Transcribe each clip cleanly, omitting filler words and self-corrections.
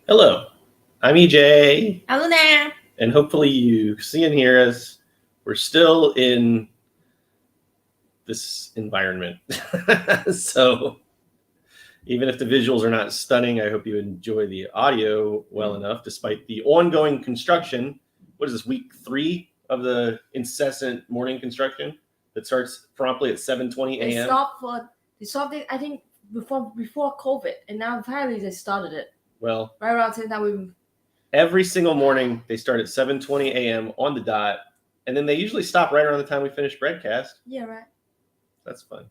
Hello, I'm EJ, Hello there. and hopefully you see and hear us. We're still in this environment. So even if the visuals are not stunning, I hope you enjoy the audio well enough, despite the ongoing construction. What is this, week 3 of the incessant morning construction that starts promptly at 7:20 They a.m.? stopped it, I think, before COVID, and now finally they started it. Well, right around 10 time every single morning they start at 7:20 a.m. on the dot, and then they usually stop right around the time we finish BREADCAST. Yeah, right. That's fun.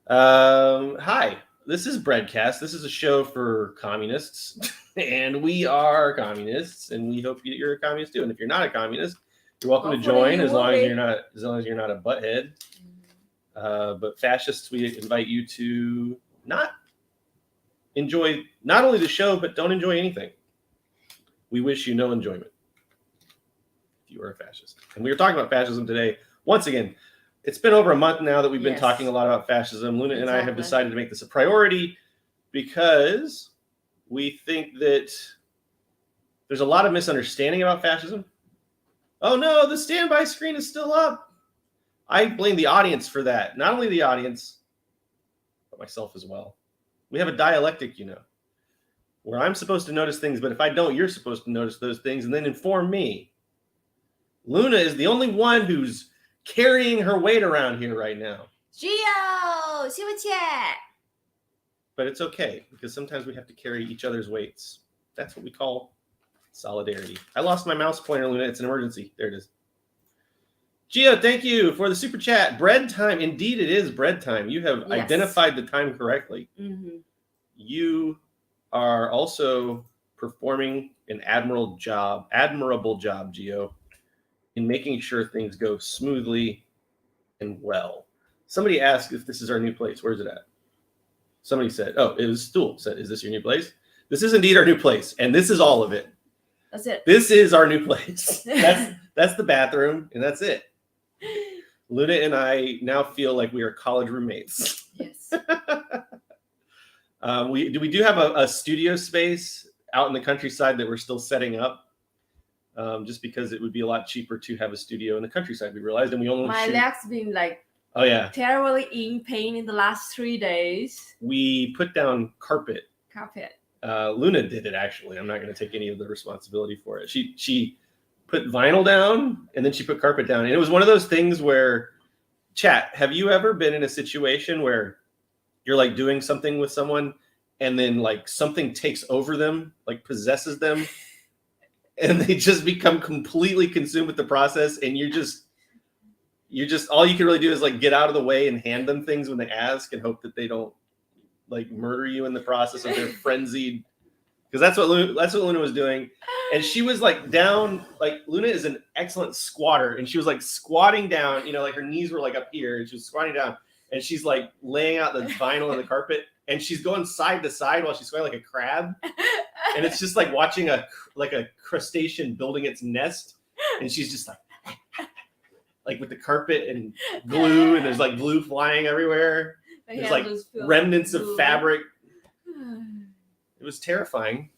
Hi, this is BREADCAST. This is a show for communists, and we are communists, and we hope you're a communist too. And if you're not a communist, you're welcome to join as long as you're not a butthead. But fascists, we invite you to not enjoy not only the show, but don't enjoy anything. We wish you no enjoyment if you are a fascist. And we were talking about fascism today. Once again, it's been over a month now that we've been talking a lot about fascism. Luna and I have decided to make this a priority because we think that there's a lot of misunderstanding about fascism. Oh no, the standby screen is still up. I blame the audience for that. Not only the audience, but myself as well. We have a dialectic, where I'm supposed to notice things, but if I don't, you're supposed to notice those things and then inform me. Luna is the only one who's carrying her weight around here right now. Gio, 谢谢。 But it's okay, because sometimes we have to carry each other's weights. That's what we call solidarity. I lost my mouse pointer, Luna. It's an emergency. There it is. Gio, thank you for the super chat. Bread time. Indeed, it is bread time. You have identified the time correctly. Mm-hmm. You are also performing an admirable job, Gio, in making sure things go smoothly and well. Somebody asked if this is our new place. Where's it at? Somebody said, oh, it was Stool said, is this your new place? This is indeed our new place, and this is all of it. That's it. This is our new place. That's the bathroom, and that's it. Luna and I now feel like we are college roommates. Yes. We do have a studio space out in the countryside that we're still setting up, just because it would be a lot cheaper to have a studio in the countryside. We realized, and we only my legs been like terribly in pain in the last 3 days. We put down carpet. Luna did it, actually. I'm not going to take any of the responsibility for it. She put vinyl down and then she put carpet down, and it was one of those things where, chat, have you ever been in a situation where you're like doing something with someone and then like something takes over them, like possesses them, and they just become completely consumed with the process, and you're just all you can really do is like get out of the way and hand them things when they ask and hope that they don't like murder you in the process of their frenzied, because that's what Luna was doing. And she was like down, like Luna is an excellent squatter, and she was like squatting down, like her knees were like up here, and she was squatting down, and she's like laying out the vinyl on the carpet, and she's going side to side while she's squatting like a crab. And it's just like watching a crustacean building its nest, and she's just like with the carpet and glue, and there's like glue flying everywhere. There's like remnants of fabric. It was terrifying,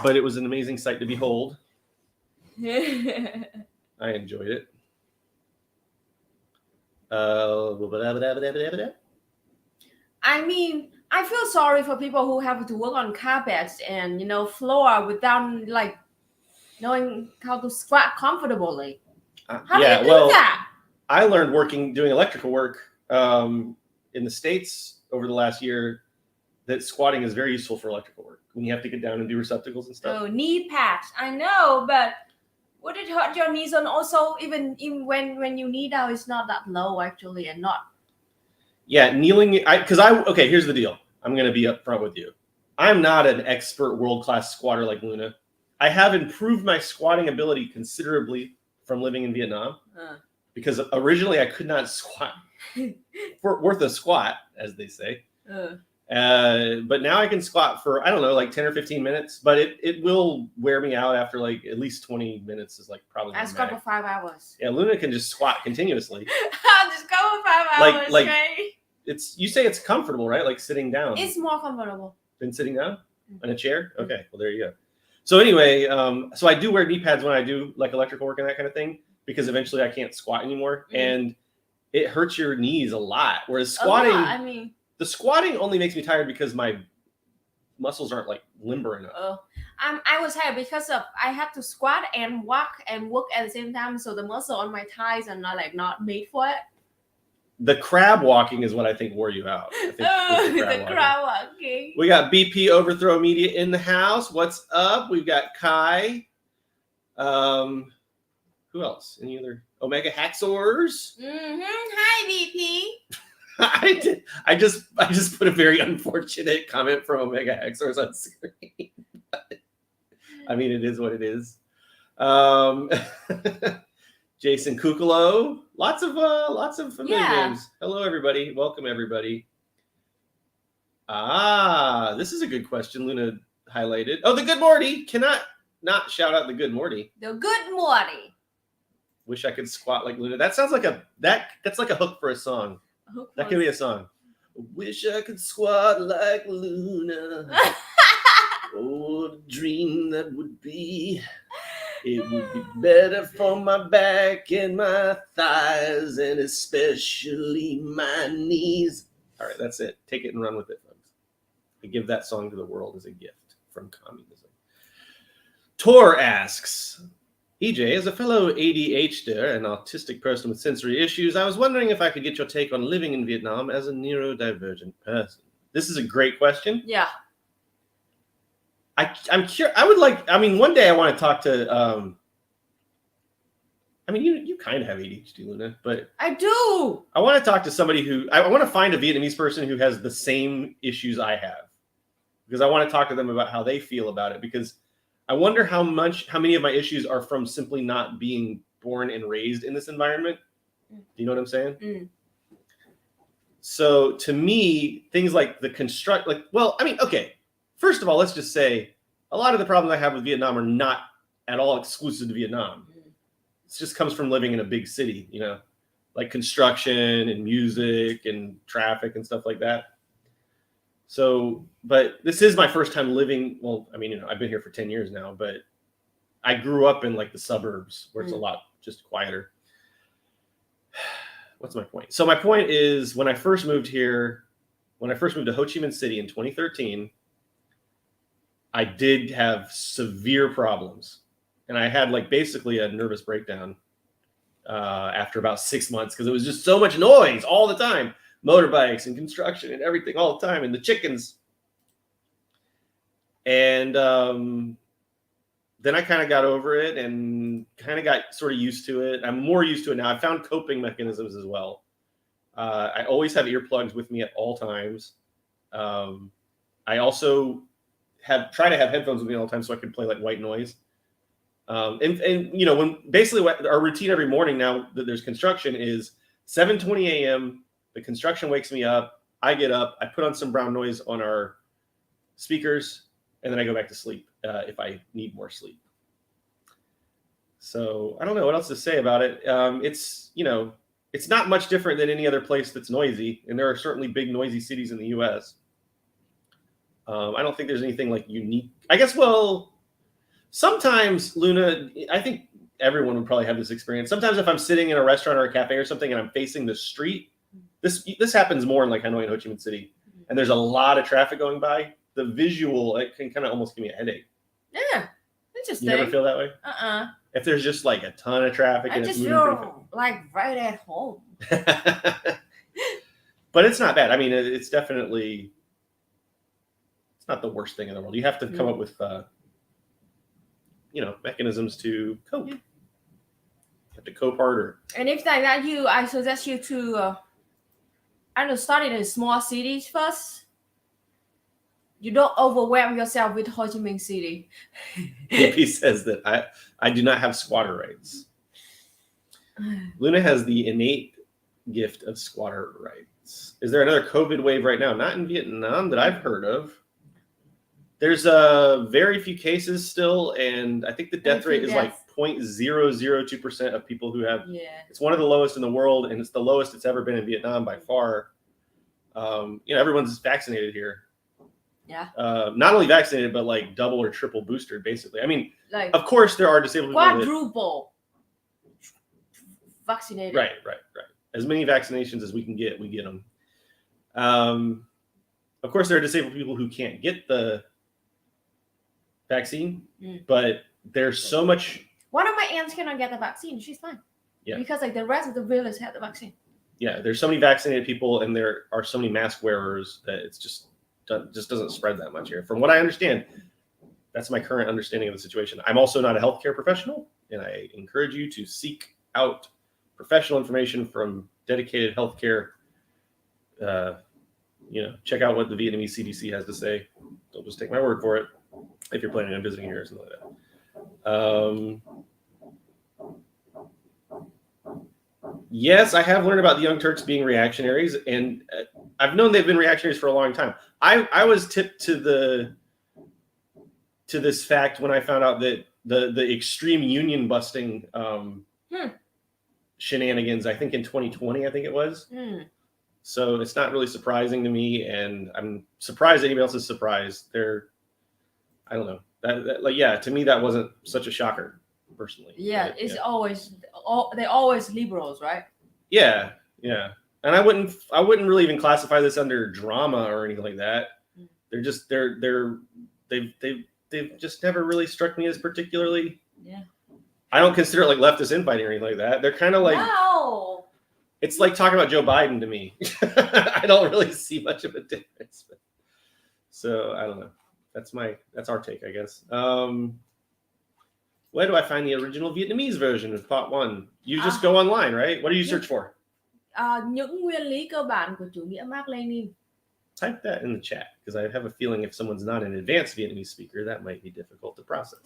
but it was an amazing sight to behold. I enjoyed it. I mean, I feel sorry for people who have to work on carpets and floor without like knowing how to squat comfortably. How do you do that? I learned doing electrical work in the States over the last year that squatting is very useful for electrical work when you have to get down and do receptacles and stuff. Oh, knee pads. I know, but would it hurt your knees? And also, even when you knee down, it's not that low actually, and not. Yeah, kneeling. Okay, here's the deal. I'm going to be upfront with you. I'm not an expert world-class squatter like Luna. I have improved my squatting ability considerably from living in Vietnam, because originally I could not squat worth a squat, as they say. But now I can squat for, I don't know, like 10 or 15 minutes, but it will wear me out after like at least 20 minutes is like probably. I squat for 5 hours. Yeah, Luna can just squat continuously. I'll just go for 5 hours, right? You say it's comfortable, right? Like sitting down. It's more comfortable than sitting down? In a chair? Okay, well, there you go. So anyway, so I do wear knee pads when I do like electrical work and that kind of thing, because eventually I can't squat anymore. And it hurts your knees a lot. Whereas squatting, the squatting only makes me tired because my muscles aren't like limber enough. I was tired because of I have to squat and walk and work at the same time, so the muscle on my thighs are not made for it. The crab walking is what I think wore you out. I think the crab walking. We got BP Overthrow Media in the house. What's up? We've got Kai. Who else? Any other Omega Hacksaws? Hi, BP. I just put a very unfortunate comment from Omega Hacksaws on screen. I mean, it is what it is. Jason Kukalo, lots of familiar names. Hello, everybody. Welcome, everybody. This is a good question. Luna highlighted. Oh, the Good Morty. Cannot not shout out the Good Morty. The Good Morty. Wish I could squat like Luna. That sounds like that's like a hook for a song. That could be a song. Wish I could squat like Luna. Oh, the dream that would be. It would be better for my back and my thighs, and especially my knees. All right, that's it. Take it and run with it, folks. I give that song to the world as a gift from communism. Tor asks, EJ, as a fellow ADHDer and autistic person with sensory issues, I was wondering if I could get your take on living in Vietnam as a neurodivergent person. This is a great question. Yeah. I'm curious. One day I want to talk to, you kind of have ADHD, Luna, but I do. I want to talk to somebody I want to find a Vietnamese person who has the same issues I have, because I want to talk to them about how they feel about it, because I wonder how many of my issues are from simply not being born and raised in this environment. Do you know what I'm saying? So to me, things like the first of all, let's just say a lot of the problems I have with Vietnam are not at all exclusive to Vietnam. It just comes from living in a big city, like construction and music and traffic and stuff like that. So, but this is my first time living. Well, I've been here for 10 years now, but I grew up in like the suburbs where it's a lot just quieter. What's my point? So my point is, when I first moved to Ho Chi Minh City in 2013, I did have severe problems, and I had basically a nervous breakdown after about 6 months, because it was just so much noise all the time, motorbikes and construction and everything all the time, and the chickens. And then I kind of got over it and kind of got sort of used to it. I'm more used to it now. I found coping mechanisms as well. I always have earplugs with me at all times. I also try to have headphones with me all the time so I can play like white noise. When basically our routine every morning now that there's construction is 7:20 a.m. The construction wakes me up. I get up. I put on some brown noise on our speakers, and then I go back to sleep if I need more sleep. So I don't know what else to say about it. It's not much different than any other place that's noisy, and there are certainly big noisy cities in the U.S. I don't think there's anything like unique. I guess, well, sometimes, Luna, I think everyone would probably have this experience. Sometimes if I'm sitting in a restaurant or a cafe or something and I'm facing the street, this happens more in like Hanoi and Ho Chi Minh City, and there's a lot of traffic going by. The visual, it can kind of almost give me a headache. Yeah, interesting. You never feel that way? If there's just like a ton of traffic, I just feel like right at home. But it's not bad. It's definitely, it's not the worst thing in the world. You have to come up with, mechanisms to cope. You have to cope harder. And if like that, I suggest you to, start in small cities first. You don't overwhelm yourself with Ho Chi Minh City. He says that I do not have squatter rights. Luna has the innate gift of squatter rights. Is there another COVID wave right now? Not in Vietnam that I've heard of. There's very few cases still, and I think the death rate is like 0.002% of people who have. Yeah. It's one of the lowest in the world, and it's the lowest it's ever been in Vietnam by far. Everyone's vaccinated here. Yeah. Not only vaccinated, but like double or triple boosted, basically. I mean, like of course, there are disabled people. Quadruple vaccinated. Right. As many vaccinations as we can get, we get them. Of course, there are disabled people who can't get the vaccine, but there's so much. One of my aunts cannot get the vaccine. She's fine. Yeah. Because like the rest of the village had the vaccine. Yeah, there's so many vaccinated people, and there are so many mask wearers that it's just doesn't spread that much here. From what I understand, that's my current understanding of the situation. I'm also not a healthcare professional, and I encourage you to seek out professional information from dedicated healthcare. Check out what the Vietnamese CDC has to say. Don't just take my word for it if you're planning on visiting here or something like that. Yes, I have learned about the Young Turks being reactionaries, and I've known they've been reactionaries for a long time. I was tipped to this fact when I found out that the extreme union busting shenanigans, I think in 2020, I think it was. So it's not really surprising to me, and I'm surprised anybody else is surprised. I don't know. To me, that wasn't such a shocker, personally. Yeah, they're always liberals, right? Yeah. And I wouldn't really even classify this under drama or anything like that. They've just never really struck me as particularly. Yeah. I don't consider it like leftist infighting or anything like that. They're kind of like. No. It's like talking about Joe Biden to me. I don't really see much of a difference. So I don't know. That's our take, I guess. Where do I find the original Vietnamese version of Part 1? You just go online, right? What do you search for? Những nguyên lý cơ bản của chủ nghĩa Mác Lênin. Type that in the chat, because I have a feeling if someone's not an advanced Vietnamese speaker, that might be difficult to process.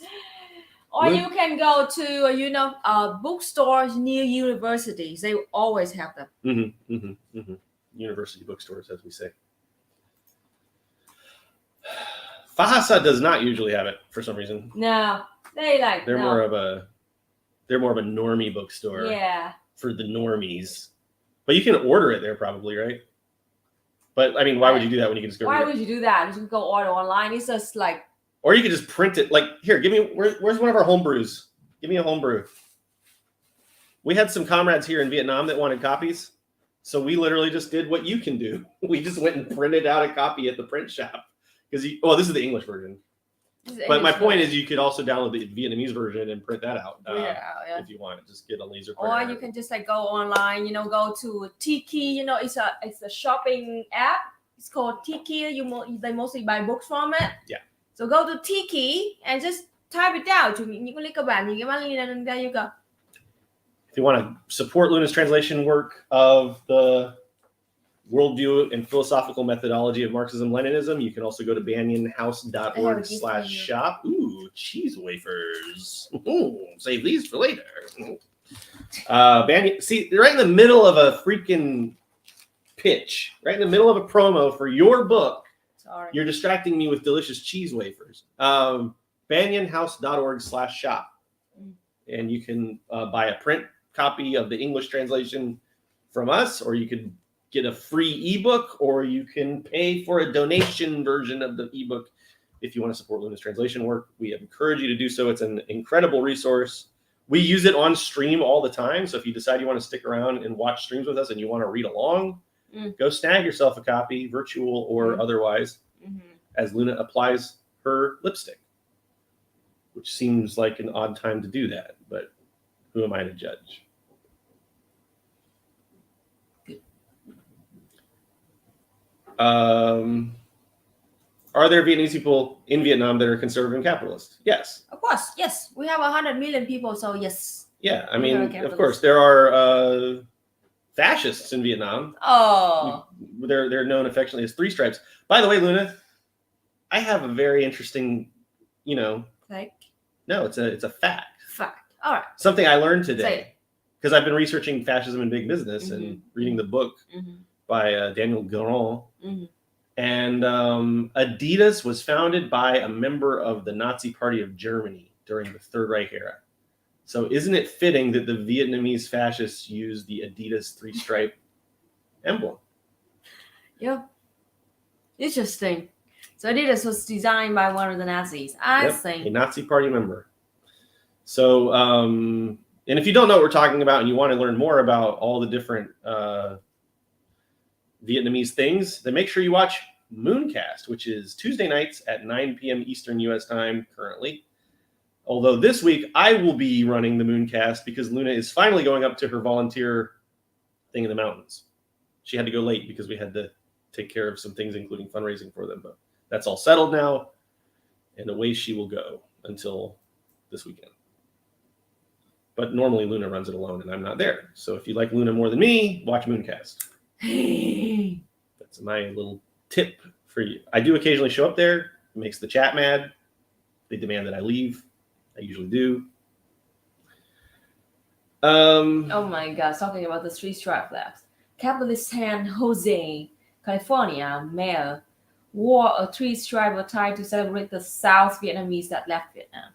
Or you can go to, bookstores near universities. They always have them. University bookstores, as we say. Fahasa does not usually have it for some reason. No, they're more of a normie bookstore. Yeah. For the normies, but you can order it there probably, right? But I mean, why would you do that when you can just go? Why would you do that? You can go order online. It's just like. Or you could just print it. Like, here, give me. Where's one of our home brews? Give me a home brew. We had some comrades here in Vietnam that wanted copies, so we literally just did what you can do. We just went and printed out a copy at the print shop because this is the English version. But my point is, you could also download the Vietnamese version and print that out if you want. Just get a laser printer. Or you can just go online. Go to Tiki. It's a shopping app. It's called Tiki. They mostly buy books from it. Yeah. So go to Tiki and just type it down. Những cái cơ bản, những cái Mác Lênin, there you go. If you want to support Luna's translation work of the worldview and philosophical methodology of Marxism-Leninism, you can also go to banyanhouse.org/shop. Ooh, cheese wafers. Ooh, save these for later. See, right in the middle of a freaking pitch, right in the middle of a promo for your book. Sorry. You're distracting me with delicious cheese wafers. banyanhouse.org/shop. And you can buy a print copy of the English translation from us, or you could get a free ebook, or you can pay for a donation version of the ebook if you want to support Luna's translation work. We encourage you to do so. It's an incredible resource. We use it on stream all the time. So if you decide you want to stick around and watch streams with us and you want to read along, go snag yourself a copy, virtual or otherwise, as Luna applies her lipstick, which seems like an odd time to do that, but who am I to judge? Are there Vietnamese people in Vietnam that are conservative and capitalist? Yes. Of course, yes. We have 100 million people, so yes. Yeah, I mean, of course, there are fascists in Vietnam. Oh. They're known affectionately as Three Stripes. By the way, Luna, I have a very interesting, Like? No, it's a fact. Fact. All right. Something I learned today. Because I've been researching Fascism and Big Business and reading the book by Daniel Guérin. And Adidas was founded by a member of the Nazi Party of Germany during the Third Reich era. So isn't it fitting that the Vietnamese fascists used the Adidas three-stripe emblem? Yeah. Interesting. So Adidas was designed by one of the Nazis. I a see. Nazi party member. So, and if you don't know what we're talking about and you want to learn more about all the different Vietnamese things, then make sure you watch Mooncast, which is Tuesday nights at 9 p.m. Eastern U.S. time currently. Although this week I will be running the Mooncast because Luna is finally going up to her volunteer thing in the mountains. She had to go late because we had to take care of some things, including fundraising for them. But that's all settled now, and away she will go until this weekend. But normally Luna runs it alone, and I'm not there. So if you like Luna more than me, watch Mooncast. That's my little tip for you. I do occasionally show up there. It makes the chat mad. They demand that I leave. I usually do. Oh my God! Talking about the three stripe flags. Capitalist San Jose, California mayor wore a three-stripe attire to celebrate the South Vietnamese that left Vietnam.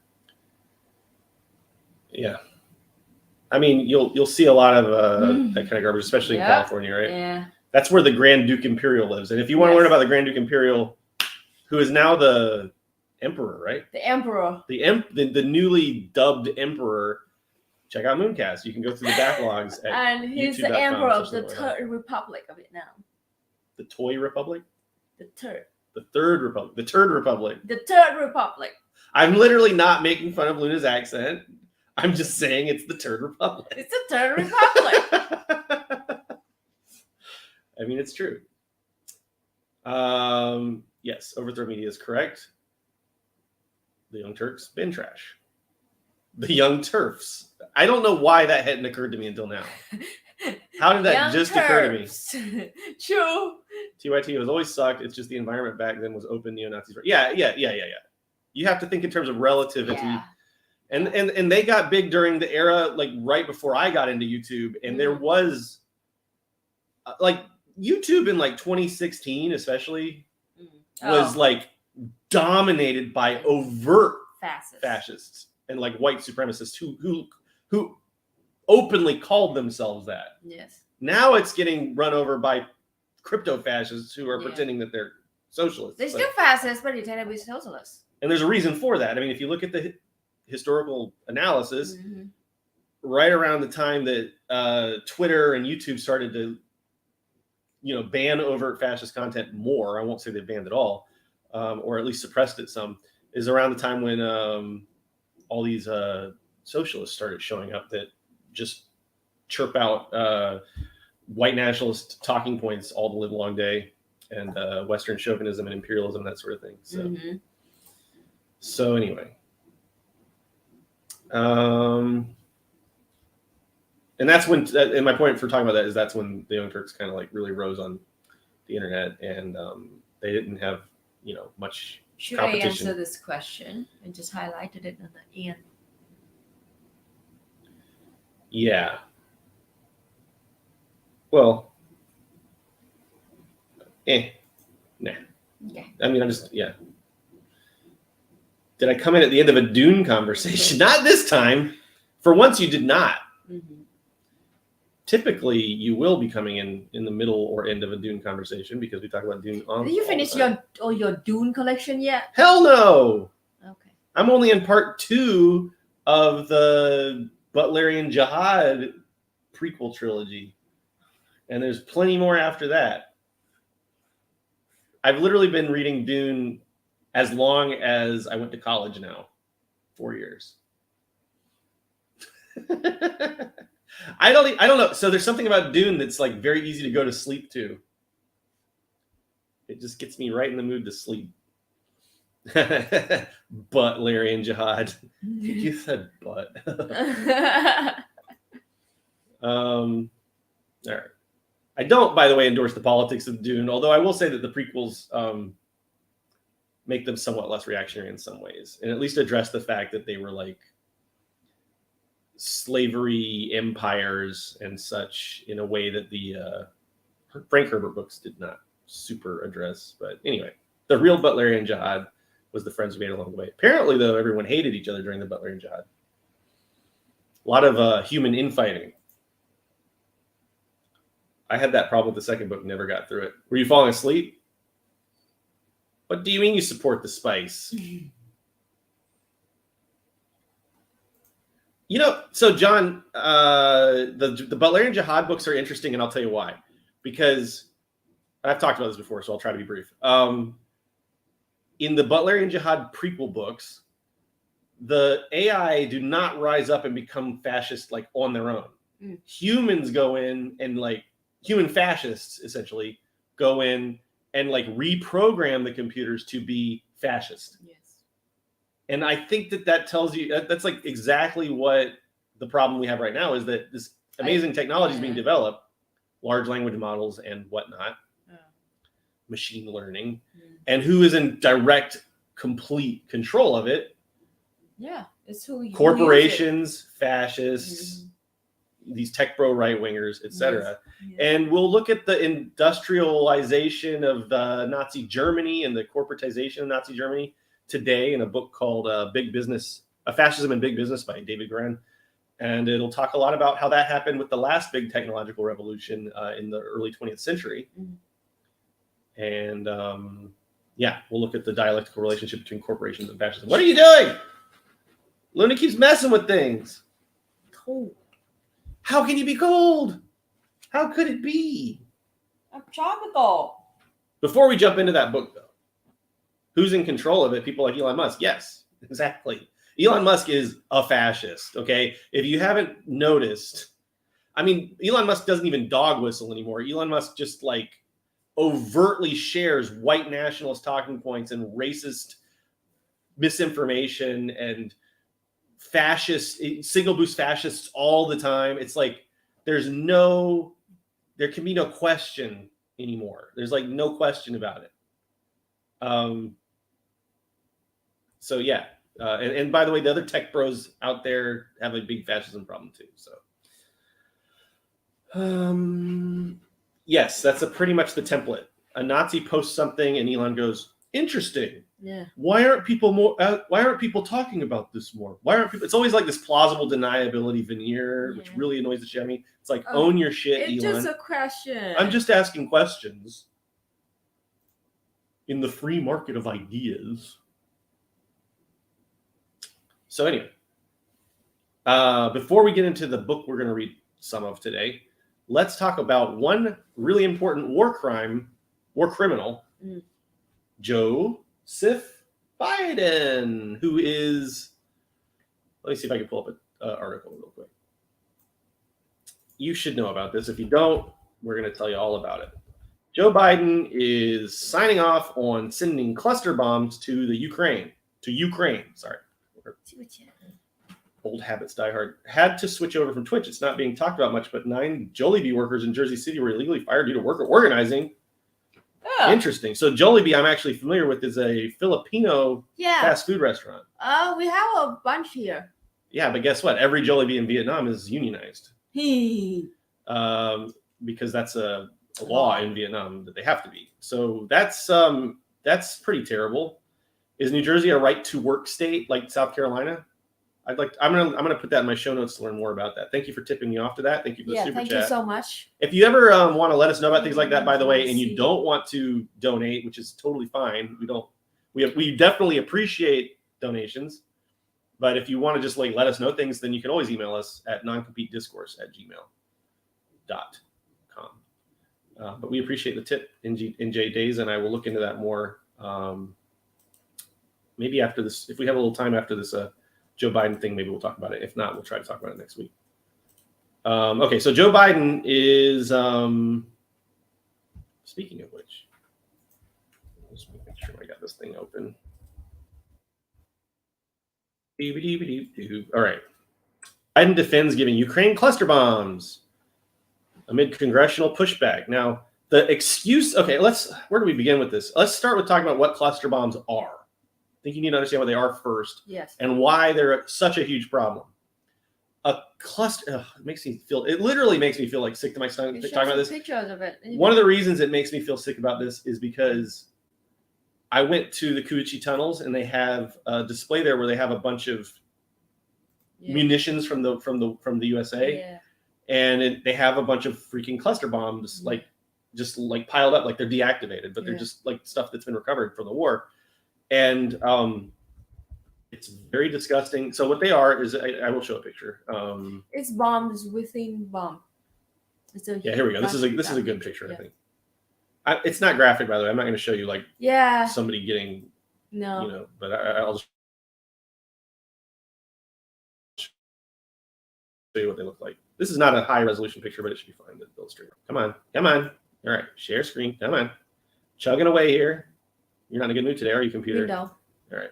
Yeah. I mean, you'll see a lot of that kind of garbage, especially in California, right? Yeah. That's where the Grand Duke Imperial lives. And if you want to learn about the Grand Duke Imperial, who is now the emperor, right? The emperor. The newly dubbed emperor, check out Mooncast. You can go through the backlogs at and he's the emperor of the Third Republic of Vietnam. The Toy Republic? The Third. The Third Republic. The Turd Republic. The Third Republic. I'm literally not making fun of Luna's accent. I'm just saying it's the Turd Republic. It's the Third Republic. I mean, it's true. Yes, Overthrow Media is correct. The Young Turks, bin trash. The Young Turfs. I don't know why that hadn't occurred to me until now. How did that Young just Turks. occur to me? True. TYT has always sucked. It's just the environment back then was open neo-Nazis. Yeah. You have to think in terms of relativity. Yeah. And they got big during the era, like right before I got into YouTube. And there was like YouTube in like 2016, especially was like dominated by overt fascists and like white supremacists who openly called themselves that. Yes. Now it's getting run over by crypto fascists who are pretending that they're socialists. They're still fascists, but they tend to be socialists. And there's a reason for that. I mean, if you look at the historical analysis, right around the time that Twitter and YouTube started to, ban overt fascist content more, I won't say they banned it all, or at least suppressed it some, is around the time when all these socialists started showing up that just chirp out white nationalist talking points all the live long day, and Western chauvinism and imperialism, that sort of thing. So, so anyway. And that's when, and my point for talking about that is that's when the Young Turks kind of like really rose on the internet, and they didn't have, much Should competition. I answer this question and just highlighted it at the end? Yeah. Well, nah. Yeah. I mean, Did I come in at the end of a Dune conversation? Not this time. For once, you did not. Typically, you will be coming in the middle or end of a Dune conversation because we talk about Dune. Did you finish your Dune collection yet? Hell no. Okay. I'm only in part 2 of the Butler and Jihad prequel trilogy, and there's plenty more after that. I've literally been reading Dune as long as I went to college now, 4 years. I don't know. So there's something about Dune that's like very easy to go to sleep to. It just gets me right in the mood to sleep. Butler and Jihad. You said butt. All right. I don't, by the way, endorse the politics of Dune, although I will say that the prequels make them somewhat less reactionary in some ways, and at least address the fact that they were like slavery empires and such in a way that the Frank Herbert books did not super address. But anyway, the real Butler and Jihad was the friends we made along the way. Apparently, though, everyone hated each other during the Butler and Jihad. A lot of human infighting. I had that problem with the second book, never got through it. Were you falling asleep? What do you mean you support the spice? You know, so John, the Butler and Jihad books are interesting, and I'll tell you why. Because I've talked about this before, so I'll try to be brief. In the Butler and Jihad prequel books, the AI do not rise up and become fascist like on their own. Humans go in and like human fascists essentially go in and like reprogram the computers to be fascist. Yes. And I think that tells you that's like exactly what the problem we have right now is that this amazing technology is being developed, large language models and whatnot, machine learning, and who is in direct, complete control of it? Yeah, it's who corporations, fascists, these tech bro right wingers, etc. Yes. And we'll look at the industrialization of Nazi Germany and the corporatization of Nazi Germany today in a book called Big Business, Fascism and Big Business by David Gren. And it'll talk a lot about how that happened with the last big technological revolution in the early 20th century. And we'll look at the dialectical relationship between corporations and fascism. What are you doing? Luna keeps messing with things. Cold. How can you be cold? How could it be? I'm tropical. Before we jump into that book, though, who's in control of it? People like Elon Musk. Yes, exactly. Elon Musk is a fascist, okay? If you haven't noticed, I mean, Elon Musk doesn't even dog whistle anymore. Elon Musk just like overtly shares white nationalist talking points and racist misinformation and fascist signal boost fascists all the time. It's like there can be no question anymore. There's like no question about it. So yeah. And by the way, the other tech bros out there have a big fascism problem too. So, yes, that's pretty much the template. A Nazi posts something, and Elon goes, "Interesting. Yeah. Why aren't people talking about this more? Why aren't people?" It's always like this plausible deniability veneer, which really annoys the shit out of me. It's like own your shit, it's Elon. It's just a question. I'm just asking questions in the free market of ideas. So anyway, before we get into the book we're going to read some of today, let's talk about one really important war criminal, Joseph Biden, who is, let me see if I can pull up an article real quick. You should know about this. If you don't, we're going to tell you all about it. Joe Biden is signing off on sending cluster bombs to Ukraine. Sorry. Old habits die hard. Had to switch over from Twitch. It's not being talked about much, but 9 Jollibee workers in Jersey City were illegally fired due to worker organizing. Oh. Interesting. So Jollibee, I'm actually familiar with, is a Filipino fast food restaurant. We have a bunch here. Yeah, but guess what? Every Jollibee in Vietnam is unionized. Because that's a law in Vietnam that they have to be. So that's pretty terrible. Is New Jersey a right to work state like South Carolina? I'm gonna put that in my show notes to learn more about that. Thank you for tipping me off to that. Thank you for the super chat. Thank you so much. If you ever want to let us know about things like that, by the way, and you don't want to donate, which is totally fine. We definitely appreciate donations, but if you want to just like let us know things, then you can always email us at noncompeteDiscourse@gmail.com. But we appreciate the tip, NJ Days, and I will look into that more. Maybe after this, if we have a little time after this Joe Biden thing, maybe we'll talk about it. If not, we'll try to talk about it next week. Okay, so Joe Biden is, speaking of which, let's make sure I got this thing open. All right. Biden defends giving Ukraine cluster bombs amid congressional pushback. Now, the excuse, okay, where do we begin with this? Let's start with talking about what cluster bombs are. I think you need to understand what they are first. Yes. And why they're such a huge problem. A cluster, it literally makes me feel like sick to my stomach talking about this. Pictures of it. One of the reasons it makes me feel sick about this is because I went to the Kuichi tunnels and they have a display there where they have a bunch of munitions from the USA. Yeah. And they have a bunch of freaking cluster bombs like just like piled up, like they're deactivated, but they're just like stuff that's been recovered from the war. And it's very disgusting. So what they are is, I will show a picture. It's bombs within bomb. Yeah, here we go. This is a good picture, I think. It's not graphic, by the way. I'm not going to show you like somebody getting, but I'll just show you what they look like. This is not a high resolution picture, but it should be fine to illustrate. Come on. All right, share screen. Come on, chugging away here. You're not in a good mood today, are you, computer? Window. All right.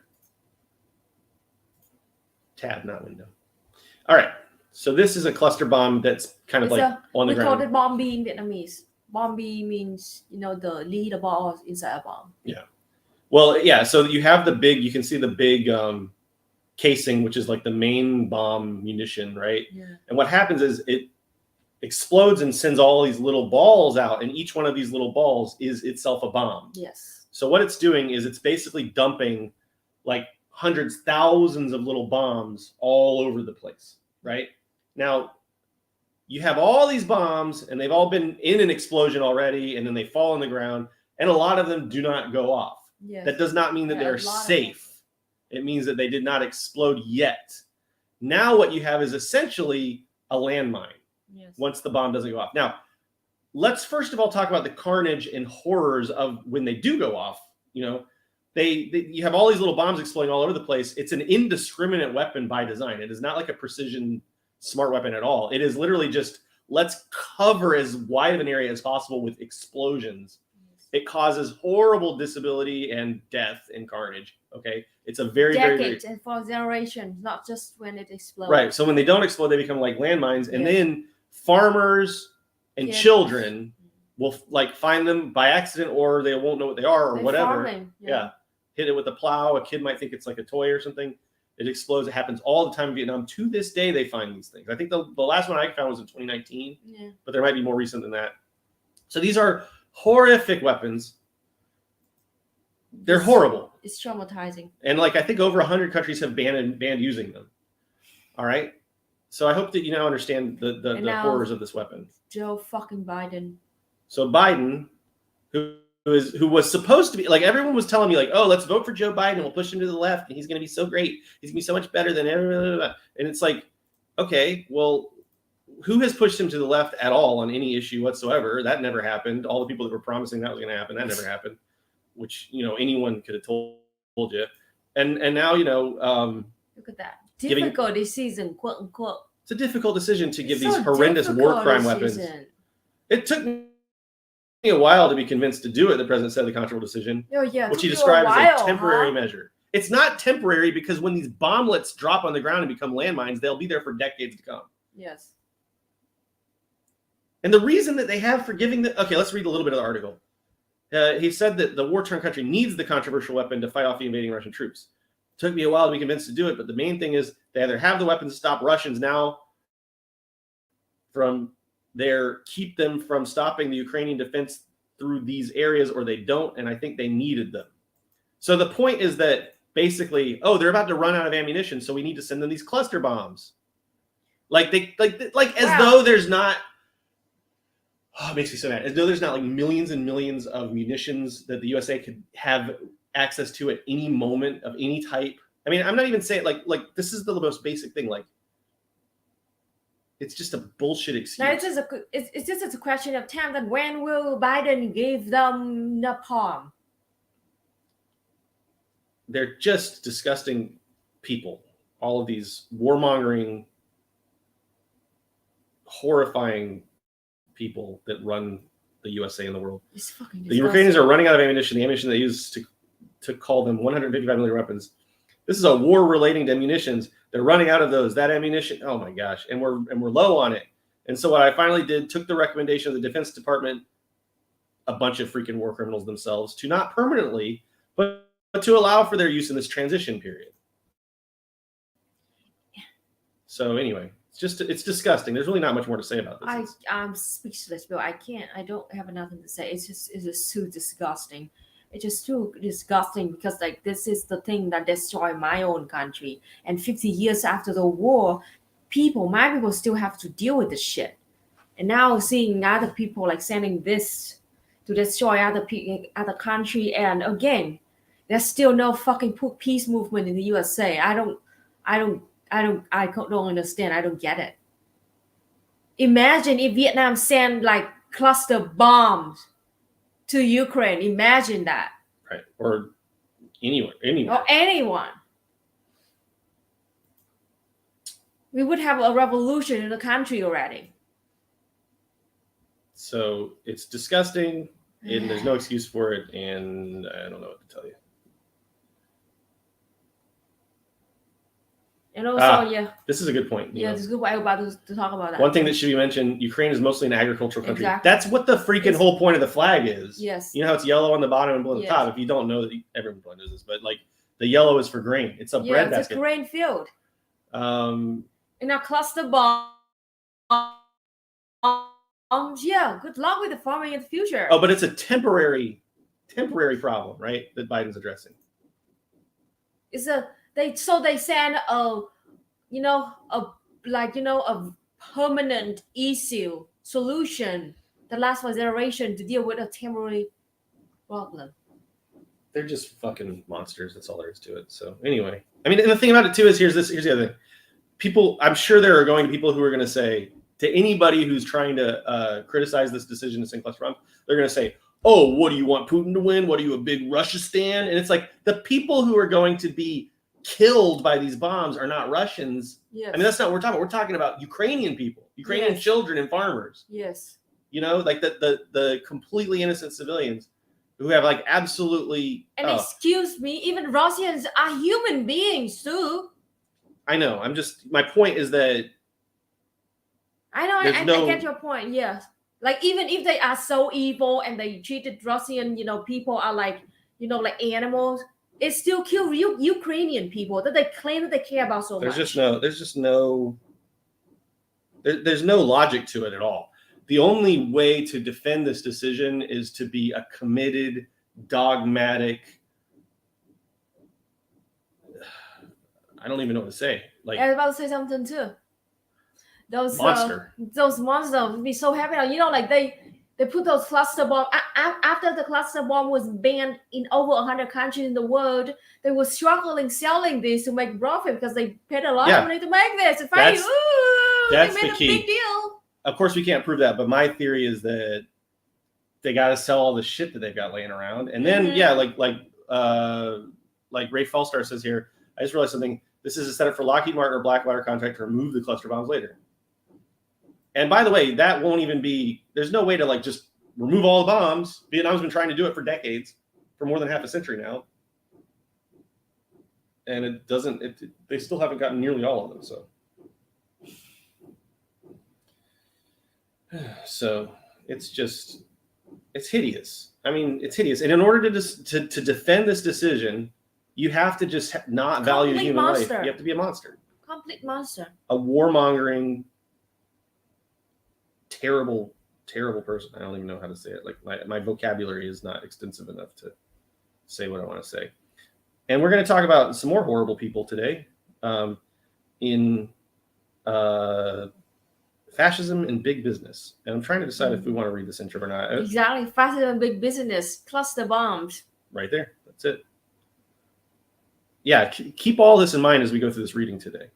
Tab, not window. All right. So this is a cluster bomb that's kind of on the ground. We call it bombi in Vietnamese. Bombi means, the leader ball inside a bomb. Yeah. Well, yeah. So you have you can see the big casing, which is like the main bomb munition, right? Yeah. And what happens is it explodes and sends all these little balls out, and each one of these little balls is itself a bomb. Yes. So what it's doing is it's basically dumping like hundreds, thousands of little bombs all over the place, right? Now, you have all these bombs, and they've all been in an explosion already, and then they fall on the ground, and a lot of them do not go off. Yes. That does not mean that they're safe. It means that they did not explode yet. Now what you have is essentially a landmine once the bomb doesn't go off. Now, let's first of all talk about the carnage and horrors of when they do go off. You have all these little bombs exploding all over the place. It's an indiscriminate weapon by design. It is not like a precision smart weapon at all. It is literally just, let's cover as wide of an area as possible with explosions. It causes horrible disability and death and carnage. Okay, it's a very decades and for generations, not just when it explodes. Right. So when they don't explode, they become like landmines, and then farmers and children will like find them by accident, or they won't know what they are, or whatever. Hit it with a plow. A kid might think it's like a toy or something. It explodes. It happens all the time in Vietnam. To this day, they find these things. I think the last one I found was in 2019, but there might be more recent than that. So these are horrific weapons. They're horrible. It's traumatizing. And like I think over 100 countries have banned using them. All right. So I hope that you now understand the horrors of this weapon. Joe fucking Biden. So Biden, who was supposed to be like, everyone was telling me like, oh, let's vote for Joe Biden. We'll push him to the left, and he's going to be so great. He's going to be so much better than everyone. And it's like, okay, well, who has pushed him to the left at all on any issue whatsoever? That never happened. All the people that were promising that was going to happen, that never happened. Which anyone could have told you. And now look at that difficult decision, quote unquote. It's a difficult decision to give these horrendous war crime weapons. It took me a while to be convinced to do it. The president said the controversial decision, which he described as a temporary measure. It's not temporary because when these bomblets drop on the ground and become landmines, they'll be there for decades to come. Yes. And the reason that they have for giving let's read a little bit of the article. He said that the war-torn country needs the controversial weapon to fight off the invading Russian troops. It took me a while to be convinced to do it, but the main thing is they either have the weapons to stop Russians now keep them from stopping the Ukrainian defense through these areas, or they don't, and I think they needed them. So the point is that basically, they're about to run out of ammunition, so we need to send them these cluster bombs. Though there's not. Oh, it makes me so mad. As though there's not like millions and millions of munitions that the USA could have access to at any moment of any type. I mean, I'm not even saying like this is the most basic thing. Like, it's just a bullshit excuse. No, it's just a question of time. That when will Biden give them napalm? They're just disgusting people. All of these warmongering, horrifying people that run the USA and the world. It's fucking disgusting. The Ukrainians are running out of ammunition. The ammunition they use to call them 155 millimeter weapons. This is a war relating to munitions. They're running out of those. That ammunition. Oh my gosh, and we're low on it. And so what I finally did, took the recommendation of the Defense Department, a bunch of freaking war criminals themselves, to not permanently, but to allow for their use in this transition period. Yeah. So anyway. It's disgusting. There's really not much more to say about this. I'm speechless, Bill. I don't have nothing to say. It's just too disgusting. It's just too disgusting because like this is the thing that destroyed my own country. And 50 years after the war, my people still have to deal with this shit. And now seeing other people like sending this to destroy other country. And again, there's still no fucking peace movement in the USA. I don't understand. I don't get it. Imagine if Vietnam sent like cluster bombs to Ukraine. Imagine that. Right. Or anywhere. Or anyone. We would have a revolution in the country already. So it's disgusting, and there's no excuse for it, and I don't know what to tell you. And also, this is a good point. Yeah, this is a good point. I'm about to talk about that. One thing that should be mentioned, Ukraine is mostly an agricultural country. Exactly. That's what the freaking whole point of the flag is. Yes. You know how it's yellow on the bottom and blue on the top? If you don't know that, everyone probably knows this, but like the yellow is for grain. It's a bread basket. It's a grain field. In a cluster bombs, good luck with the farming in the future. Oh, but it's a temporary problem, right? That Biden's addressing. They send a permanent issue solution that lasts for generation to deal with a temporary problem. They're just fucking monsters. That's all there is to it. So anyway, I mean, and the thing about it too is here's the other thing. People, I'm sure there are going to be people who are going to say to anybody who's trying to criticize this decision to send cluster bombs, they're going to say, "Oh, what do you want Putin to win? What are you, a big Russia stan?" And it's like the people who are going to be killed by these bombs are not Russians. Yes. I mean, that's not what we're talking about. We're talking about Ukrainian people, Ukrainian children and farmers. Yes. You know, like the completely innocent civilians who have like absolutely. And excuse me, even Russians are human beings too. I know. My point is that. I know. I get your point. Yes. Like even if they are so evil and they treated Russian, people are like animals. It still kill Ukrainian people that they claim that they care about so much. There's no logic to it at all. The only way to defend this decision is to be a committed, dogmatic. I don't even know what to say. Like I was about to say something too. Those monsters would be so happy. Like they put those cluster bombs after the cluster bomb was banned in over 100 countries in the world. They were struggling selling this to make profit because they paid a lot of money to make this. And finally, that's they made the key. A big deal. Of course, we can't prove that, but my theory is that they got to sell all the shit that they've got laying around, and then like Ray Fallstar says here, I just realized something. This is a setup for Lockheed Martin or Blackwater contract to remove the cluster bombs later. And by the way, that won't even be. There's no way to like just remove all the bombs. Vietnam's been trying to do it for decades, for more than half a century now, and it doesn't. They still haven't gotten nearly all of them. So it's hideous. I mean, it's hideous. And in order to defend this decision, you have to just not value human life. You have to be a monster. Complete monster. A warmongering, terrible person. I don't even know how to say it. Like my vocabulary is not extensive enough to say what I want to say. And we're going to talk about some more horrible people today in Fascism and Big Business. And I'm trying to decide if we want to read this intro or not. Exactly. Fascism and Big Business. Cluster bombs. Right there. That's it. Yeah, keep all this in mind as we go through this reading today.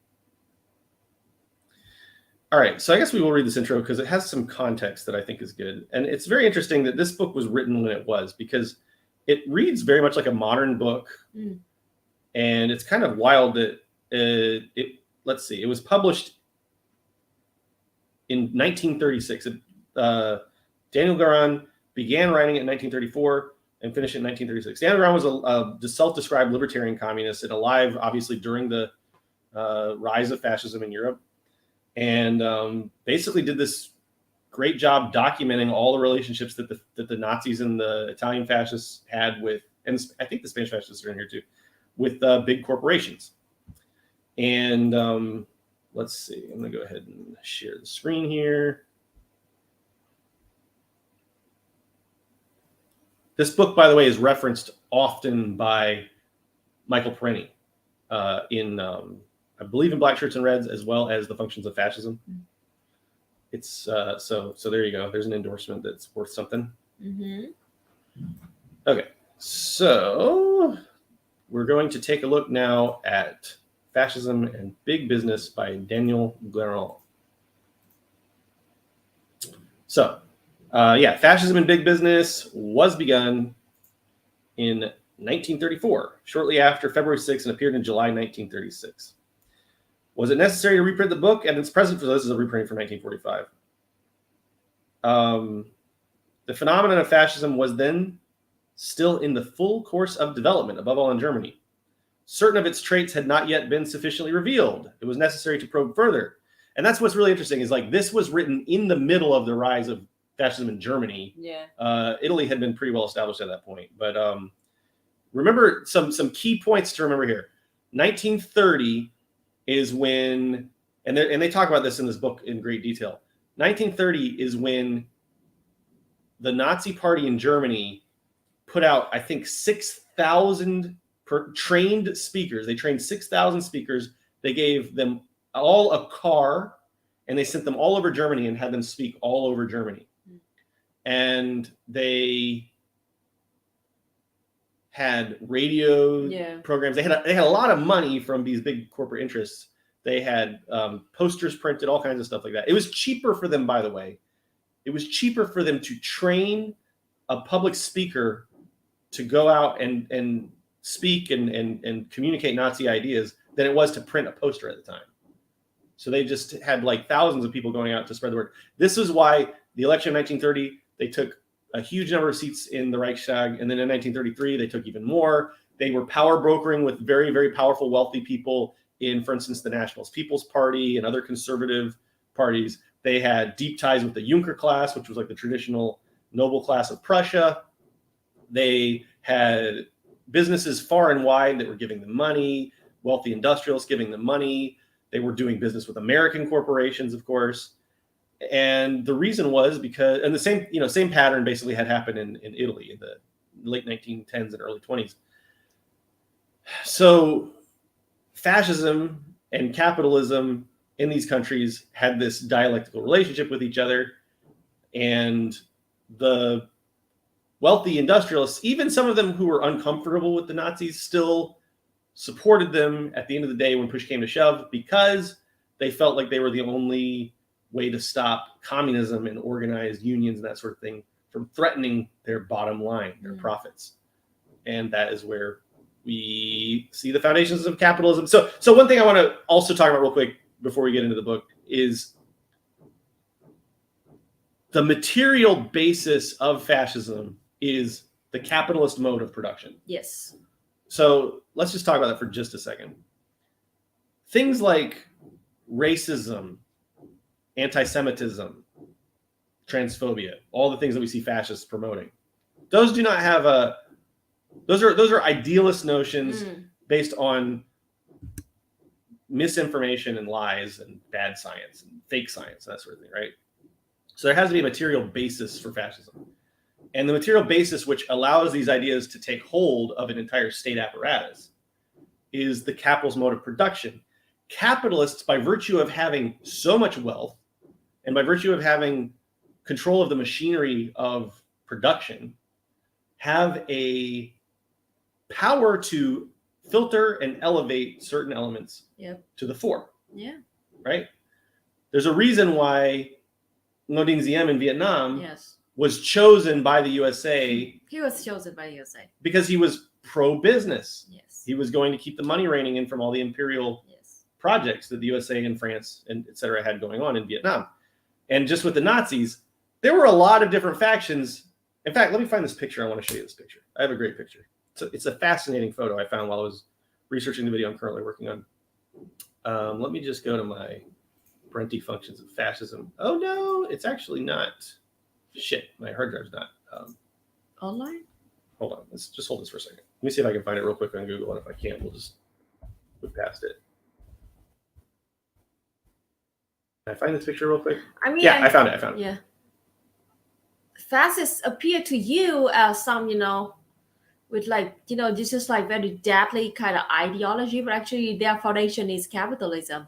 All right, so I guess we will read this intro because it has some context that I think is good. And it's very interesting that this book was written when it was, because it reads very much like a modern book. And it's kind of wild that it was published in 1936. Daniel Garan began writing it in 1934 and finished it in 1936. Daniel Garan was a self-described libertarian communist and alive, obviously, during the rise of fascism in Europe. And basically did this great job documenting all the relationships that the Nazis and the Italian fascists had with, and I think the Spanish fascists are in here too, with big corporations. And let's see, I'm going to go ahead and share the screen here. This book, by the way, is referenced often by Michael Parenti in I believe in Black Shirts and Reds, as well as The Functions of Fascism. It's so there you go. There's an endorsement that's worth something. Okay, so we're going to take a look now at Fascism and Big Business by Daniel Guérin. So, Fascism and Big Business was begun in 1934, shortly after February 6th, and appeared in July 1936. Was it necessary to reprint the book? And its present for this is a reprinting from 1945. The phenomenon of fascism was then still in the full course of development, above all in Germany. Certain of its traits had not yet been sufficiently revealed. It was necessary to probe further. And that's what's really interesting is like this was written in the middle of the rise of fascism in Germany. Yeah. Italy had been pretty well established at that point. But remember some key points to remember here. 1930 is when, and they talk about this in this book in great detail. 1930 is when the Nazi Party in Germany put out, I think, 6,000 trained speakers. They trained 6,000 speakers. They gave them all a car, and they sent them all over Germany and had them speak all over Germany. And they had radio programs. They had a lot of money from these big corporate interests. They had posters printed, all kinds of stuff like that. It was cheaper for them, by the way. It was cheaper for them to train a public speaker to go out and speak and communicate Nazi ideas than it was to print a poster at the time. So they just had like thousands of people going out to spread the word. This is why the election of 1930, they took a huge number of seats in the Reichstag. And then in 1933, they took even more. They were power brokering with very, very powerful, wealthy people in, for instance, the Nationalist People's Party and other conservative parties. They had deep ties with the Junker class, which was like the traditional noble class of Prussia. They had businesses far and wide that were giving them money, wealthy industrialists giving them money. They were doing business with American corporations, of course. And the reason was because, and the same pattern basically had happened in Italy in the late 1910s and early 20s. So fascism and capitalism in these countries had this dialectical relationship with each other. And the wealthy industrialists, even some of them who were uncomfortable with the Nazis, still supported them at the end of the day when push came to shove, because they felt like they were the only way to stop communism and organized unions and that sort of thing from threatening their bottom line, their profits. And that is where we see the foundations of capitalism. So one thing I want to also talk about real quick before we get into the book is the material basis of fascism is the capitalist mode of production. Yes. So let's just talk about that for just a second. Things like racism, anti-Semitism, transphobia, all the things that we see fascists promoting, those do not have those are idealist notions based on misinformation and lies and bad science and fake science, that sort of thing, right? So there has to be a material basis for fascism. And the material basis which allows these ideas to take hold of an entire state apparatus is the capitalist mode of production. Capitalists, by virtue of having so much wealth and by virtue of having control of the machinery of production, have a power to filter and elevate certain elements to the fore. Yeah. Right? There's a reason why Ngo Dinh Diem in Vietnam was chosen by the USA. He was chosen by the USA. Because he was pro-business. Yes. He was going to keep the money raining in from all the imperial projects that the USA and France and et cetera had going on in Vietnam. And just with the Nazis, there were a lot of different factions. In fact, let me find this picture. I want to show you this picture. I have a great picture. It's a fascinating photo I found while I was researching the video I'm currently working on. Let me just go to my Brenti functions of fascism. Oh no, it's actually not. Shit, my hard drive's not. Online? Hold on, let's just hold this for a second. Let me see if I can find it real quick on Google, and if I can't, we'll just move past it. Can I find this picture real quick? I mean, I found it. Yeah. Fascists appear to you as some, with this is like very deadly kind of ideology, but actually their foundation is capitalism.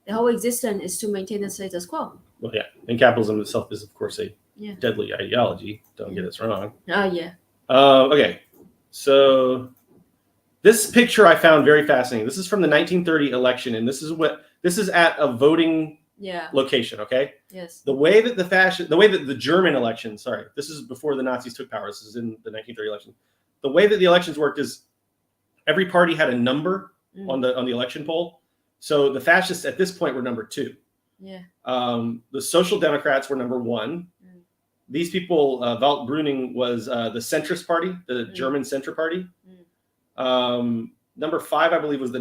The whole existence is to maintain the status quo. Well, yeah, and capitalism itself is, of course, a deadly ideology. Don't get us wrong. Oh, yeah. Okay, so this picture I found very fascinating. This is from the 1930 election, and this is at a voting location. Okay. Yes. The way that the German election, sorry, this is before the Nazis took power. This is in the 1930 election. The way that the elections worked is every party had a number on the election poll. So the fascists at this point were number 2. Yeah. The Social Democrats were number 1. These people, Walt Brüning was the centrist party, the German Center Party. Number 5, I believe, was the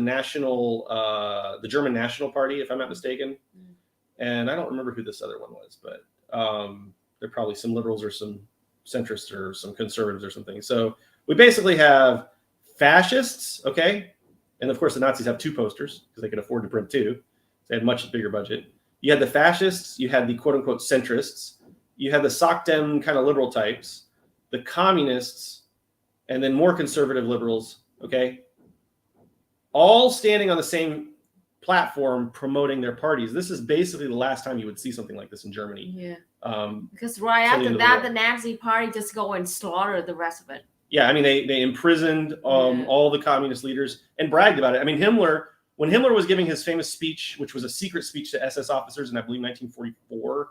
German National Party, if I'm not mistaken. And I don't remember who this other one was, but they're probably some liberals or some centrists or some conservatives or something. So we basically have fascists, okay? And of course, the Nazis have 2 posters because they could afford to print 2. They had much bigger budget. You had the fascists, you had the quote-unquote centrists, you had the SOCDEM kind of liberal types, the communists, and then more conservative liberals, okay? All standing on the same platform promoting their parties. This is basically the last time you would see something like this in Germany. Yeah. Because right after that, the Nazi party just go and slaughter the rest of it. Yeah, I mean, they imprisoned all the communist leaders and bragged about it. I mean, when Himmler was giving his famous speech, which was a secret speech to SS officers in, I believe, 1944,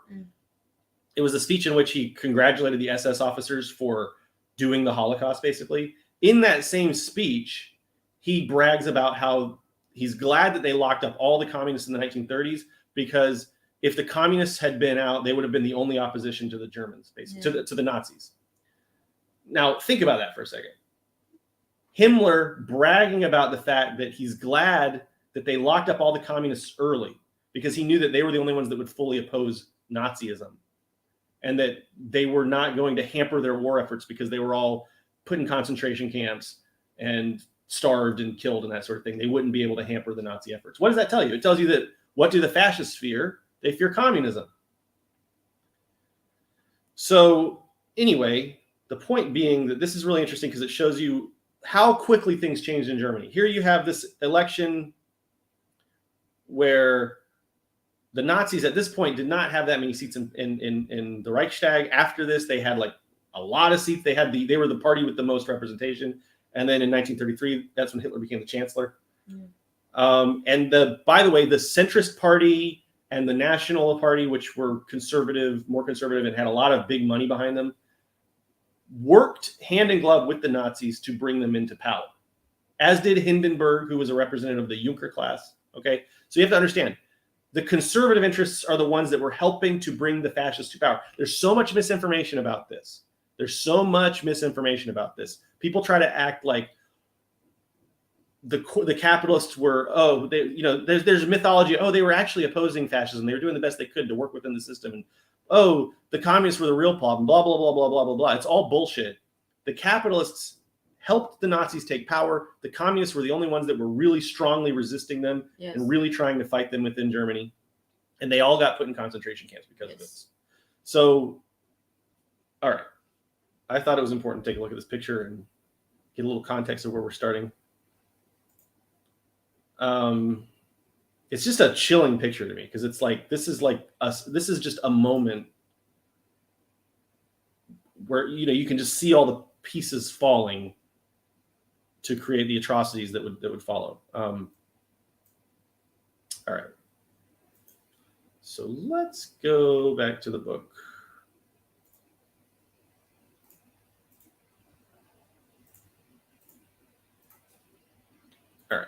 it was a speech in which he congratulated the SS officers for doing the Holocaust, basically. In that same speech, he brags about how he's glad that they locked up all the communists in the 1930s, because if the communists had been out, they would have been the only opposition to the Germans, basically, to the Nazis. Now, think about that for a second. Himmler bragging about the fact that he's glad that they locked up all the communists early because he knew that they were the only ones that would fully oppose Nazism, and that they were not going to hamper their war efforts because they were all put in concentration camps and starved and killed and that sort of thing. They wouldn't be able to hamper the Nazi efforts. What does that tell you? It tells you that what do the fascists fear? They fear communism. So anyway, the point being that this is really interesting because it shows you how quickly things changed in Germany. Here you have this election where the Nazis at this point did not have that many seats in the Reichstag. After this, they had like a lot of seats. They were the party with the most representation. And then in 1933, that's when Hitler became the chancellor. And by the way, the centrist party and the National Party, which were more conservative, and had a lot of big money behind them, worked hand in glove with the Nazis to bring them into power, as did Hindenburg, who was a representative of the Junker class. Okay, so you have to understand, the conservative interests are the ones that were helping to bring the fascists to power. There's so much misinformation about this. People try to act like the capitalists were, there's a mythology, they were actually opposing fascism. They were doing the best they could to work within the system. And, the communists were the real problem, blah, blah, blah, blah, blah, blah, blah. It's all bullshit. The capitalists helped the Nazis take power. The communists were the only ones that were really strongly resisting them and really trying to fight them within Germany. And they all got put in concentration camps because of this. So, all right. I thought it was important to take a look at this picture and get a little context of where we're starting. It's just a chilling picture to me because it's like this is just a moment where you can just see all the pieces falling to create the atrocities that would follow. All right. So let's go back to the book. All right.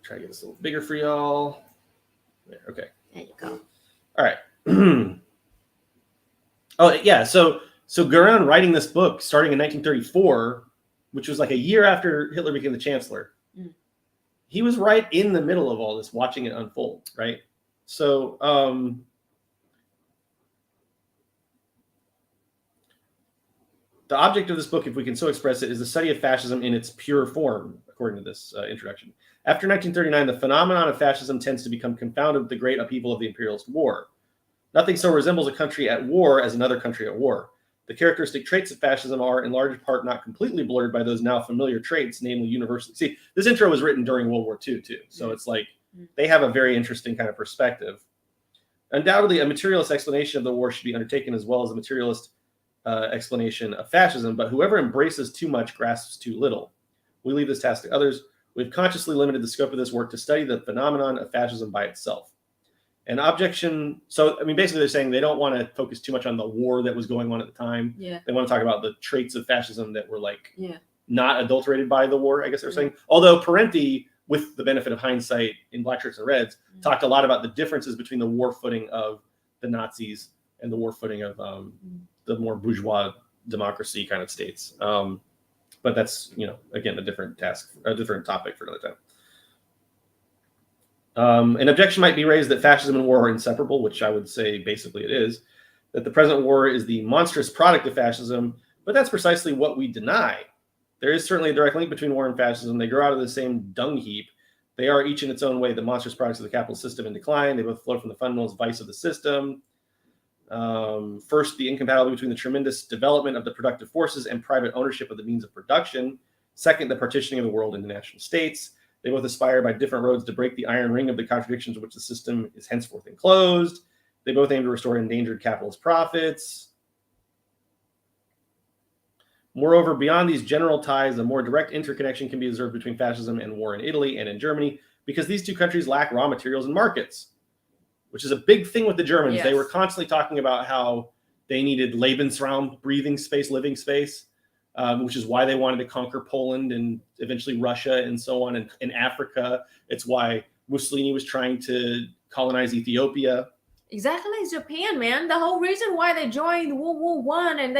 Try to get this a little bigger for y'all. There, okay. There you go. All right. Oh, yeah. So Goran writing this book starting in 1934, which was like a year after Hitler became the chancellor, he was right in the middle of all this, watching it unfold, right? So the object of this book, if we can so express it, is the study of fascism in its pure form, according to this introduction. After 1939, the phenomenon of fascism tends to become confounded with the great upheaval of the imperialist war. Nothing so resembles a country at war as another country at war. The characteristic traits of fascism are, in large part, not completely blurred by those now familiar traits, namely universal. See, this intro was written during World War II, too. So it's like they have a very interesting kind of perspective. Undoubtedly, a materialist explanation of the war should be undertaken as well as a materialist explanation of fascism, but whoever embraces too much grasps too little. We leave this task to others. We've consciously limited the scope of this work to study the phenomenon of fascism by itself. An objection, so I mean, basically they're saying they don't want to focus too much on the war that was going on at the time. Yeah. They want to talk about the traits of fascism that were like Yeah. not adulterated by the war, I guess they're saying. Although Parenti, with the benefit of hindsight in Black Shirts and Reds, talked a lot about the differences between the war footing of the Nazis and the war footing of the more bourgeois democracy kind of states. But that's, again, a different topic for another time. An objection might be raised that fascism and war are inseparable, which I would say basically it is, that the present war is the monstrous product of fascism, but that's precisely what we deny. There is certainly a direct link between war and fascism. They grow out of the same dung heap. They are each in its own way the monstrous products of the capitalist system in decline. They both flow from the fundamental vice of the system. First, the incompatibility between the tremendous development of the productive forces and private ownership of the means of production. Second, the partitioning of the world into national states. They both aspire by different roads to break the iron ring of the contradictions in which the system is henceforth enclosed. They both aim to restore endangered capitalist profits. Moreover, beyond these general ties, a more direct interconnection can be observed between fascism and war in Italy and in Germany, because these two countries lack raw materials and markets, which is a big thing with the Germans. Yes. They were constantly talking about how they needed Lebensraum, breathing space, living space, which is why they wanted to conquer Poland and eventually Russia and so on, and in Africa. It's why Mussolini was trying to colonize Ethiopia. Exactly, Japan, man. The whole reason why they joined World War I and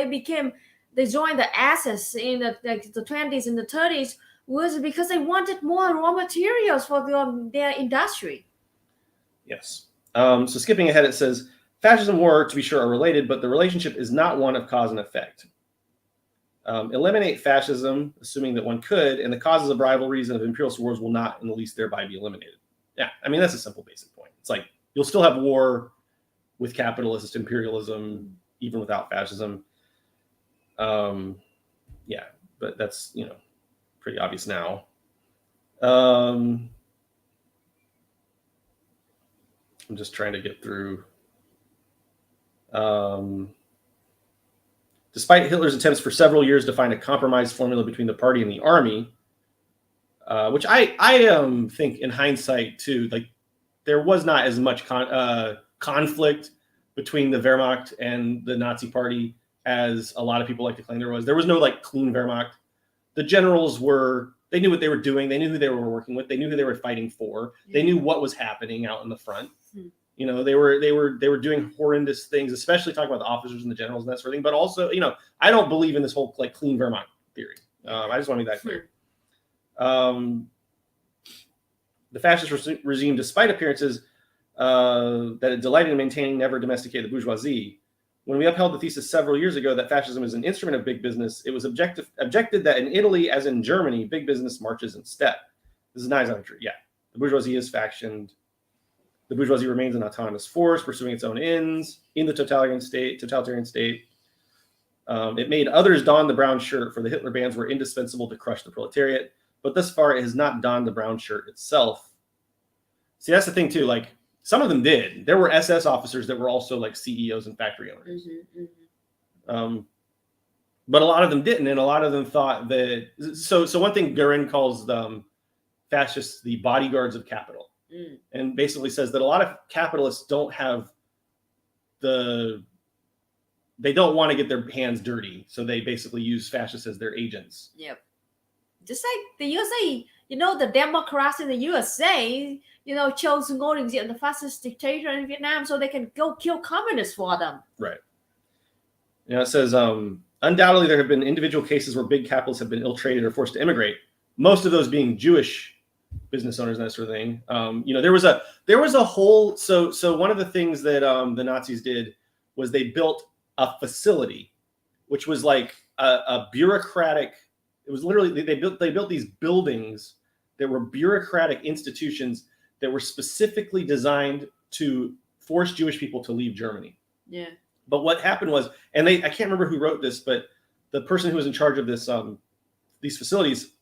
they joined the Axis in the 20s and the 30s was because they wanted more raw materials for their industry. Yes. So skipping ahead, it says, fascism and war, to be sure, are related, but the relationship is not one of cause and effect. Eliminate fascism, assuming that one could, and the causes of rivalries and of imperialist wars will not in the least thereby be eliminated. Yeah, I mean, that's a simple basic point. It's like, you'll still have war with capitalist imperialism, even without fascism. Yeah, but that's, pretty obvious now. I'm just trying to get through. Despite Hitler's attempts for several years to find a compromise formula between the party and the army, which I think in hindsight too, like there was not as much conflict between the Wehrmacht and the Nazi party as a lot of people like to claim there was. There was no like clean Wehrmacht. The generals they knew what they were doing. They knew who they were working with. They knew who they were fighting for. They knew what was happening out in the front. They were doing horrendous things, especially talking about the officers and the generals and that sort of thing. But also, I don't believe in this whole like clean Wehrmacht theory. I just want to make that clear. The fascist regime, despite appearances that it delighted in maintaining, never domesticated the bourgeoisie. When we upheld the thesis several years ago that fascism is an instrument of big business, it was objected that in Italy, as in Germany, big business marches in step. This is not exactly true. Yeah, the bourgeoisie is factioned. The bourgeoisie remains an autonomous force pursuing its own ends in the totalitarian state. It made others don the brown shirt, for the Hitler bands were indispensable to crush the proletariat. But thus far, it has not donned the brown shirt itself. See, that's the thing too. Like some of them did. There were SS officers that were also like CEOs and factory owners. But a lot of them didn't, and a lot of them thought that. So one thing Goering calls fascists the bodyguards of capital. And basically says that a lot of capitalists don't they don't want to get their hands dirty. So they basically use fascists as their agents. Yep. Just like the USA, the Democrats in the USA, chose Ngô Đình Diệm, the fascist dictator in Vietnam, so they can go kill communists for them. Right. It says, undoubtedly there have been individual cases where big capitalists have been ill-treated or forced to immigrate. Most of those being Jewish business owners and that sort of thing. There was a whole. So one of the things that the Nazis did was they built a facility, which was like a bureaucratic. It was literally they built these buildings that were bureaucratic institutions that were specifically designed to force Jewish people to leave Germany. Yeah. But what happened was, and I can't remember who wrote this, but the person who was in charge of this these facilities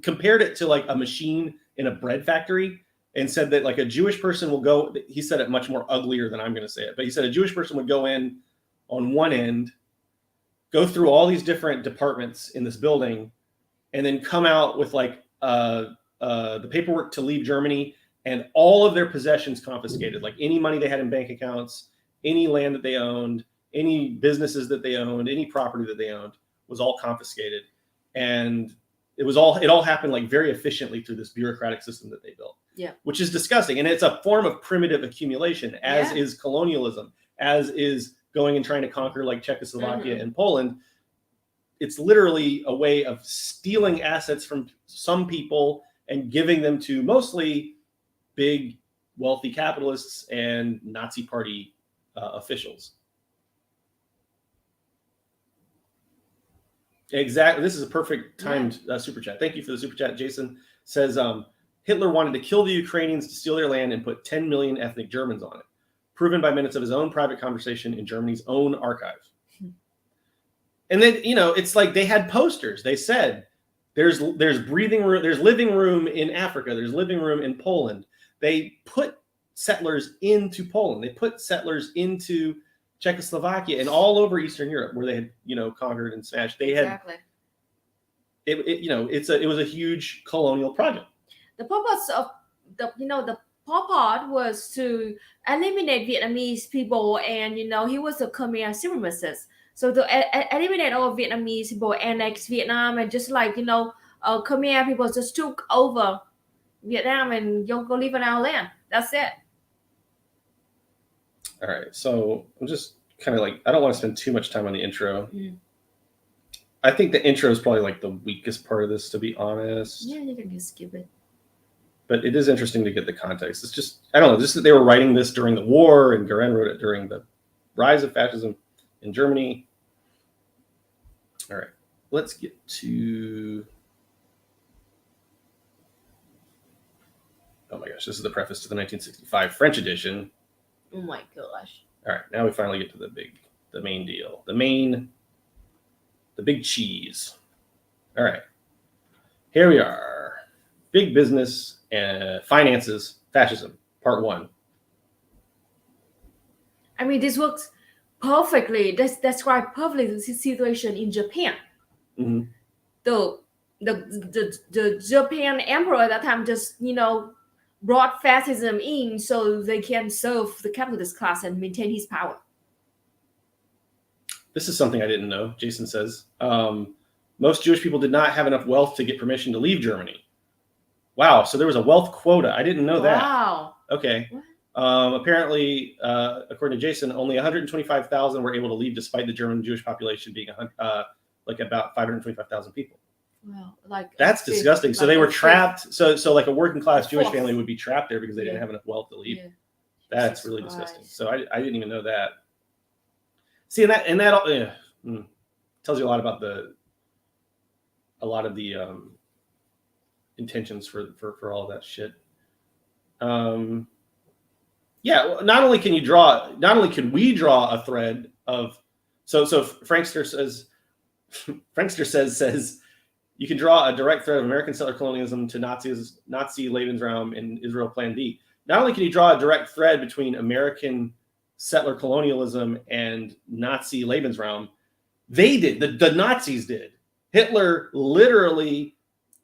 compared it to like a machine in a bread factory. and said that like a Jewish person will go, he said it much more uglier than I'm going to say it, but he said a Jewish person would go in on one end, go through all these different departments in this building, and then come out with like the paperwork to leave Germany and all of their possessions confiscated, like any money they had in bank accounts, any land that they owned, any businesses that they owned, any property that they owned was all confiscated. And it all happened like very efficiently through this bureaucratic system that they built. Yeah. Which is disgusting. And it's a form of primitive accumulation, as is colonialism, as is going and trying to conquer like Czechoslovakia and Poland. It's literally a way of stealing assets from some people and giving them to mostly big, wealthy capitalists and Nazi party officials. Exactly. This is a perfect timed super chat. Thank you for the super chat. Jason says Hitler wanted to kill the Ukrainians to steal their land and put 10 million ethnic Germans on it, proven by minutes of his own private conversation in Germany's own archive. And then, it's like they had posters. They said there's breathing room, there's living room in Africa, there's living room in Poland. They put settlers into Poland. They put settlers into Czechoslovakia and all over Eastern Europe where they had, conquered and smashed. They had it was a huge colonial project. The purpose of the Pol Pot was to eliminate Vietnamese people, and he was a Khmer supremacist. So to eliminate all Vietnamese people, annex Vietnam, and just like Khmer people just took over Vietnam and go live on our land. That's it. All right, so I'm just kind of like, I don't want to spend too much time on the intro. I think the intro is probably like the weakest part of this, to be honest. Yeah, you can just skip it. But it is interesting to get the context. It's just, I don't know, just that they were writing this during the war, and Guerin wrote it during the rise of fascism in Germany. All right, let's get to, oh my gosh, this is the preface to the 1965 French edition. Oh my gosh. All right, now we finally get to the main deal. The big cheese. All right, here we are. Big business and finances, fascism, part 1. I mean, this works perfectly. Describe perfectly the situation in Japan. Mm-hmm. The Japan emperor at that time just brought fascism in so they can serve the capitalist class and maintain his power. This is something I didn't know. Jason says most Jewish people did not have enough wealth to get permission to leave Germany. Wow, so there was a wealth quota. I didn't know that. Wow. Okay. Apparently, according to Jason, only 125,000 were able to leave, despite the German Jewish population being like about 525,000 people. Wow, that's disgusting. So they were trapped. So like a working class Jewish family would be trapped there because they didn't have enough wealth to leave. Yeah. That's really disgusting. So I didn't even know that. See, and that tells you a lot about a lot of the intentions for all of that shit. Yeah, not only can we draw a thread of, so Frankster says you can draw a direct thread of American settler colonialism to Nazi Lebensraum and Israel Plan D. Not only can you draw a direct thread between American settler colonialism and Nazi Lebensraum, they did, the Nazis did. Hitler literally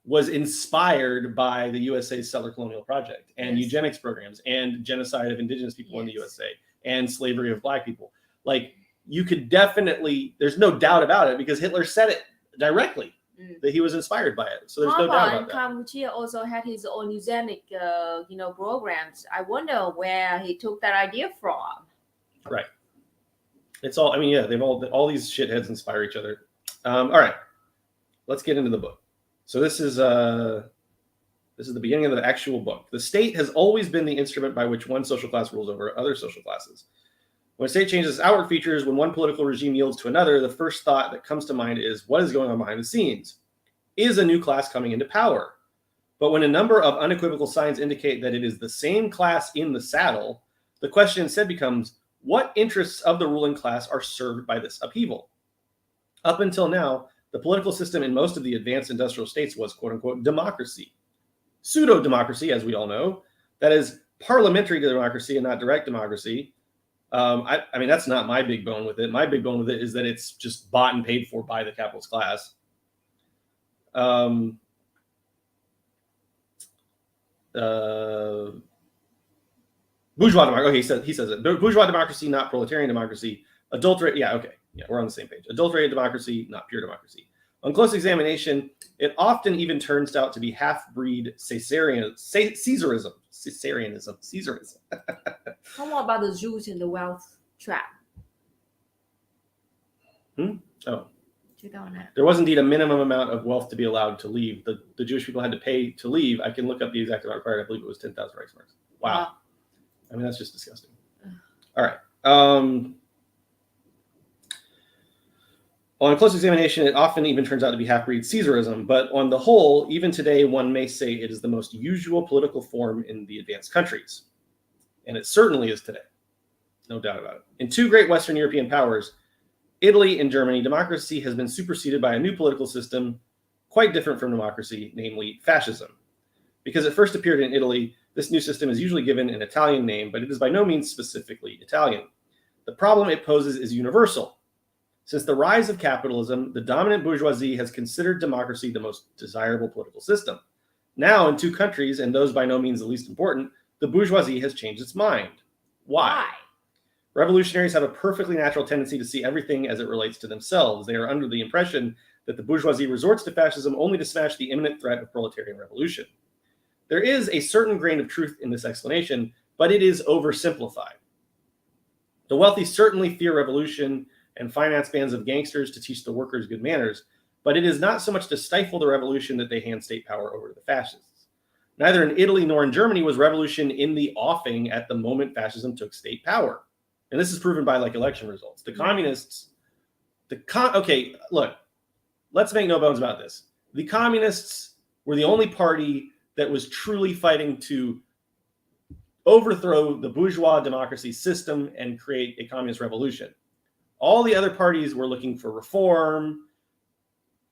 was inspired by the USA's settler colonial project and eugenics programs and genocide of indigenous people in the USA and slavery of black people. Like, you could definitely, there's no doubt about it because Hitler said it directly that he was inspired by it. So there's no doubt about that. Cambodia also had his own eugenic, programs. I wonder where he took that idea from. Right. It's all, I mean, yeah, they've all these shitheads inspire each other. All right, let's get into the book. So this is the beginning of the actual book. The state has always been the instrument by which one social class rules over other social classes. When a state changes its outward features, when one political regime yields to another, the first thought that comes to mind is, what is going on behind the scenes? Is a new class coming into power? But when a number of unequivocal signs indicate that it is the same class in the saddle, the question instead becomes, what interests of the ruling class are served by this upheaval? Up until now, the political system in most of the advanced industrial states was, quote unquote, democracy. Pseudo-democracy, as we all know, that is parliamentary democracy and not direct democracy. I mean, that's not my big bone with it. My big bone with it is that it's just bought and paid for by the capitalist class. Bourgeois democracy. Okay, he says it. Bourgeois democracy, not proletarian democracy. Adulterate. Yeah, okay. Yeah, we're on the same page. Adulterated democracy, not pure democracy. On close examination, it often even turns out to be half-breed Caesarism. How about the Jews in the wealth trap? Oh. There was indeed a minimum amount of wealth to be allowed to leave. The Jewish people had to pay to leave. I can look up the exact amount required. I believe it was 10,000 Reichsmarks. Wow. I mean, that's just disgusting. All right. On close examination, it often even turns out to be half-breed Caesarism, but on the whole, even today, one may say it is the most usual political form in the advanced countries. And it certainly is today. No doubt about it. In two great Western European powers, Italy and Germany, democracy has been superseded by a new political system quite different from democracy, namely fascism. Because it first appeared in Italy, this new system is usually given an Italian name, but it is by no means specifically Italian. The problem it poses is universal. Since the rise of capitalism, the dominant bourgeoisie has considered democracy the most desirable political system. Now, in two countries, and those by no means the least important, the bourgeoisie has changed its mind. Why? Revolutionaries have a perfectly natural tendency to see everything as it relates to themselves. They are under the impression that the bourgeoisie resorts to fascism only to smash the imminent threat of proletarian revolution. There is a certain grain of truth in this explanation, but it is oversimplified. The wealthy certainly fear revolution and finance bands of gangsters to teach the workers good manners, but it is not so much to stifle the revolution that they hand state power over to the fascists. Neither in Italy nor in Germany was revolution in the offing at the moment fascism took state power. And this is proven by like election results. The communists, okay, look, let's make no bones about this. The communists were the only party that was truly fighting to overthrow the bourgeois democracy system and create a communist revolution. All the other parties were looking for reform.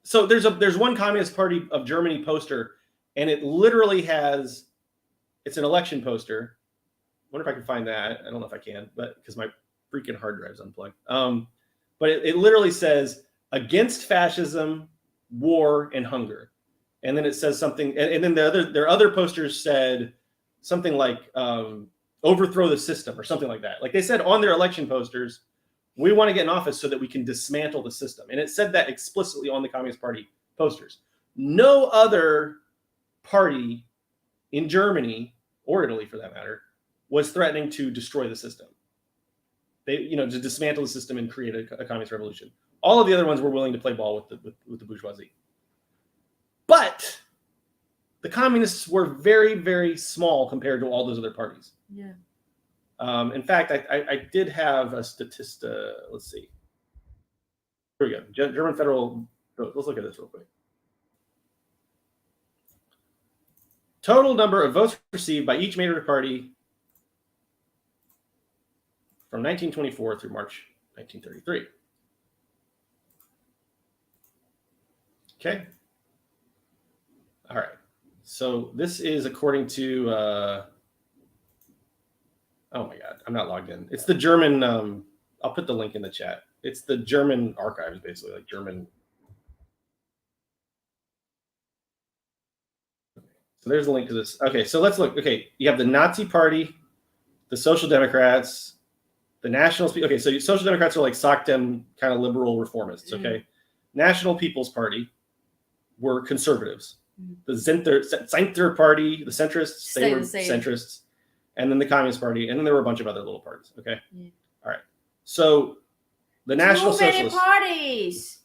So there's one Communist Party of Germany poster, and it literally has, it's an election poster. I wonder if I can find that. I don't know if I can, but because my freaking hard drive's unplugged. But it literally says against fascism, war, and hunger. And then it says something, and then their other posters said something like overthrow the system or something like that. Like they said on their election posters, we want to get in office so that we can dismantle the system. And it said that explicitly on the Communist Party posters. No other party in Germany, or Italy for that matter, was threatening to destroy the system. They, to dismantle the system and create a communist revolution. All of the other ones were willing to play ball with the bourgeoisie. But the communists were very, very small compared to all those other parties. Yeah. In fact, I did have a statistic. Let's see. Here we go. German federal. Let's look at this real quick. Total number of votes received by each major party from 1924 through March 1933. Okay. All right. So this is according to. Oh my God, I'm not logged in. It's the German. I'll put the link in the chat. It's the German archives, basically, like German. So there's a link to this. Okay, so let's look. Okay, you have the Nazi Party, the Social Democrats, the Nationals. Okay, so Social Democrats are like Sockdem kind of liberal reformists. Okay, National People's Party were conservatives. The Zinter Party, the centrists, they were centrists. And then the Communist Party, and then there were a bunch of other little parties. Okay, all right. So the National Socialists. Too many parties.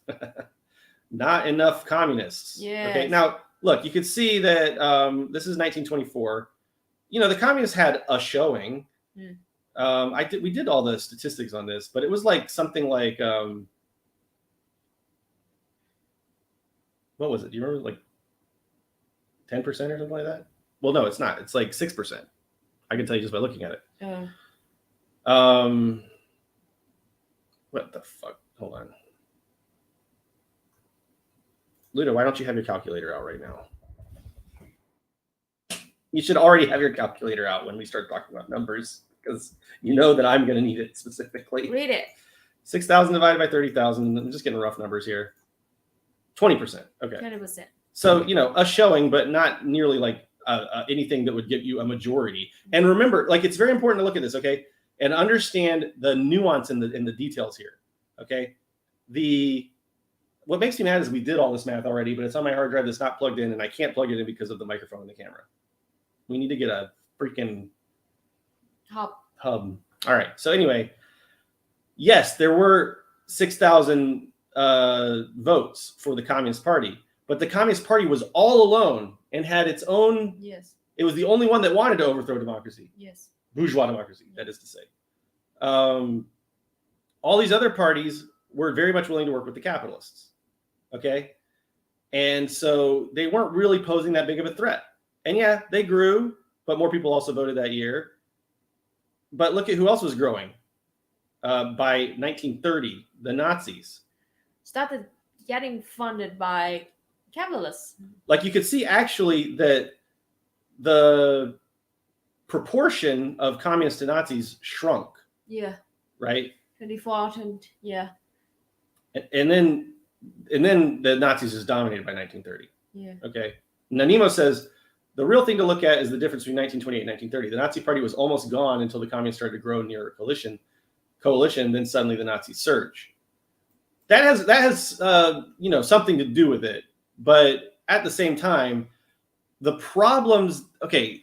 Not enough communists. Yeah. Okay. Now look, you could see that this is 1924. The communists had a showing. We did all the statistics on this, but it was like something like what was it? Do you remember? Like 10% or something like that? Well, no, it's not. It's like 6%. I can tell you just by looking at it. What the fuck? Hold on. Ludo, why don't you have your calculator out right now? You should already have your calculator out when we start talking about numbers, because you know that I'm going to need it specifically. Read it. 6,000 divided by 30,000. I'm just getting rough numbers here. 20%. Okay. 20%. So, a showing, but not nearly like anything that would give you a majority. And remember, like, it's very important to look at this, okay, and understand the nuance in the details here, okay? What makes me mad is we did all this math already, but it's on my hard drive that's not plugged in, and I can't plug it in because of the microphone and the camera. We need to get a freaking hub. All right. So anyway, yes, there were 6,000 votes for the Communist Party, but the Communist Party was all alone and had its own. Yes. It was the only one that wanted to overthrow democracy. Yes. Bourgeois democracy, that is to say. All these other parties were very much willing to work with the capitalists. Okay. And so they weren't really posing that big of a threat. And yeah, they grew, but more people also voted that year. But look at who else was growing. By 1930, the Nazis started getting funded by capitalists. Like, you could see actually that the proportion of communists to Nazis shrunk. Yeah. Right? 2014, yeah. And then the Nazis is dominated by 1930. Yeah. Okay. Nanimo says the real thing to look at is the difference between 1928 and 1930. The Nazi Party was almost gone until the communists started to grow near a coalition. Then suddenly the Nazis surge. That has something to do with it. But at the same time, the problems. Okay,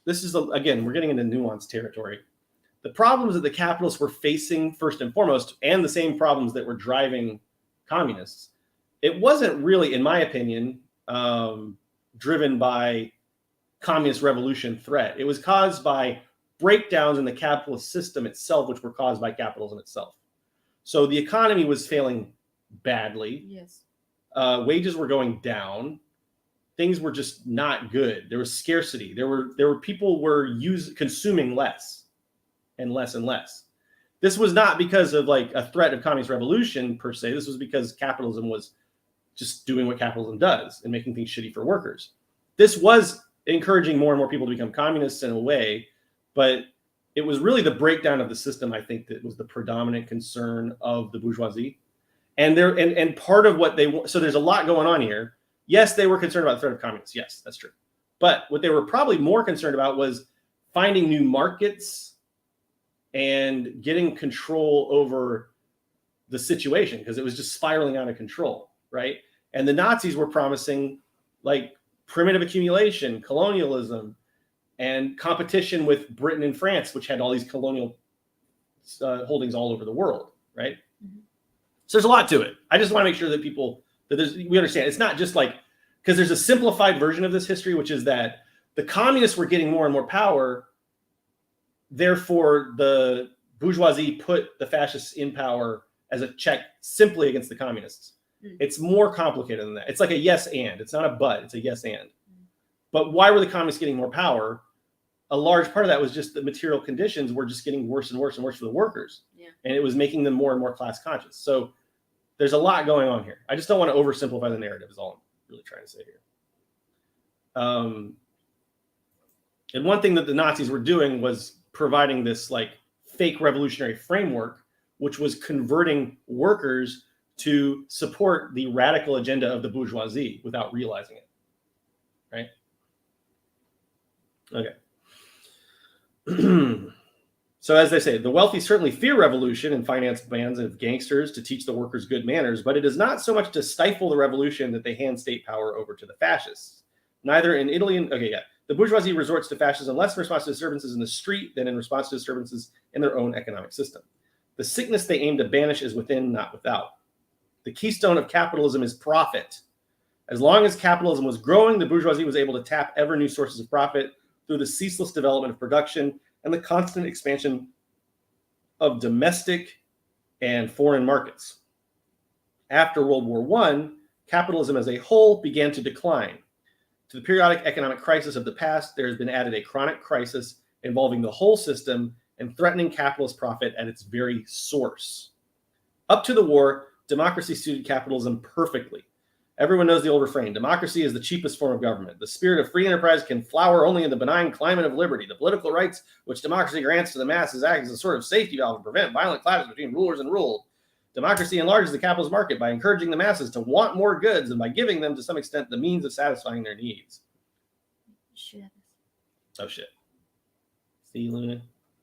this is again, we're getting into nuanced territory. The problems that the capitalists were facing first and foremost, and the same problems that were driving communists, it wasn't really, in my opinion, driven by communist revolution threat. It was caused by breakdowns in the capitalist system itself, which were caused by capitalism itself. So the economy was failing badly. Yes. Wages were going down. Things were just not good. There was scarcity. There were people were consuming less and less and less. This was not because of like a threat of communist revolution per se. This was because capitalism was just doing what capitalism does and making things shitty for workers. This was encouraging more and more people to become communists in a way, but it was really the breakdown of the system, I think, that was the predominant concern of the bourgeoisie. And part of what so there's a lot going on here. Yes, they were concerned about the threat of communists. Yes, that's true. But what they were probably more concerned about was finding new markets and getting control over the situation, because it was just spiraling out of control, right? And the Nazis were promising like primitive accumulation, colonialism, and competition with Britain and France, which had all these colonial holdings all over the world, right? Mm-hmm. So there's a lot to it. I just want to make sure that we understand. It's not just like, because there's a simplified version of this history, which is that the communists were getting more and more power. Therefore, the bourgeoisie put the fascists in power as a check simply against the communists. Mm. It's more complicated than that. It's like a yes and. It's not a but. It's a yes and. But why were the communists getting more power? A large part of that was just the material conditions were just getting worse and worse and worse for the workers. Yeah. And it was making them more and more class conscious. So there's a lot going on here. I just don't want to oversimplify the narrative is all I'm really trying to say here. And one thing that the Nazis were doing was providing this like fake revolutionary framework, which was converting workers to support the radical agenda of the bourgeoisie without realizing it. Right? Okay. So as they say, the wealthy certainly fear revolution and finance bands of gangsters to teach the workers good manners, but it is not so much to stifle the revolution that they hand state power over to the fascists. Neither in Italy the bourgeoisie resorts to fascism less in response to disturbances in the street than in response to disturbances in their own economic system. The sickness they aim to banish is within, not without. The keystone of capitalism is profit. As long as capitalism was growing, the bourgeoisie was able to tap ever new sources of profit through the ceaseless development of production and the constant expansion of domestic and foreign markets. After World War I, capitalism as a whole began to decline. To the periodic economic crisis of the past, there has been added a chronic crisis involving the whole system and threatening capitalist profit at its very source. Up to the war, democracy suited capitalism perfectly. Everyone knows the old refrain. Democracy is the cheapest form of government. The spirit of free enterprise can flower only in the benign climate of liberty. The political rights which democracy grants to the masses act as a sort of safety valve to prevent violent clashes between rulers and ruled. Democracy enlarges the capitalist market by encouraging the masses to want more goods and by giving them, to some extent, the means of satisfying their needs. Shit. Oh, shit. See, Luna?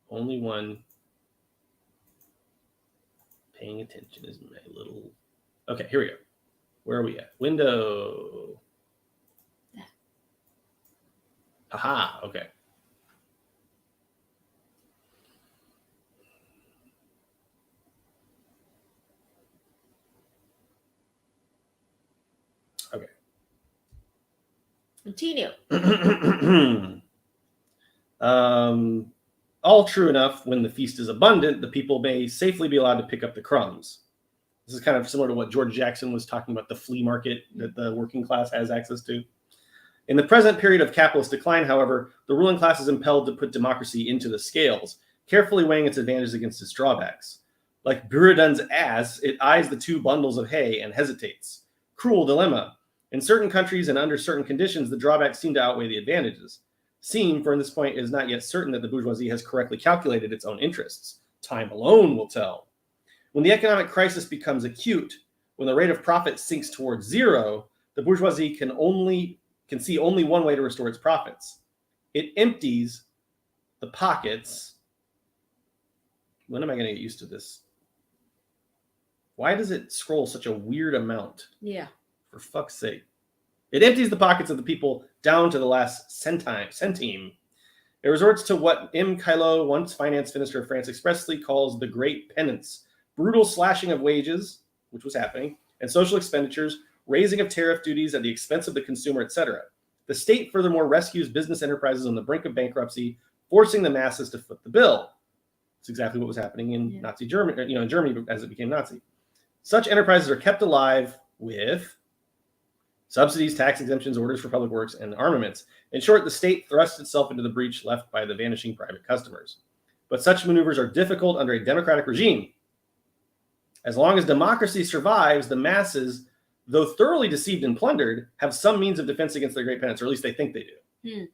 Only one paying attention is my little... Okay, here we go. Where are we at? Window. Yeah. Aha, okay. Okay. Continue. All true enough, when the feast is abundant, the people may safely be allowed to pick up the crumbs. This is kind of similar to what George Jackson was talking about, the flea market that the working class has access to. In the present period of capitalist decline, however, the ruling class is impelled to put democracy into the scales, carefully weighing its advantages against its drawbacks. Like Buridan's ass, it eyes the two bundles of hay and hesitates. Cruel dilemma. In certain countries and under certain conditions, the drawbacks seem to outweigh the advantages. For in this point, it is not yet certain that the bourgeoisie has correctly calculated its own interests. Time alone will tell. When the economic crisis becomes acute, when the rate of profit sinks towards zero, the bourgeoisie can see only one way to restore its profits. It empties the pockets. When am I going to get used to this? Why does it scroll such a weird amount? Yeah. For fuck's sake. It empties the pockets of the people down to the last centime. It resorts to what M. Caillot, once finance minister of France, expressly calls the great penance. Brutal slashing of wages, which was happening, and social expenditures, raising of tariff duties at the expense of the consumer, etc. The state furthermore rescues business enterprises on the brink of bankruptcy, forcing the masses to foot the bill. It's exactly what was happening in Nazi Germany, in Germany as it became Nazi. Such enterprises are kept alive with subsidies, tax exemptions, orders for public works, and armaments. In short, the state thrusts itself into the breach left by the vanishing private customers. But such maneuvers are difficult under a democratic regime. As long as democracy survives, the masses, though thoroughly deceived and plundered, have some means of defense against their great penance, or at least they think they do. Yeah.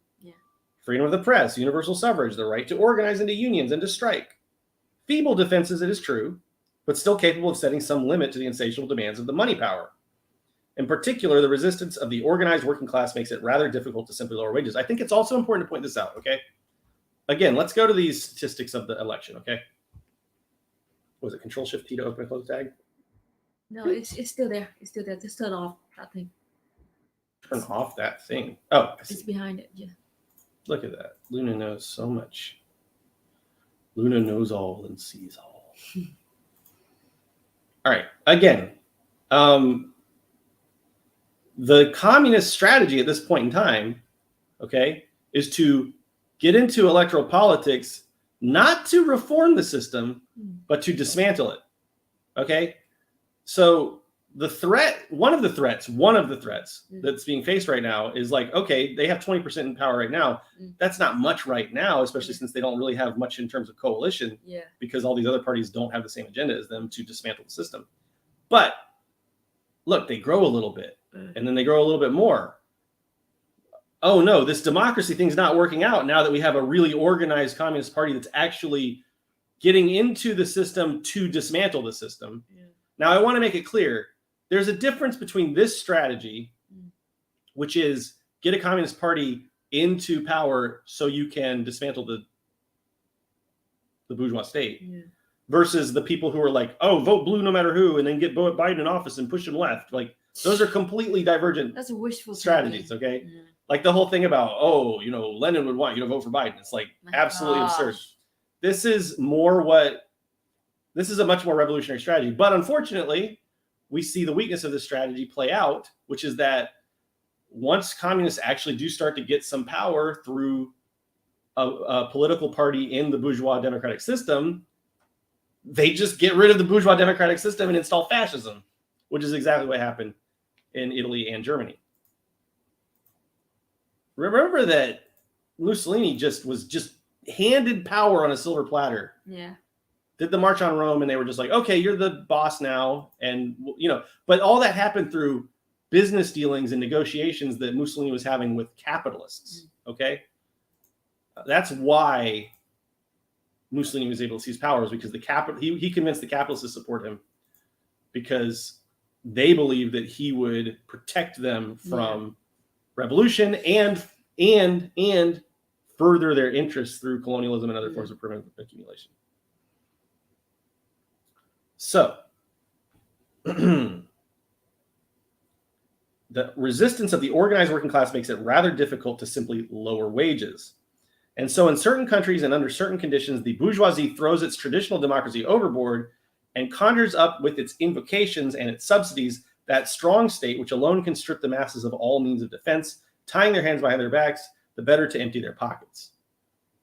Freedom of the press, universal suffrage, the right to organize into unions and to strike. Feeble defenses, it is true, but still capable of setting some limit to the insatiable demands of the money power. In particular, the resistance of the organized working class makes it rather difficult to simply lower wages. I think it's also important to point this out, okay? Again, let's go to these statistics of the election, okay? Was it Control-Shift-T to open and close tag? No, it's still there. It's still there. Just turn off that thing. Turn off that thing. Oh, it's behind it. Yeah. Look at that. Luna knows so much. Luna knows all and sees all. All right. Again, the communist strategy at this point in time, okay, is to get into electoral politics, not to reform the system, but to dismantle it. Okay? So the threat, one of the threats that's being faced right now is like, okay, they have 20% in power right now. That's not much right now, especially since they don't really have much in terms of coalition, because all these other parties don't have the same agenda as them to dismantle the system. But look, they grow a little bit, and then they grow a little bit more. Oh no, this democracy thing's not working out now that we have a really organized communist party that's actually getting into the system to dismantle the system. Now, I want to make it clear, there's a difference between this strategy, which is get a communist party into power so you can dismantle the bourgeois state, versus the people who are like, oh, vote blue no matter who, and then get Biden in office and push him left. Like, those are completely divergent That's a wishful strategies, okay? Like the whole thing about, oh, you know, Lenin would want you to vote for Biden. It's like absolutely absurd. This is a much more revolutionary strategy. But unfortunately, we see the weakness of this strategy play out, which is that once communists actually do start to get some power through a political party in the bourgeois democratic system, they just get rid of the bourgeois democratic system and install fascism, which is exactly what happened in Italy and Germany. Remember that Mussolini was handed power on a silver platter. Yeah. Did the March on Rome, and they were just like, okay, you're the boss now. And, you know, but all that happened through business dealings and negotiations that Mussolini was having with capitalists. Okay, that's why Mussolini was able to seize power, was because he convinced the capitalists to support him because they believed that he would protect them from revolution and further their interests through colonialism and other forms of permanent accumulation. So the resistance of the organized working class makes it rather difficult to simply lower wages. And so in certain countries and under certain conditions, the bourgeoisie throws its traditional democracy overboard and conjures up with its invocations and its subsidies that strong state which alone can strip the masses of all means of defense, tying their hands behind their backs, the better to empty their pockets.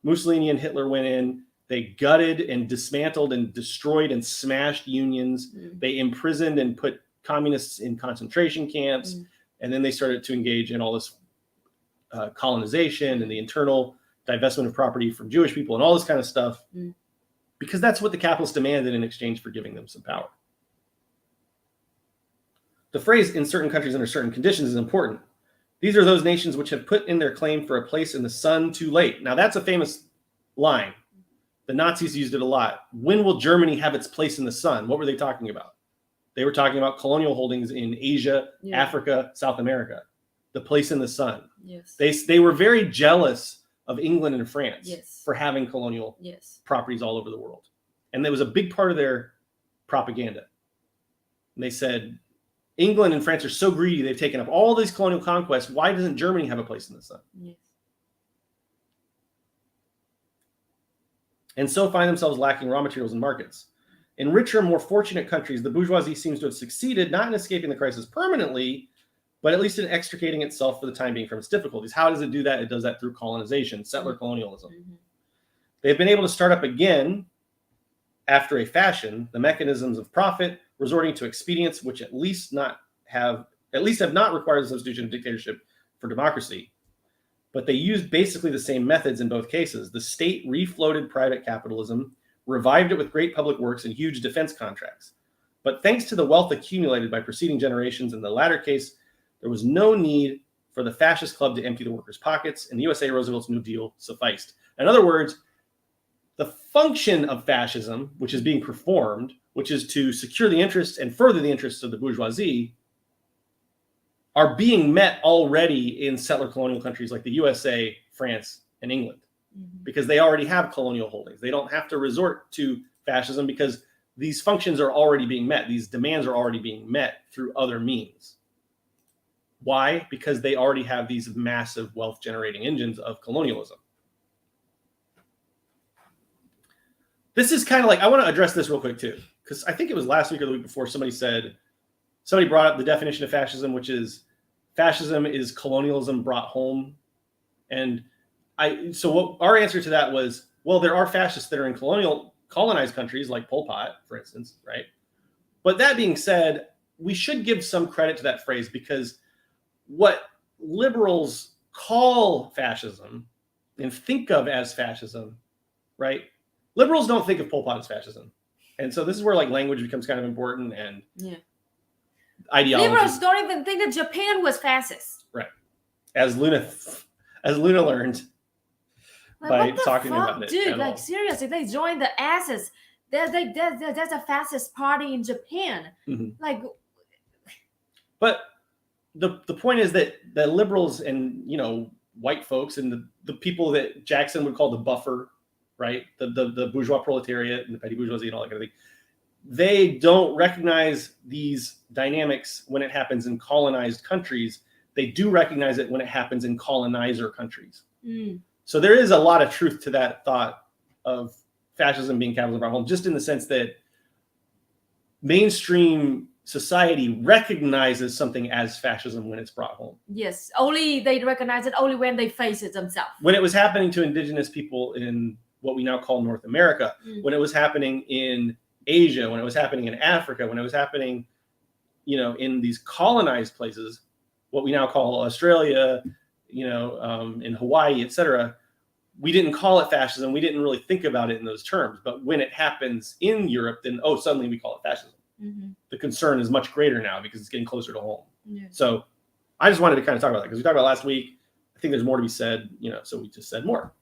Mussolini and Hitler went in, they gutted and dismantled and destroyed and smashed unions. They imprisoned and put communists in concentration camps. And then they started to engage in all this colonization and the internal divestment of property from Jewish people and all this kind of stuff, because that's what the capitalists demanded in exchange for giving them some power. The phrase "in certain countries under certain conditions" is important. These are those nations which have put in their claim for a place in the sun too late. Now, that's a famous line. The Nazis used it a lot. When will Germany have its place in the sun? What were they talking about? They were talking about colonial holdings in Asia, Africa, South America. The place in the sun. Yes. They were very jealous of England and France for having colonial properties all over the world. And that was a big part of their propaganda. And they said, England and France are so greedy, they've taken up all these colonial conquests. Why doesn't Germany have a place in the sun? Yes. And so find themselves lacking raw materials and markets. In richer, more fortunate countries, the bourgeoisie seems to have succeeded, not in escaping the crisis permanently, but at least in extricating itself for the time being from its difficulties. How does it do that? It does that through colonization, settler colonialism. They've been able to start up again, after a fashion, the mechanisms of profit, resorting to expedients which at least have not required the substitution of dictatorship for democracy. But they used basically the same methods in both cases. The state refloated private capitalism, revived it with great public works and huge defense contracts. But thanks to the wealth accumulated by preceding generations, in the latter case, there was no need for the fascist club to empty the workers' pockets. In the USA, Roosevelt's New Deal sufficed. In other words, the function of fascism, which is being performed, which is to secure the interests and further the interests of the bourgeoisie, are being met already in settler colonial countries like the USA, France, and England, because they already have colonial holdings. They don't have to resort to fascism because these functions are already being met. These demands are already being met through other means. Why? Because they already have these massive wealth-generating engines of colonialism. This is kind of like, I want to address this real quick too, because I think it was last week or the week before somebody brought up the definition of fascism, which is fascism is colonialism brought home. And so what our answer to that was, well, there are fascists that are in colonized countries like Pol Pot, for instance, right? But that being said, we should give some credit to that phrase, because what liberals call fascism and think of as fascism, right? Liberals don't think of Pol Pot as fascism. And so this is where like language becomes kind of important, and ideology. Liberals don't even think that Japan was fascist. Right. As Luna learned by talking about it. Dude, like seriously, they joined the asses. There's a fascist party in Japan. Like, but the point is that the liberals and white folks and the people that Jackson would call the buffer, right? The bourgeois proletariat and the petty bourgeoisie and all that kind of thing. They don't recognize these dynamics when it happens in colonized countries. They do recognize it when it happens in colonizer countries. So there is a lot of truth to that thought of fascism being capitalism brought home, just in the sense that mainstream society recognizes something as fascism when it's brought home. Yes, only they recognize it only when they face it themselves. When it was happening to indigenous people in what we now call North America, when it was happening in Asia, when it was happening in Africa, when it was happening, in these colonized places, what we now call Australia, in Hawaii, etc. We didn't call it fascism. We didn't really think about it in those terms. But when it happens in Europe, then suddenly we call it fascism. The concern is much greater now because it's getting closer to home. Yeah. So I just wanted to kind of talk about that because we talked about it last week. I think there's more to be said, so we just said more.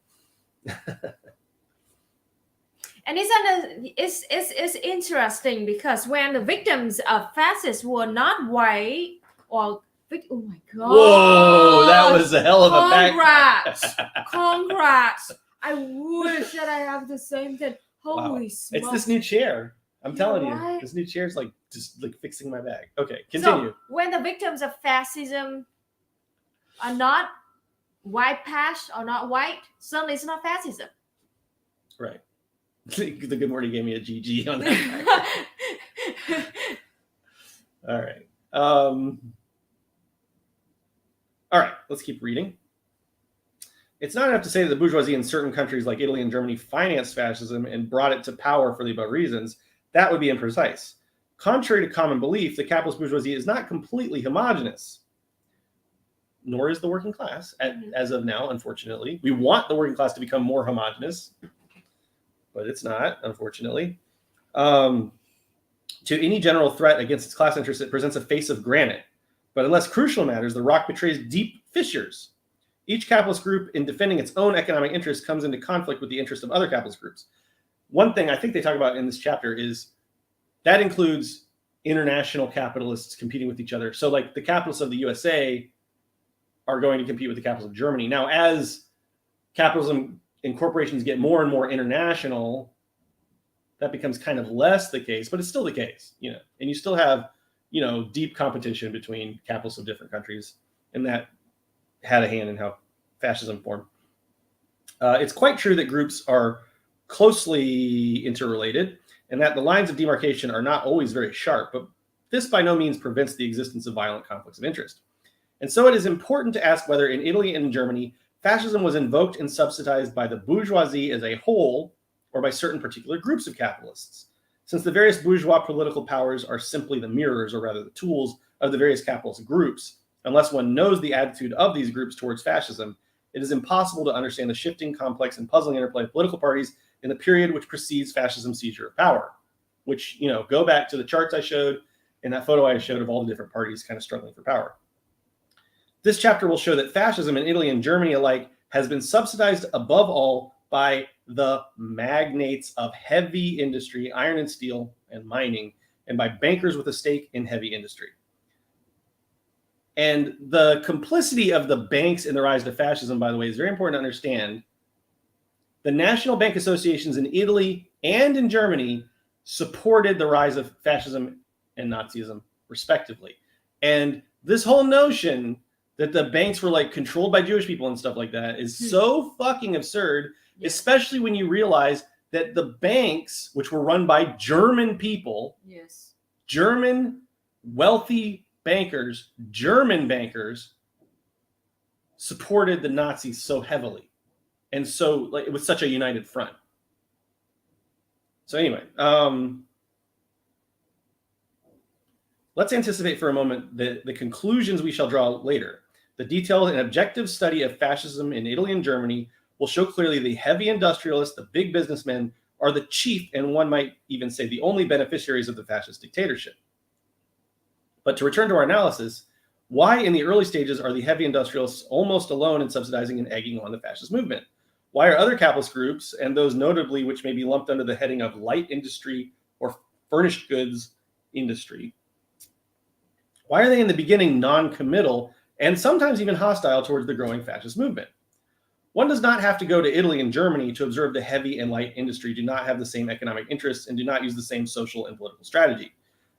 And it's interesting because when the victims of fascists were not white or oh my god! Whoa, that was a hell of a Congrats! I wish that I have the same thing. Holy smokes! It's this new chair. I'm telling you, right? this new chair is like just like fixing my bag. Okay, continue. So when the victims of fascism are not white-passed or not white, suddenly it's not fascism. Right. The Good Morning gave me a GG on that. All right. All right, let's keep reading. It's not enough to say that the bourgeoisie in certain countries like Italy and Germany financed fascism and brought it to power for the above reasons. That would be imprecise. Contrary to common belief, the capitalist bourgeoisie is not completely homogenous, nor is the working class, as of now, unfortunately. We want the working class to become more homogenous, but it's not, unfortunately. To any general threat against its class interests, it presents a face of granite. But in less crucial matters, the rock betrays deep fissures. Each capitalist group, in defending its own economic interests, comes into conflict with the interests of other capitalist groups. One thing I think they talk about in this chapter is that includes international capitalists competing with each other. So like the capitalists of the USA are going to compete with the capitalists of Germany. Now, as capitalism and corporations get more and more international, that becomes kind of less the case, but it's still the case, and you still have, deep competition between capitalists of different countries, and that had a hand in how fascism formed. It's quite true that groups are closely interrelated and that the lines of demarcation are not always very sharp, but this by no means prevents the existence of violent conflicts of interest. And so it is important to ask whether in Italy and in Germany, fascism was invoked and subsidized by the bourgeoisie as a whole or by certain particular groups of capitalists. Since the various bourgeois political powers are simply the mirrors, or rather the tools, of the various capitalist groups, unless one knows the attitude of these groups towards fascism, it is impossible to understand the shifting, complex, and puzzling interplay of political parties in the period which precedes fascism's seizure of power. Which, go back to the charts I showed and that photo I showed of all the different parties kind of struggling for power. This chapter will show that fascism in Italy and Germany alike has been subsidized above all by the magnates of heavy industry, iron and steel, and mining, and by bankers with a stake in heavy industry. And the complicity of the banks in the rise to fascism, by the way, is very important to understand. The national bank associations in Italy and in Germany supported the rise of fascism and Nazism, respectively. And this whole notion that the banks were like controlled by Jewish people and stuff like that is so fucking absurd, especially when you realize that the banks, which were run by German people, German wealthy bankers, German bankers, supported the Nazis so heavily. And so like it was such a united front. So anyway, let's anticipate for a moment the conclusions we shall draw later. The detailed and objective study of fascism in Italy and Germany will show clearly the heavy industrialists, the big businessmen, are the chief, and one might even say the only beneficiaries of the fascist dictatorship. But to return to our analysis, why in the early stages are the heavy industrialists almost alone in subsidizing and egging on the fascist movement? Why are other capitalist groups, and those notably which may be lumped under the heading of light industry or furnished goods industry, why are they in the beginning non-committal and sometimes even hostile towards the growing fascist movement? One does not have to go to Italy and Germany to observe the heavy and light industry do not have the same economic interests and do not use the same social and political strategy.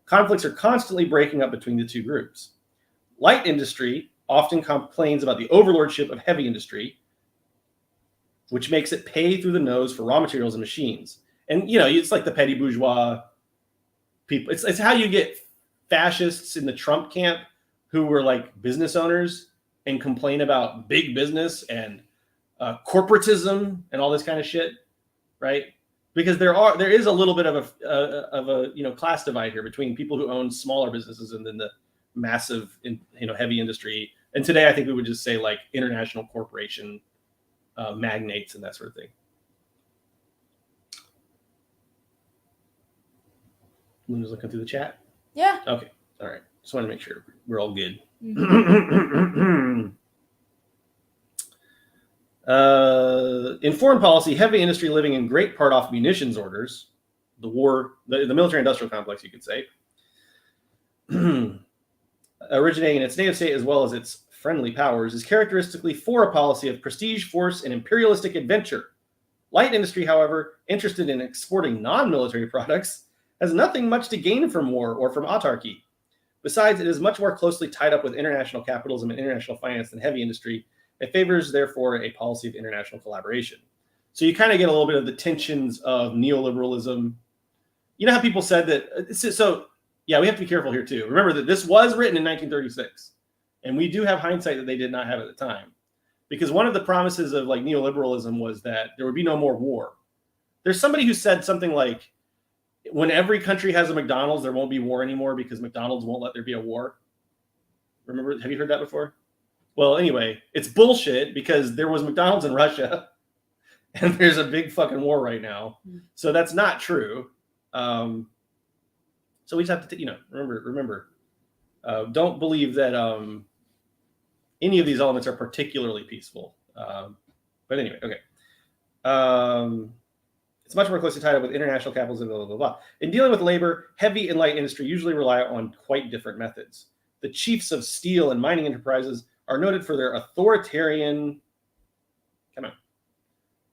Conflicts are constantly breaking up between the two groups. Light industry often complains about the overlordship of heavy industry, which makes it pay through the nose for raw materials and machines. And, it's like the petty bourgeois people. It's how you get fascists in the Trump camp who were like business owners and complain about big business and corporatism and all this kind of shit, right? Because there is a little bit of a class divide here between people who own smaller businesses and then the massive heavy industry. And today I think we would just say like international corporation magnates and that sort of thing. Luna's looking through the chat. Yeah. Okay. All right. Just want to make sure we're all good. Mhm. In foreign policy, heavy industry living in great part off munitions orders, the military-industrial complex, you could say, originating in its native state as well as its friendly powers, is characteristically for a policy of prestige, force, and imperialistic adventure. Light industry, however, interested in exporting non-military products, has nothing much to gain from war or from autarky. Besides, it is much more closely tied up with international capitalism and international finance than heavy industry. It favors, therefore, a policy of international collaboration. So you kind of get a little bit of the tensions of neoliberalism. You know how people said that? So, yeah, we have to be careful here, too. Remember that this was written in 1936. And we do have hindsight that they did not have at the time. Because one of the promises of like neoliberalism was that there would be no more war. There's somebody who said something like, when every country has a McDonald's, there won't be war anymore because McDonald's won't let there be a war. Remember, have you heard that before? Well, anyway, it's bullshit because there was McDonald's in Russia and there's a big fucking war right now. So that's not true. So we just have to, remember, don't believe that any of these elements are particularly peaceful. But anyway, okay. It's much more closely tied up with international capitalism, blah, blah, blah, blah. In dealing with labor, heavy and light industry usually rely on quite different methods. The chiefs of steel and mining enterprises are noted for their authoritarian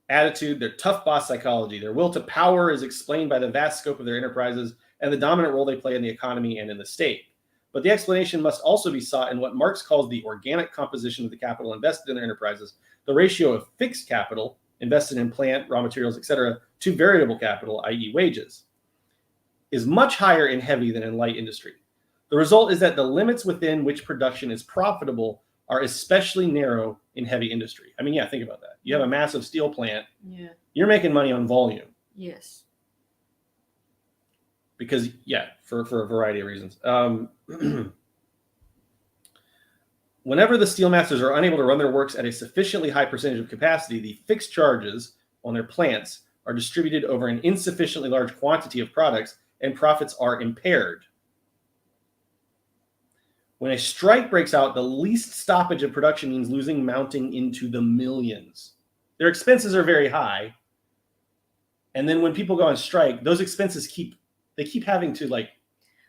attitude, their tough boss psychology. Their will to power is explained by the vast scope of their enterprises and the dominant role they play in the economy and in the state. But the explanation must also be sought in what Marx calls the organic composition of the capital invested in their enterprises, the ratio of fixed capital invested in plant, raw materials, etc., to variable capital, i.e. wages, is much higher in heavy than in light industry. The result is that the limits within which production is profitable are especially narrow in heavy industry. I mean, yeah, think about that. You have a massive steel plant. Yeah. You're making money on volume. Yes. Because, yeah, for a variety of reasons. Whenever the steel masters are unable to run their works at a sufficiently high percentage of capacity, the fixed charges on their plants are distributed over an insufficiently large quantity of products, and profits are impaired. When a strike breaks out, the least stoppage of production means losing mounting into the millions. Their expenses are very high. And then when people go on strike, those expenses keep having to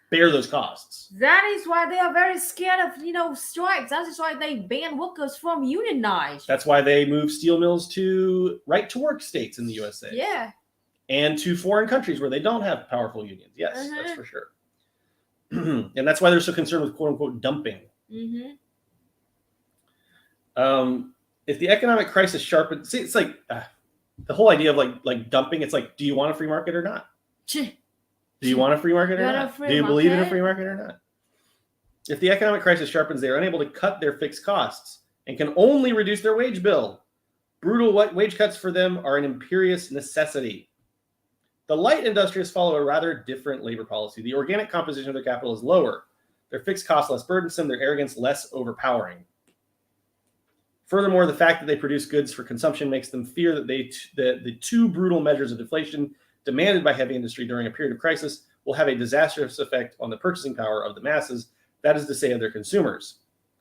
bear those costs. That is why they are very scared of, strikes. That is why they ban workers from unionize. That's why they move steel mills to right-to-work states in the USA. Yeah. And to foreign countries where they don't have powerful unions. Yes, that's for sure. And that's why they're so concerned with quote-unquote dumping. Mm-hmm. If the economic crisis sharpens... See, it's like the whole idea of like dumping, it's like, do you want a free market or not? Do you want a free market or not? Do you believe in a free market or not? If the economic crisis sharpens, they are unable to cut their fixed costs and can only reduce their wage bill. Brutal wage cuts for them are an imperious necessity. The light industrialists follow a rather different labor policy. The organic composition of their capital is lower. Their fixed costs less burdensome, their arrogance less overpowering. Furthermore, the fact that they produce goods for consumption makes them fear that the too brutal measures of deflation demanded by heavy industry during a period of crisis will have a disastrous effect on the purchasing power of the masses, that is to say, of their consumers.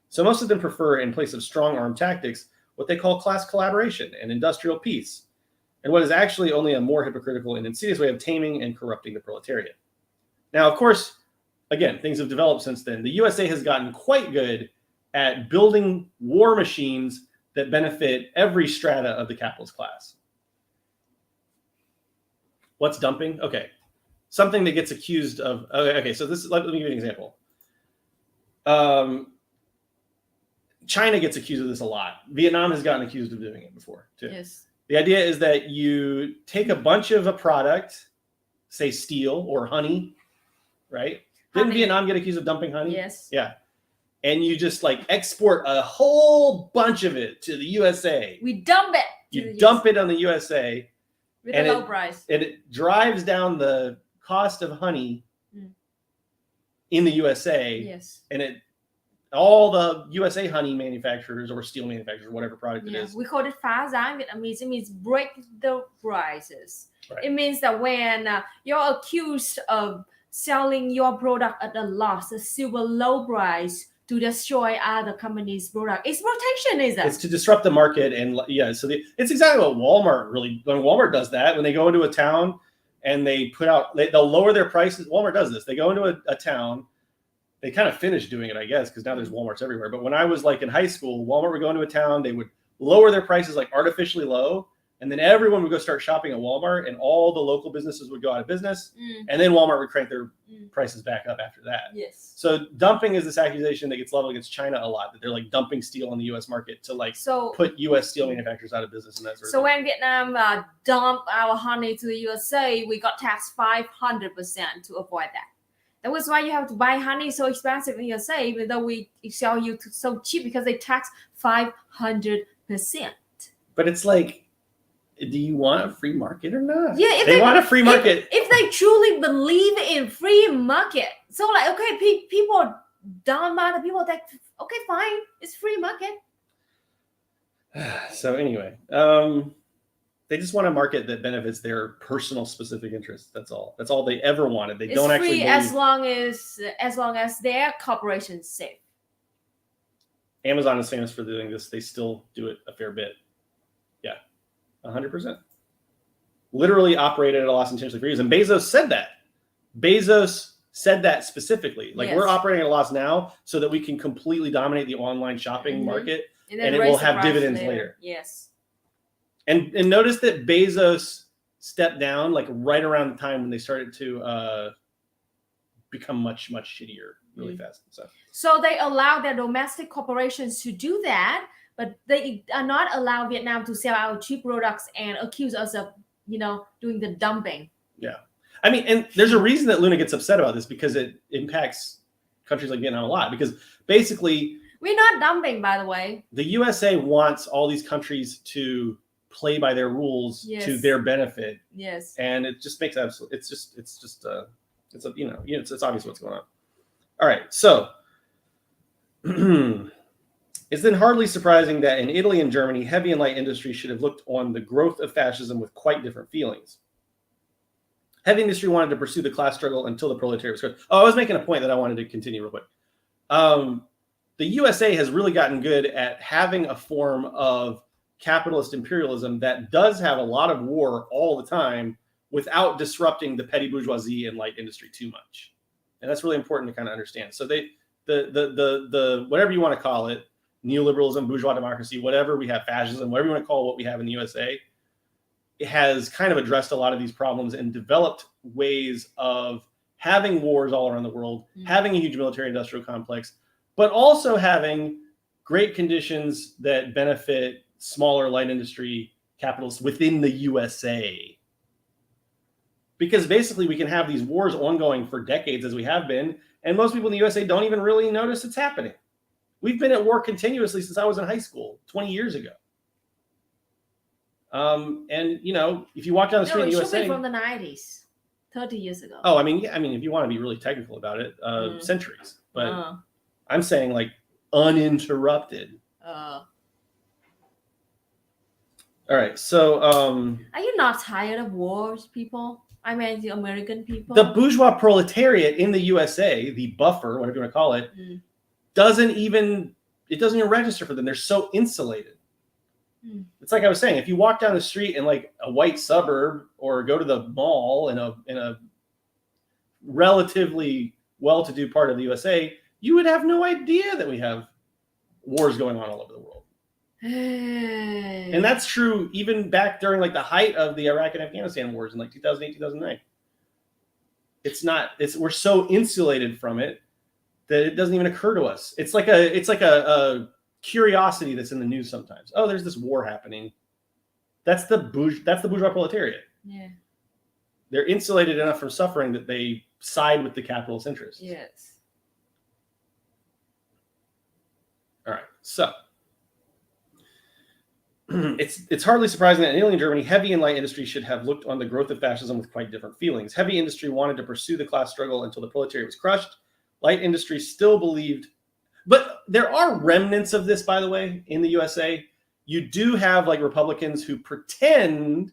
So most of them prefer, in place of strong arm tactics, what they call class collaboration and industrial peace, and what is actually only a more hypocritical and insidious way of taming and corrupting the proletariat. Now, of course, again, things have developed since then. The USA has gotten quite good at building war machines that benefit every strata of the capitalist class. What's dumping? Okay. Something that gets accused of... Okay, so let me give you an example. China gets accused of this a lot. Vietnam has gotten accused of doing it before, too. Yes. The idea is that you take a bunch of a product, say steel or honey, right? Didn't Vietnam get accused of dumping honey? Yes. Yeah. And you just export a whole bunch of it to the USA. We dump it. You dump it on the USA. With a low price. And it drives down the cost of honey in the USA. Yes. And all the USA honey manufacturers or steel manufacturers, whatever product it is. We call it phá giá in Vietnamese. It means break the prices. Right. It means that when you're accused of selling your product at a loss, a super low price to destroy other companies' product. It's protectionism. It's to disrupt the market. And so it's exactly what Walmart when Walmart does that, when they go into a town and they'll lower their prices. Walmart does this. They go into a town. They kind of finished doing it, I guess, because now there's Walmarts everywhere. But when I was like in high school, Walmart would go into a town, they would lower their prices like artificially low, and then everyone would go start shopping at Walmart, and all the local businesses would go out of business, and then Walmart would crank their prices back up after that. Yes. So dumping is this accusation that gets leveled against China a lot, that they're like dumping steel on the U.S. market to put U.S. steel manufacturers out of business and that sort of thing. So when Vietnam dumped our honey to the USA, we got taxed 500% to avoid that. That was why you have to buy honey so expensive in the USA, even though we sell you so cheap, because they tax 500%. But it's like, do you want a free market or not? Yeah, if they want a free market. If they truly believe in free market, so like, okay, people don't matter. People think, okay, fine, it's free market. So anyway, they just want a market that benefits their personal specific interests. That's all. That's all they ever wanted. They don't actually believe. As long as their corporation's safe. Amazon is famous for doing this. They still do it a fair bit. Yeah, 100%. Literally operated at a loss intentionally for years. And Bezos said that. Bezos said that specifically. Like, we're operating at a loss now so that we can completely dominate the online shopping market, and it will have dividends later. Yes. And notice that Bezos stepped down like right around the time when they started to become much, much shittier really fast. So they allow their domestic corporations to do that, but they are not allow Vietnam to sell our cheap products and accuse us of, doing the dumping. Yeah. I mean, and there's a reason that Luna gets upset about this, because it impacts countries like Vietnam a lot, because basically... We're not dumping, by the way. The USA wants all these countries to play by their rules to their benefit. Yes. And it just makes it's obvious what's going on. All right. So it's then hardly surprising that in Italy and Germany, heavy and light industry should have looked on the growth of fascism with quite different feelings. Heavy industry wanted to pursue the class struggle until the proletariat was crushed. Oh, I was making a point that I wanted to continue real quick. The USA has really gotten good at having a form of capitalist imperialism that does have a lot of war all the time without disrupting the petty bourgeoisie and light industry too much. And that's really important to kind of understand. So the whatever you want to call it, neoliberalism, bourgeois democracy, whatever we have, fascism, whatever you want to call what we have in the USA, it has kind of addressed a lot of these problems and developed ways of having wars all around the world, having a huge military industrial complex, but also having great conditions that benefit smaller light industry capitalists within the USA. Because basically we can have these wars ongoing for decades, as we have been, and most people in the USA don't even really notice it's happening. We've been at war continuously since I was in high school 20 years ago. And if you walk down the street in the USA, from the 90s, 30 years ago. Oh, I mean, if you want to be really technical about it, centuries. But I'm saying like uninterrupted. All right, so are you not tired of wars, people? I mean, the American people. The bourgeois proletariat in the USA, the buffer, whatever you want to call it, doesn't even register for them. They're so insulated. It's like I was saying, if you walk down the street in like a white suburb or go to the mall in a relatively well-to-do part of the USA, you would have no idea that we have wars going on all over the world. And that's true even back during like the height of the Iraq and Afghanistan wars in like 2008, 2009. We're so insulated from it that it doesn't even occur to us. It's like a curiosity that's in the news sometimes. Oh, there's this war happening. That's the bourgeois proletariat. Yeah. They're insulated enough from suffering that they side with the capitalist interests. Yes. All right. So it's hardly surprising that in Italy and Germany, heavy and light industry should have looked on the growth of fascism with quite different feelings. Heavy industry wanted to pursue the class struggle until the proletariat was crushed. Light industry still believed, but there are remnants of this, by the way, in the USA. You do have like Republicans who pretend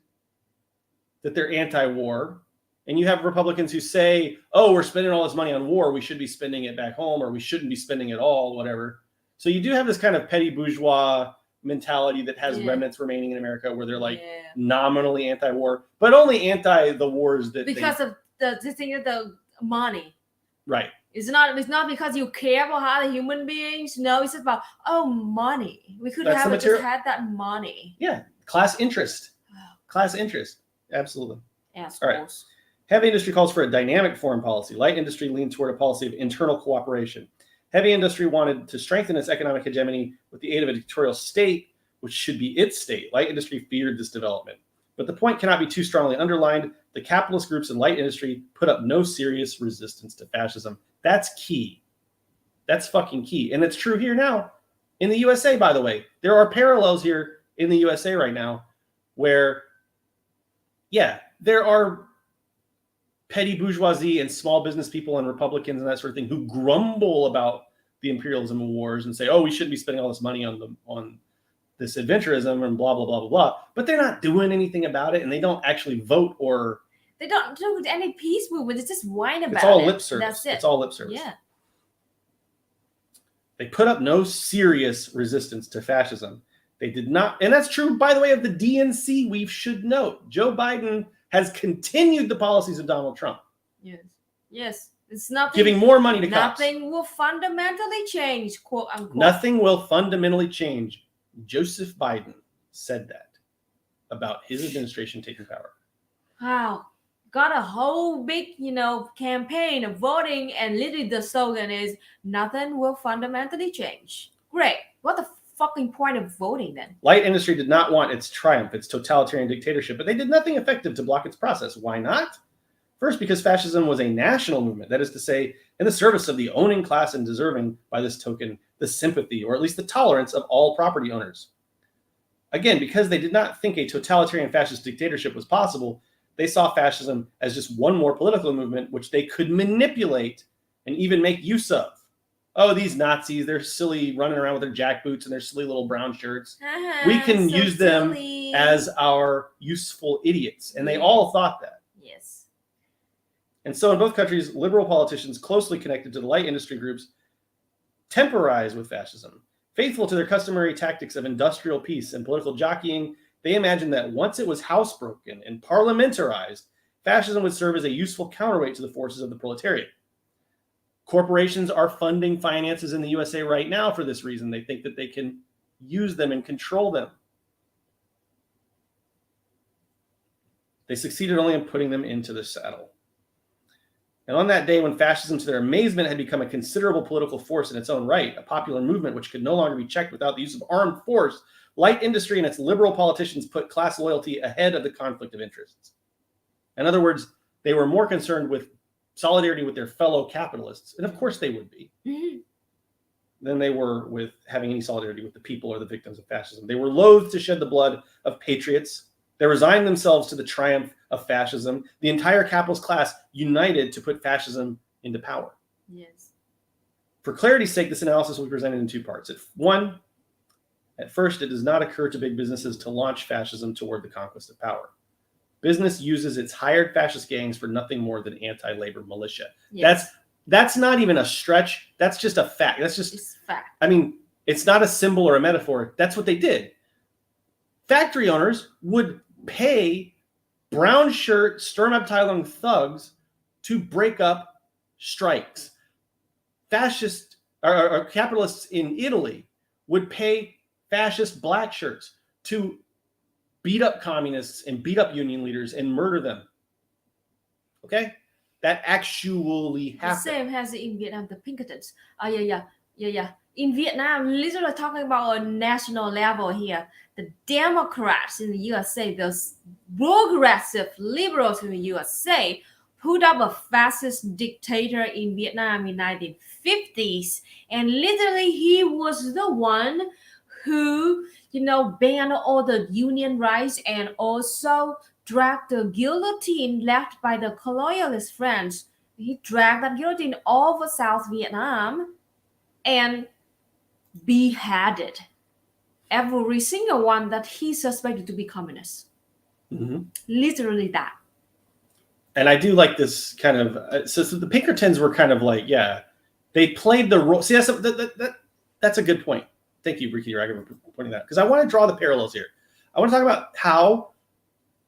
that they're anti-war And you have Republicans who say, oh, we're spending all this money on war. We should be spending it back home, or we shouldn't be spending it all, whatever. So you do have this kind of petty bourgeois mentality that has remnants remaining in America where they're like nominally anti-war, but only anti the wars that because of the thing of the money. Right. It's not because you care about other human beings. No, it's about money. We could have just had that money. Yeah, class interest. Class interest. Absolutely. Assholes. All right. Heavy industry calls for a dynamic foreign policy. Light industry leaned toward a policy of internal cooperation. Heavy industry wanted to strengthen its economic hegemony with the aid of a dictatorial state, which should be its state. Light industry feared this development. But the point cannot be too strongly underlined. The capitalist groups in light industry put up no serious resistance to fascism. That's key. That's fucking key. And it's true here now in the USA, by the way. There are parallels here in the USA right now where, there are petty bourgeoisie and small business people and Republicans and that sort of thing who grumble about the imperialism and wars and say, oh, we shouldn't be spending all this money on this adventurism and blah, blah, blah, blah, blah. But they're not doing anything about it, and they don't actually vote or... They don't do any peace movement. It's just whine about it. It's all lip service. That's it. It's all lip service. Yeah. They put up no serious resistance to fascism. They did not... And that's true, by the way, of the DNC, we should note. Joe Biden has continued the policies of Donald Trump. Yes. It's nothing. Giving more money to cops. Nothing will fundamentally change, quote unquote. Nothing will fundamentally change. Joseph Biden said that about his administration taking power. Wow. Got a whole big, campaign of voting, and literally the slogan is nothing will fundamentally change. Great. What the fucking point of voting then? Light industry did not want its triumph, its totalitarian dictatorship, but they did nothing effective to block its process. Why not? First, because fascism was a national movement, that is to say, in the service of the owning class and deserving, by this token, the sympathy, or at least the tolerance of all property owners. Again, because they did not think a totalitarian fascist dictatorship was possible, they saw fascism as just one more political movement which they could manipulate and even make use of. Oh, these Nazis, they're silly running around with their jackboots and their silly little brown shirts. We can use them as our useful idiots. And they all thought that. Yes. And so in both countries, liberal politicians closely connected to the light industry groups temporize with fascism. Faithful to their customary tactics of industrial peace and political jockeying, they imagined that once it was housebroken and parliamentarized, fascism would serve as a useful counterweight to the forces of the proletariat. Corporations are funding finances in the USA right now for this reason. They think that they can use them and control them. They succeeded only in putting them into the saddle. And on that day, when fascism, to their amazement, had become a considerable political force in its own right, a popular movement which could no longer be checked without the use of armed force, light industry and its liberal politicians put class loyalty ahead of the conflict of interests. In other words, they were more concerned with solidarity with their fellow capitalists, and of course they would be, than they were with having any solidarity with the people or the victims of fascism. They were loath to shed the blood of patriots. They resigned themselves to the triumph of fascism. The entire capitalist class united to put fascism into power. Yes. For clarity's sake, this analysis will be presented in two parts. At first, it does not occur to big businesses to launch fascism toward the conquest of power. Business uses its hired fascist gangs for nothing more than anti-labor militia. Yes. That's not even a stretch. That's just a fact. It's fact. I mean, it's not a symbol or a metaphor. That's what they did. Factory owners would pay brown shirt, Sturmabteilung thugs to break up strikes. Fascist or capitalists in Italy would pay fascist black shirts to beat up communists and beat up union leaders and murder them. Okay? That actually happened. The same as in Vietnam, the Pinkertons. Yeah. In Vietnam, literally talking about a national level here, the Democrats in the USA, those progressive liberals in the USA, put up a fascist dictator in Vietnam in 1950s. And literally, he was the one who, banned all the union rights and also dragged the guillotine left by the colonialist French. He dragged that guillotine over South Vietnam and beheaded every single one that he suspected to be communists. Mm-hmm. Literally that. And I do like this kind of, so the Pinkertons were kind of like, yeah, they played the role. See, that's a good point. Thank you, Ricky Rager, for pointing that out. Because I want to draw the parallels here. I want to talk about how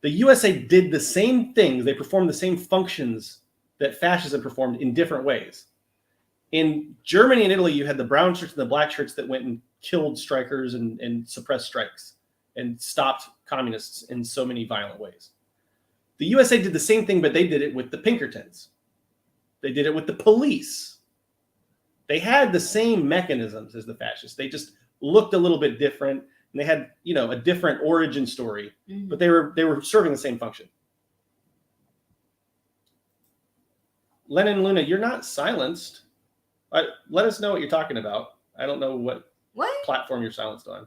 the USA did the same things. They performed the same functions that fascism performed in different ways. In Germany and Italy, you had the brown shirts and the black shirts that went and killed strikers and suppressed strikes and stopped communists in so many violent ways. The USA did the same thing, but they did it with the Pinkertons. They did it with the police. They had the same mechanisms as the fascists. They just looked a little bit different, and they had, a different origin story, but they were serving the same function. Lennon Luna, you're not silenced. Let us know what you're talking about. I don't know what platform you're silenced on.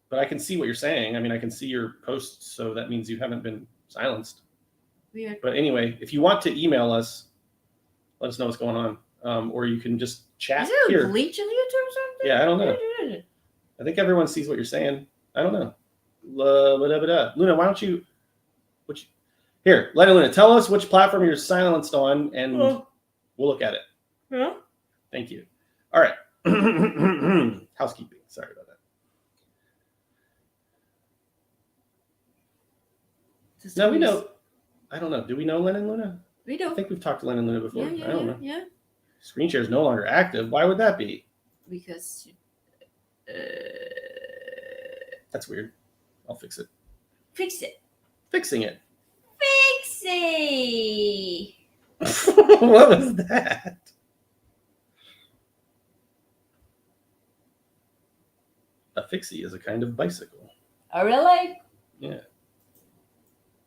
But I can see what you're saying. I mean, I can see your posts, so that means you haven't been silenced. Weird. But anyway, if you want to email us, let us know what's going on. Or you can just chat Is there here. a bleach in YouTube or something? Yeah, I don't know. I think everyone sees what you're saying. I don't know. Luna, why don't you... Here, Luna, tell us which platform you're silenced on, and we'll look at it. Yeah. Thank you. All right. Housekeeping. Sorry about that. No, we know. I don't know. Do we know Lennon Luna? We do. I think we've talked to Lennon Luna before. Yeah, I don't know. Yeah. Screen share is no longer active. Why would that be? Because that's weird. I'll fix it. Fix it. Fixing it. Fixie. What was that? A fixie is a kind of bicycle. Oh, really? Yeah.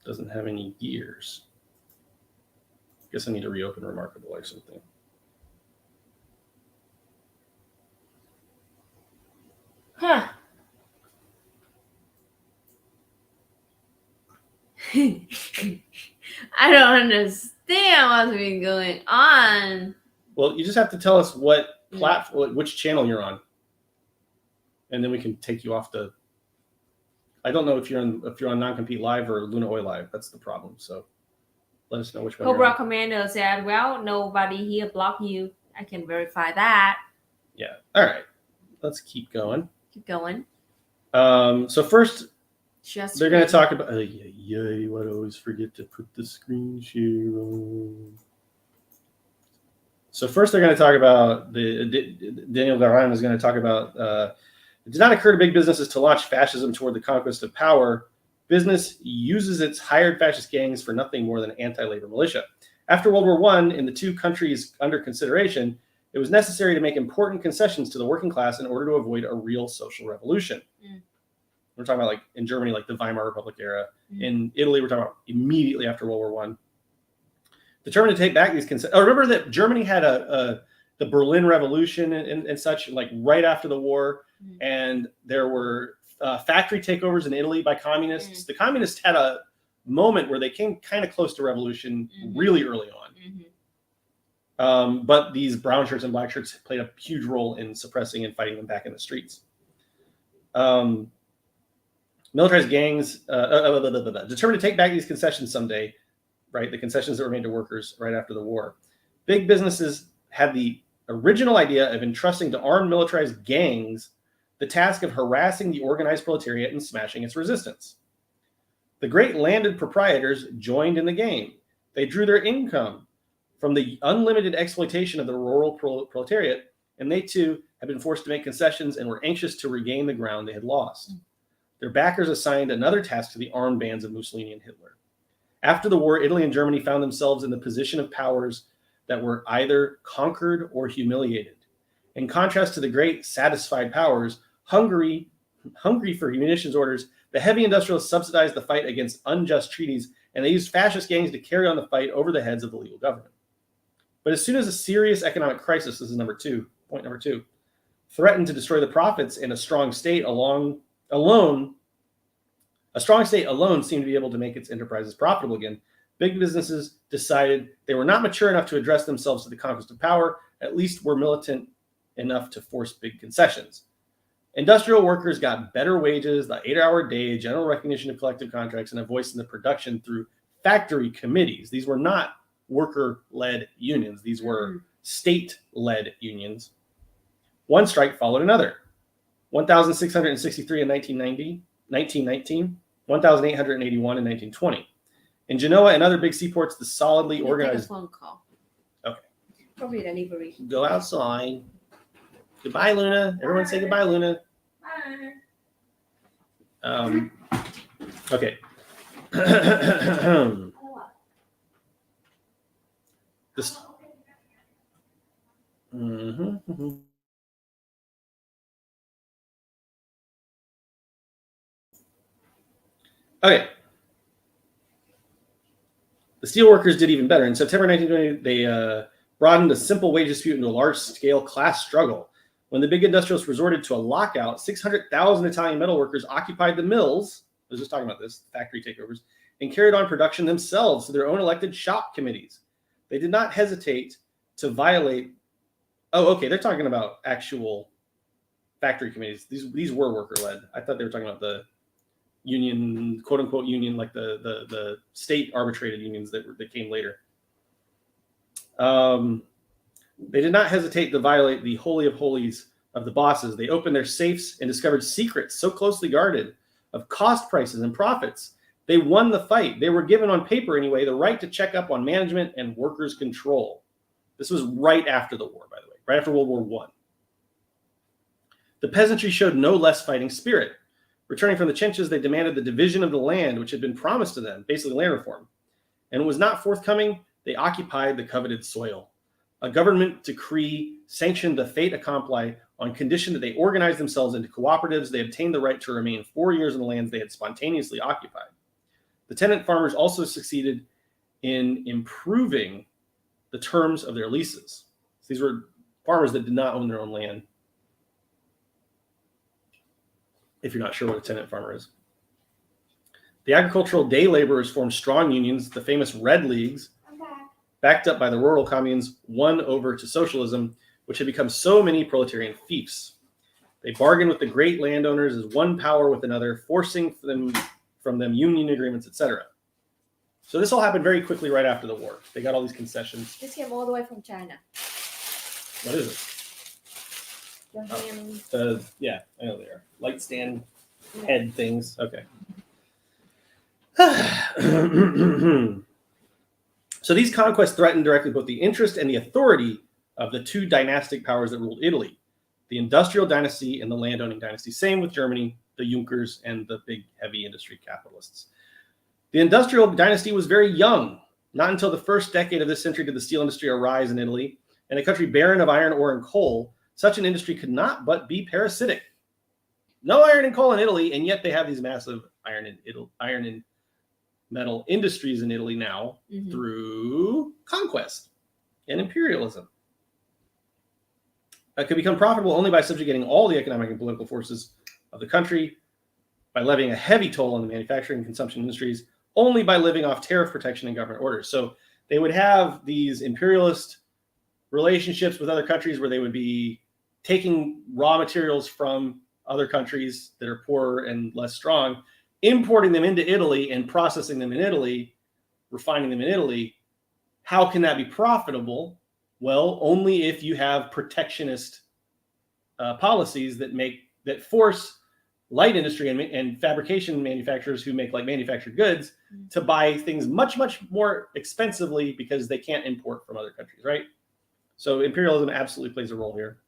Doesn't have any gears. Guess I need to reopen Remarkable or something. Huh. I don't understand what's been going on. Well, you just have to tell us what platform, which channel you're on, and then we can take you off the. I don't know if you're on Non-Compete Live or Luna Oil Live. That's the problem. So let us know which one. Cobra Commander said, "Well, nobody here blocked you. I can verify that." Yeah. All right. Let's keep going. Keep going. So first, they're going to talk about. Why do I always forget to put the screen share on? So first, they're going to talk about Daniel Garan is going to talk about. It did not occur to big businesses to launch fascism toward the conquest of power. Business uses its hired fascist gangs for nothing more than anti-labor militia. After World War I, in the two countries under consideration, it was necessary to make important concessions to the working class in order to avoid a real social revolution. We're talking about, like, in Germany, like the Weimar Republic era. In Italy, we're talking about immediately after World War I. Determined to take back these concessions. Oh, remember that Germany had the Berlin Revolution and such, like right after the war. And there were factory takeovers in Italy by communists. The communists had a moment where they came kind of close to revolution really early on. But these brown shirts and black shirts played a huge role in suppressing and fighting them back in the streets. Militarized gangs determined to take back these concessions someday, right? The concessions that were made to workers right after the war. Big businesses had the original idea of entrusting to armed militarized gangs the task of harassing the organized proletariat and smashing its resistance. The great landed proprietors joined in the game. They drew their income from the unlimited exploitation of the rural proletariat, and they too had been forced to make concessions and were anxious to regain the ground they had lost. Their backers assigned another task to the armed bands of Mussolini and Hitler. After the war, Italy and Germany found themselves in the position of powers that were either conquered or humiliated. In contrast to the great satisfied powers, hungry for munitions orders, the heavy industrialists subsidized the fight against unjust treaties, and they used fascist gangs to carry on the fight over the heads of the legal government. But as soon as a serious economic crisis, this is point number two, threatened to destroy the profits, and a strong state alone seemed to be able to make its enterprises profitable again, big businesses decided they were not mature enough to address themselves to the conquest of power, at least were militant enough to force big concessions. Industrial workers got better wages, the 8-hour day, general recognition of collective contracts, and a voice in the production through factory committees. These were not worker-led unions. These were state-led unions. One strike followed another. 1,663 in 1919, 1,881 in 1920. In Genoa and other big seaports, the solidly organized... Take a phone call. Okay. Probably delivery. Go outside. Goodbye, Luna. Everyone say goodbye, Luna. Bye. Okay. This. Okay. The steelworkers did even better. In September 1920, they broadened a simple wage dispute into a large-scale class struggle. When the big industrialists resorted to a lockout, 600,000 Italian metalworkers occupied the mills. I was just talking about this, factory takeovers, and carried on production themselves to their own elected shop committees. They did not hesitate to violate. Oh, okay. They're talking about actual factory committees. These were worker-led. I thought they were talking about the union, quote unquote union, like the state arbitrated unions that came later. They did not hesitate to violate the holy of holies of the bosses. They opened their safes and discovered secrets so closely guarded of cost prices and profits. They won the fight. They were given on paper anyway the right to check up on management and workers' control. This was right after the war, by the way, right after World War I. The peasantry showed no less fighting spirit. Returning from the trenches, they demanded the division of the land which had been promised to them, basically land reform. And it was not forthcoming. They occupied the coveted soil. A government decree sanctioned the fait accompli on condition that they organized themselves into cooperatives. They obtained the right to remain 4 years in the lands they had spontaneously occupied. The tenant farmers also succeeded in improving the terms of their leases. These were farmers that did not own their own land. If you're not sure what a tenant farmer is. The agricultural day laborers formed strong unions, the famous Red Leagues, backed up by the rural communes, won over to socialism, which had become so many proletarian fiefs. They bargained with the great landowners as one power with another, forcing from them union agreements, etc. So this all happened very quickly right after the war. They got all these concessions. This came all the way from China. What is it? Yeah, I know they are. Light stand head things. Okay. So these conquests threatened directly both the interest and the authority of the two dynastic powers that ruled Italy, the industrial dynasty and the landowning dynasty. Same with Germany, the Junkers and the big heavy industry capitalists. The industrial dynasty was very young. Not until the first decade of this century did the steel industry arise in Italy. In a country barren of iron ore and coal, such an industry could not but be parasitic. No iron and coal in Italy, and yet they have these massive iron and metal industries in Italy now through conquest and imperialism. It could become profitable only by subjugating all the economic and political forces of the country, by levying a heavy toll on the manufacturing and consumption industries, only by living off tariff protection and government orders. So they would have these imperialist relationships with other countries where they would be taking raw materials from other countries that are poorer and less strong, importing them into Italy and processing them in Italy, refining them in Italy. How can that be profitable? Well, only if you have protectionist policies that force light industry and fabrication manufacturers who make like manufactured goods to buy things much, much more expensively because they can't import from other countries, right? So imperialism absolutely plays a role here.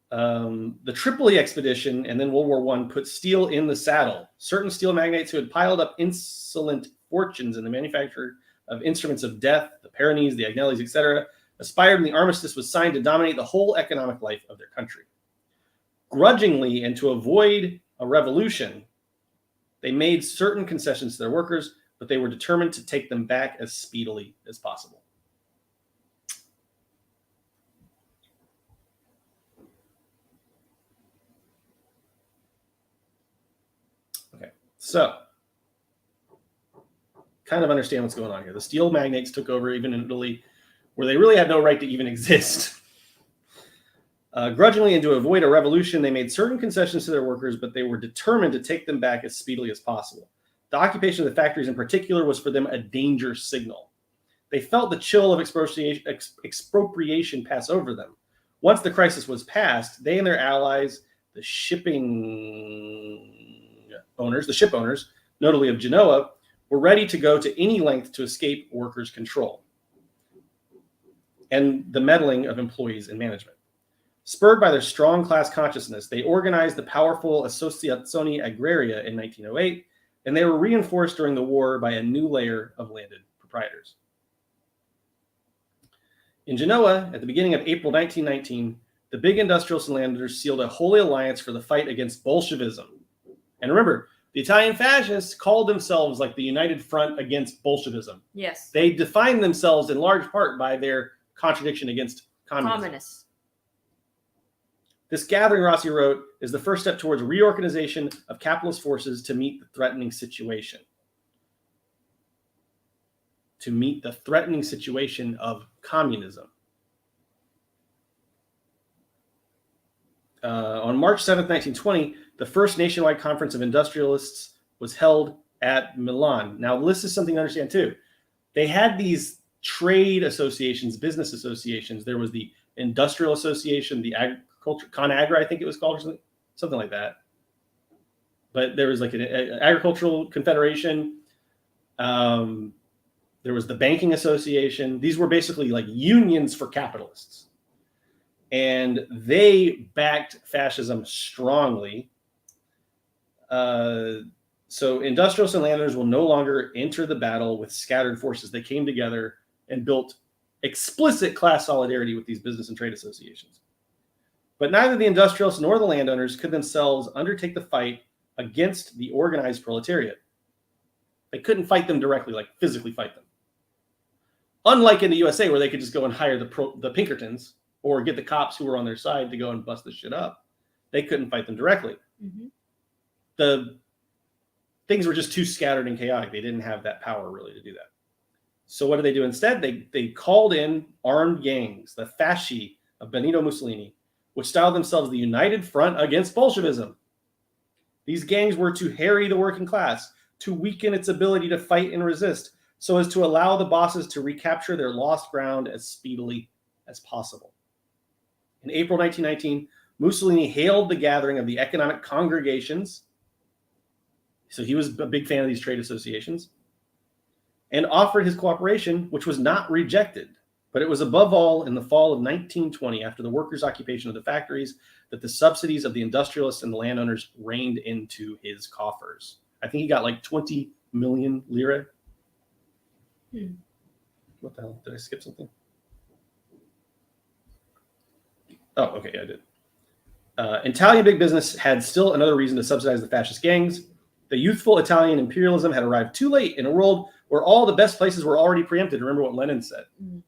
The Tripoli expedition and then World War I put steel in the saddle. Certain steel magnates who had piled up insolent fortunes in the manufacture of instruments of death, the Pyrenees, the Agnellis, etc., aspired when the armistice was signed to dominate the whole economic life of their country. Grudgingly and to avoid a revolution, they made certain concessions to their workers, but they were determined to take them back as speedily as possible. Okay, so kind of understand what's going on here. The steel magnates took over even in Italy, where they really had no right to even exist. Grudgingly and to avoid a revolution, they made certain concessions to their workers, but they were determined to take them back as speedily as possible. The occupation of the factories in particular was for them a danger signal. They felt the chill of expropriation pass over them. Once the crisis was past, they and their allies, the ship owners, notably of Genoa, were ready to go to any length to escape workers' control and the meddling of employees and management. Spurred by their strong class consciousness, they organized the powerful Associazione Agraria in 1908, and they were reinforced during the war by a new layer of landed proprietors. In Genoa, at the beginning of April 1919, the big industrialists and landowners sealed a holy alliance for the fight against Bolshevism. And remember, the Italian fascists called themselves like the United Front against Bolshevism. Yes. They defined themselves in large part by their contradiction against communism. This gathering, Rossi wrote, is the first step towards reorganization of capitalist forces to meet the threatening situation. To meet the threatening situation of communism. On March 7th, 1920, the first nationwide conference of industrialists was held at Milan. Now, this is something to understand too. They had these trade associations, business associations. There was the Industrial Association, the Agriculture, ConAgra, I think it was called, or something like that. But there was like an Agricultural Confederation. There was the Banking Association. These were basically like unions for capitalists. And they backed fascism strongly. So industrialists and landowners will no longer enter the battle with scattered forces. They came together and built explicit class solidarity with these business and trade associations. But neither the industrialists nor the landowners could themselves undertake the fight against the organized proletariat. They couldn't fight them directly, like physically fight them. Unlike in the USA, where they could just go and hire the Pinkertons or get the cops who were on their side to go and bust this shit up. They couldn't fight them directly. Mm-hmm. The things were just too scattered and chaotic. They didn't have that power really to do that. So what did they do instead? They called in armed gangs, the Fasci of Benito Mussolini, which styled themselves the United Front against Bolshevism. These gangs were to harry the working class, to weaken its ability to fight and resist, so as to allow the bosses to recapture their lost ground as speedily as possible. In April 1919, Mussolini hailed the gathering of the economic congregations. So he was a big fan of these trade associations and offered his cooperation, which was not rejected. But it was above all in the fall of 1920, after the workers' occupation of the factories, that the subsidies of the industrialists and the landowners rained into his coffers. I think he got like 20 million lira. What the hell? Did I skip something? Oh, okay, I did. Italian big business had still another reason to subsidize the fascist gangs. The youthful Italian imperialism had arrived too late in a world where all the best places were already preempted. Remember what Lenin said. Mm-hmm.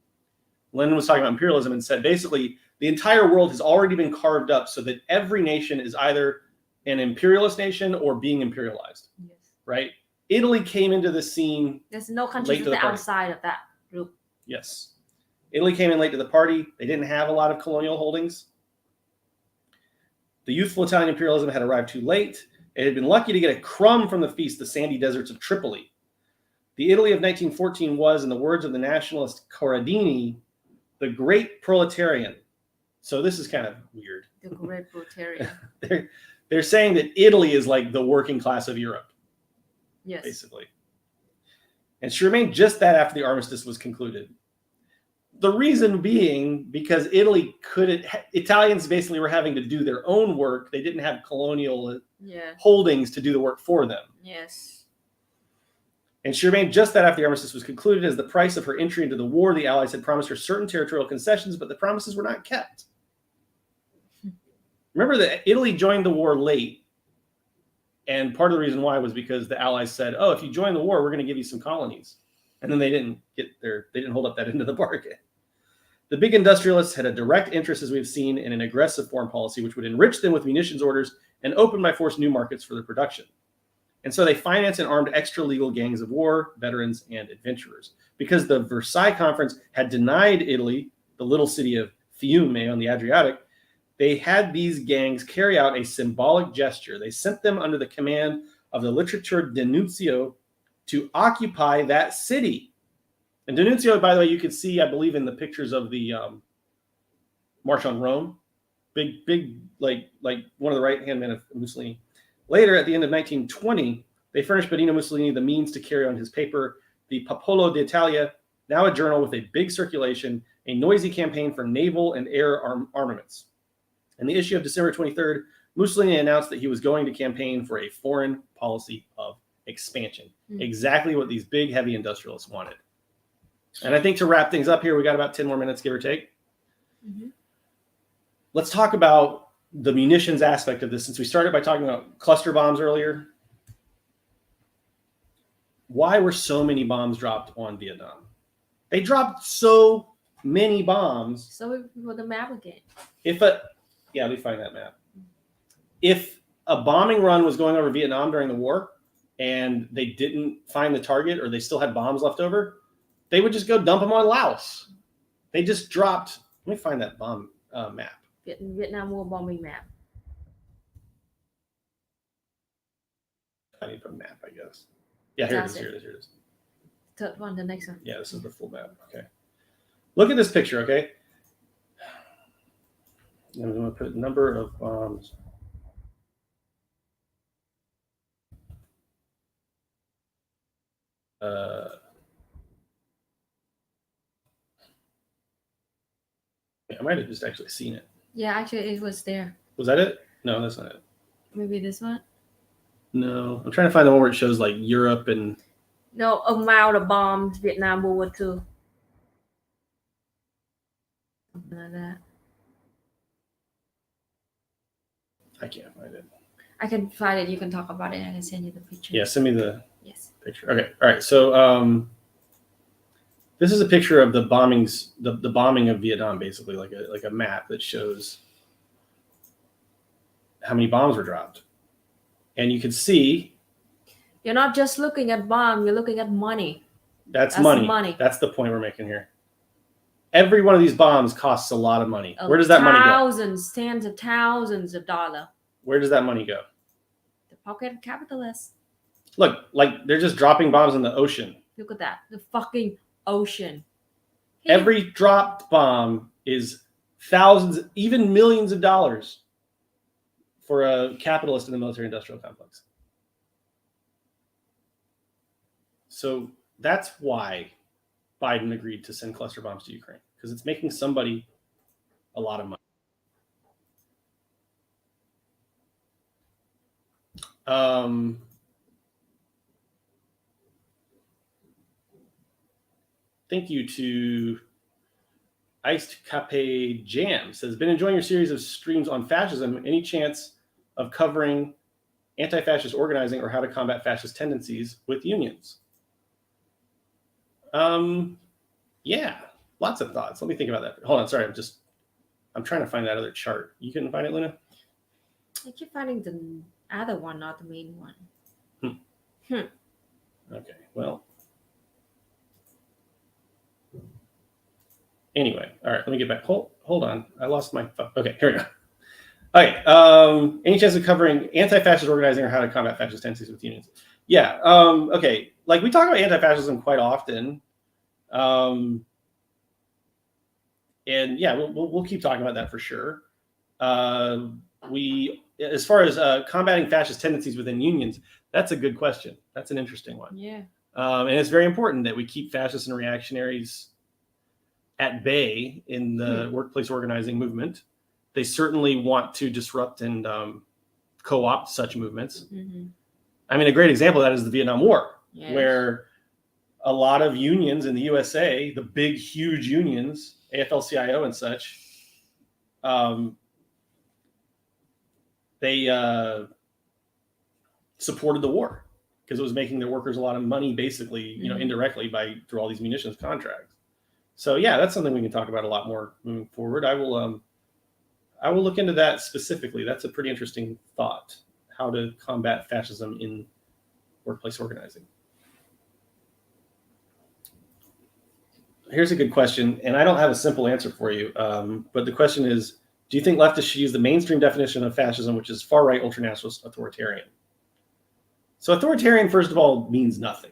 Lenin was talking about imperialism and said, basically, the entire world has already been carved up so that every nation is either an imperialist nation or being imperialized. Yes. Right? Italy came into the scene. There's no country to the outside of that group. Yes. Italy came in late to the party. They didn't have a lot of colonial holdings. The youthful Italian imperialism had arrived too late. It had been lucky to get a crumb from the feast, the sandy deserts of Tripoli. The Italy of 1914 was, in the words of the nationalist Corradini, the great proletarian. So this is kind of weird. The great proletarian. They're saying that Italy is like the working class of Europe. Yes. Basically. And she remained just that after the armistice was concluded. The reason being because Italians basically were having to do their own work. They didn't have colonial holdings to do the work for them. Yes. And she remained just that after the armistice was concluded. As the price of her entry into the war, the Allies had promised her certain territorial concessions, but the promises were not kept. Remember that Italy joined the war late. And part of the reason why was because the Allies said, oh, if you join the war, we're going to give you some colonies. And then they didn't hold up that end of the bargain. The big industrialists had a direct interest, as we've seen, in an aggressive foreign policy, which would enrich them with munitions orders and open by force new markets for their production. And so they financed and armed extra-legal gangs of war, veterans, and adventurers. Because the Versailles Conference had denied Italy, the little city of Fiume on the Adriatic, they had these gangs carry out a symbolic gesture. They sent them under the command of the literature denuncio to occupy that city. And denuncio, by the way, you could see, I believe, in the pictures of the March on Rome. Big, like one of the right-hand men of Mussolini. Later, at the end of 1920, they furnished Benito Mussolini the means to carry on his paper, the Popolo d'Italia, now a journal with a big circulation, a noisy campaign for naval and air armaments. In the issue of December 23rd, Mussolini announced that he was going to campaign for a foreign policy of expansion. Exactly what these big, heavy industrialists wanted. And I think to wrap things up here, we got about 10 more minutes, give or take. Let's talk about the munitions aspect of this, since we started by talking about cluster bombs earlier. Why were so many bombs dropped on Vietnam? They dropped so many bombs. So for the map again. Let me find that map. If a bombing run was going over Vietnam during the war and they didn't find the target, or they still had bombs left over, they would just go dump them on Laos. They just dropped. Let me find that bomb map. Vietnam War bombing map. I need a map, I guess. Yeah, here it is. Third one, the next one. Yeah, this is the full map. Okay. Look at this picture, okay? I'm going to put number of bombs. I might have just actually seen it. Yeah, actually, it was there. Was that it? No, that's not it. Maybe this one? No, I'm trying to find the one where it shows like Europe and... No, amount of bombs, Vietnam World War II. Something like that. I can't find it. I can find it. You can talk about it. I can send you the picture. Yeah, send me the picture. Okay, all right. So this is a picture of the bombings, the bombing of Vietnam, basically, like a map that shows how many bombs were dropped. And you can see... You're not just looking at bomb, you're looking at money. That's money. That's the point we're making here. Every one of these bombs costs a lot of money. Where does that money go? Thousands, tens of thousands of dollars. Where does that money go? The pocket of capitalists. Look, like they're just dropping bombs in the ocean. Look at that. The fucking ocean. Every dropped bomb is thousands, even millions of dollars for a capitalist in the military-industrial complex. So that's why Biden agreed to send cluster bombs to Ukraine, because it's making somebody a lot of money. Thank you to Iced Cape Jam. Says, been enjoying your series of streams on fascism. Any chance of covering anti-fascist organizing or how to combat fascist tendencies with unions? Yeah, lots of thoughts. Let me think about that. Hold on, sorry, I'm trying to find that other chart. You can find it, Luna? I keep finding the other one, not the main one. Okay, well. Anyway, all right, let me get back. Hold on. I lost my phone. Okay, here we go. Okay, any chance of covering anti-fascist organizing or how to combat fascist tendencies with unions? Yeah, okay. Like, we talk about anti-fascism quite often. And yeah, we'll keep talking about that for sure. As far as combating fascist tendencies within unions, that's a good question. That's an interesting one. Yeah. And it's very important that we keep fascists and reactionaries at bay in the workplace organizing movement. They certainly want to disrupt and co-opt such movements. I mean, a great example of that is the Vietnam War, where a lot of unions in the USA, the big, huge unions, AFL-CIO and such, they supported the war because it was making their workers a lot of money, basically, indirectly through all these munitions contracts. So yeah, that's something we can talk about a lot more moving forward. I will look into that specifically. That's a pretty interesting thought, how to combat fascism in workplace organizing. Here's a good question, and I don't have a simple answer for you, but the question is, do you think leftists should use the mainstream definition of fascism, which is far-right, ultranationalist, authoritarian? So authoritarian, first of all, means nothing.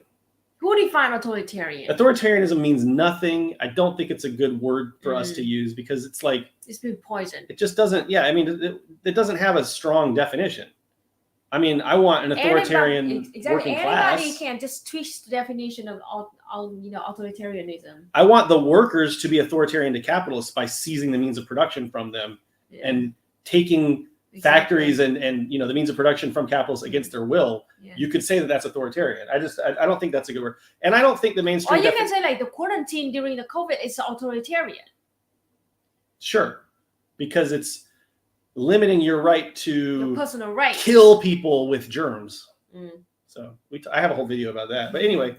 Who defines authoritarian? Authoritarianism means nothing. I don't think it's a good word for us to use because it's like it's been poisoned. It just doesn't. Yeah, I mean, it doesn't have a strong definition. I mean, I want an authoritarian working class. Anybody can just twist the definition of authoritarianism. I want the workers to be authoritarian to capitalists by seizing the means of production from them and taking factories and the means of production from capitalists against their will. Yeah. You could say that that's authoritarian. I don't think that's a good word, and I don't think the mainstream. Or you can say like the quarantine during the COVID is authoritarian. Sure, because it's limiting your right to your personal right kill people with germs. So I have a whole video about that. But anyway,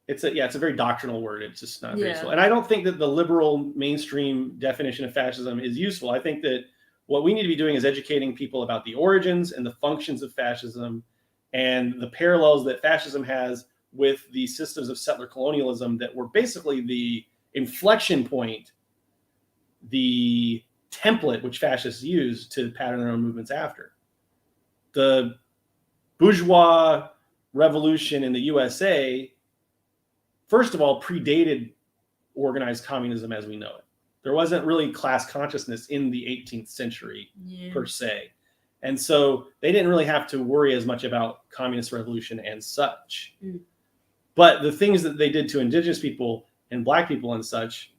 it's a very doctrinal word. It's just not very useful. And I don't think that the liberal mainstream definition of fascism is useful. I think that what we need to be doing is educating people about the origins and the functions of fascism and the parallels that fascism has with the systems of settler colonialism that were basically the inflection point, the template which fascists used to pattern their own movements after. The bourgeois revolution in the USA, first of all, predated organized communism as we know it. There wasn't really class consciousness in the 18th century per se. And so they didn't really have to worry as much about communist revolution and such. But the things that they did to indigenous people and black people and such,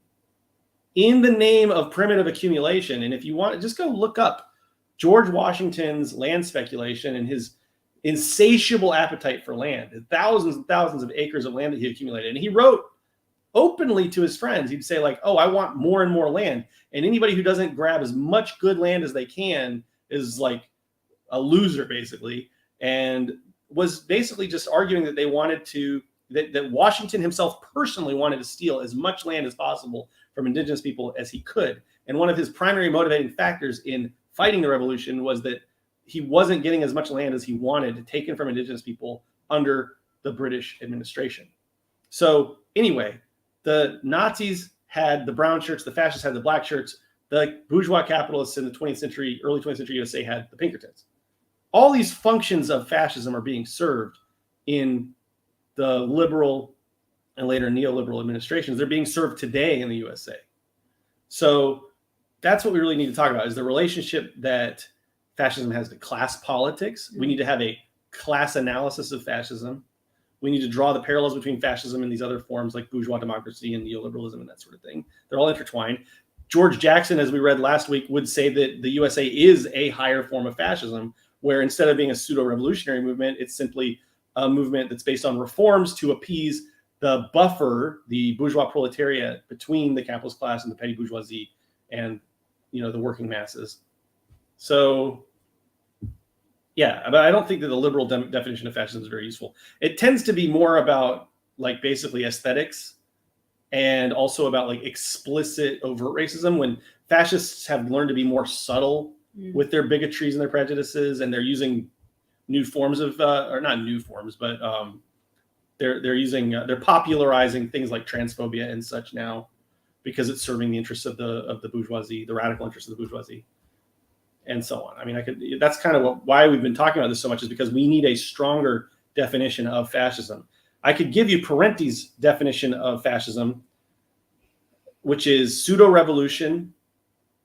in the name of primitive accumulation, and if you want, just go look up George Washington's land speculation and his insatiable appetite for land, thousands and thousands of acres of land that he accumulated. And he wrote openly to his friends. He'd say like, oh, I want more and more land. And anybody who doesn't grab as much good land as they can is like a loser, basically. And was basically just arguing that they wanted to, that Washington himself personally wanted to steal as much land as possible from indigenous people as he could. And one of his primary motivating factors in fighting the revolution was that he wasn't getting as much land as he wanted taken from indigenous people under the British administration. So anyway, the Nazis had the brown shirts, the fascists had the black shirts, the bourgeois capitalists in the 20th century, early 20th century USA had the Pinkertons. All these functions of fascism are being served in the liberal and later neoliberal administrations. They're being served today in the USA. So that's what we really need to talk about, is the relationship that fascism has to class politics. We need to have a class analysis of fascism. We need to draw the parallels between fascism and these other forms like bourgeois democracy and neoliberalism and that sort of thing. They're all intertwined. George Jackson, as we read last week, would say that the USA is a higher form of fascism, where instead of being a pseudo-revolutionary movement, it's simply a movement that's based on reforms to appease the buffer, the bourgeois proletariat between the capitalist class and the petty bourgeoisie and, the working masses. So, yeah, but I don't think that the liberal definition of fascism is very useful. It tends to be more about like basically aesthetics and also about like explicit overt racism, when fascists have learned to be more subtle with their bigotries and their prejudices, and they're using new forms of, or not new forms, but they're popularizing things like transphobia and such now, because it's serving the interests of the bourgeoisie, the radical interests of the bourgeoisie, and so on. I mean, that's kind of why we've been talking about this so much, is because we need a stronger definition of fascism. I could give you Parenti's definition of fascism, which is pseudo-revolution.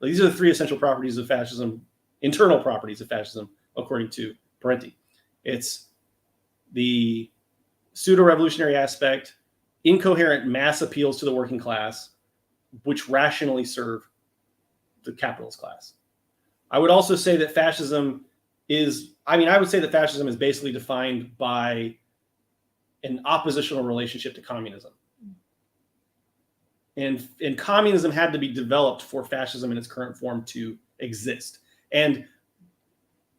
These are the three essential properties of fascism, internal properties of fascism, according to Parenti. It's the pseudo-revolutionary aspect, incoherent mass appeals to the working class, which rationally serve the capitalist class. I would also say that fascism is basically defined by an oppositional relationship to communism. And communism had to be developed for fascism in its current form to exist. And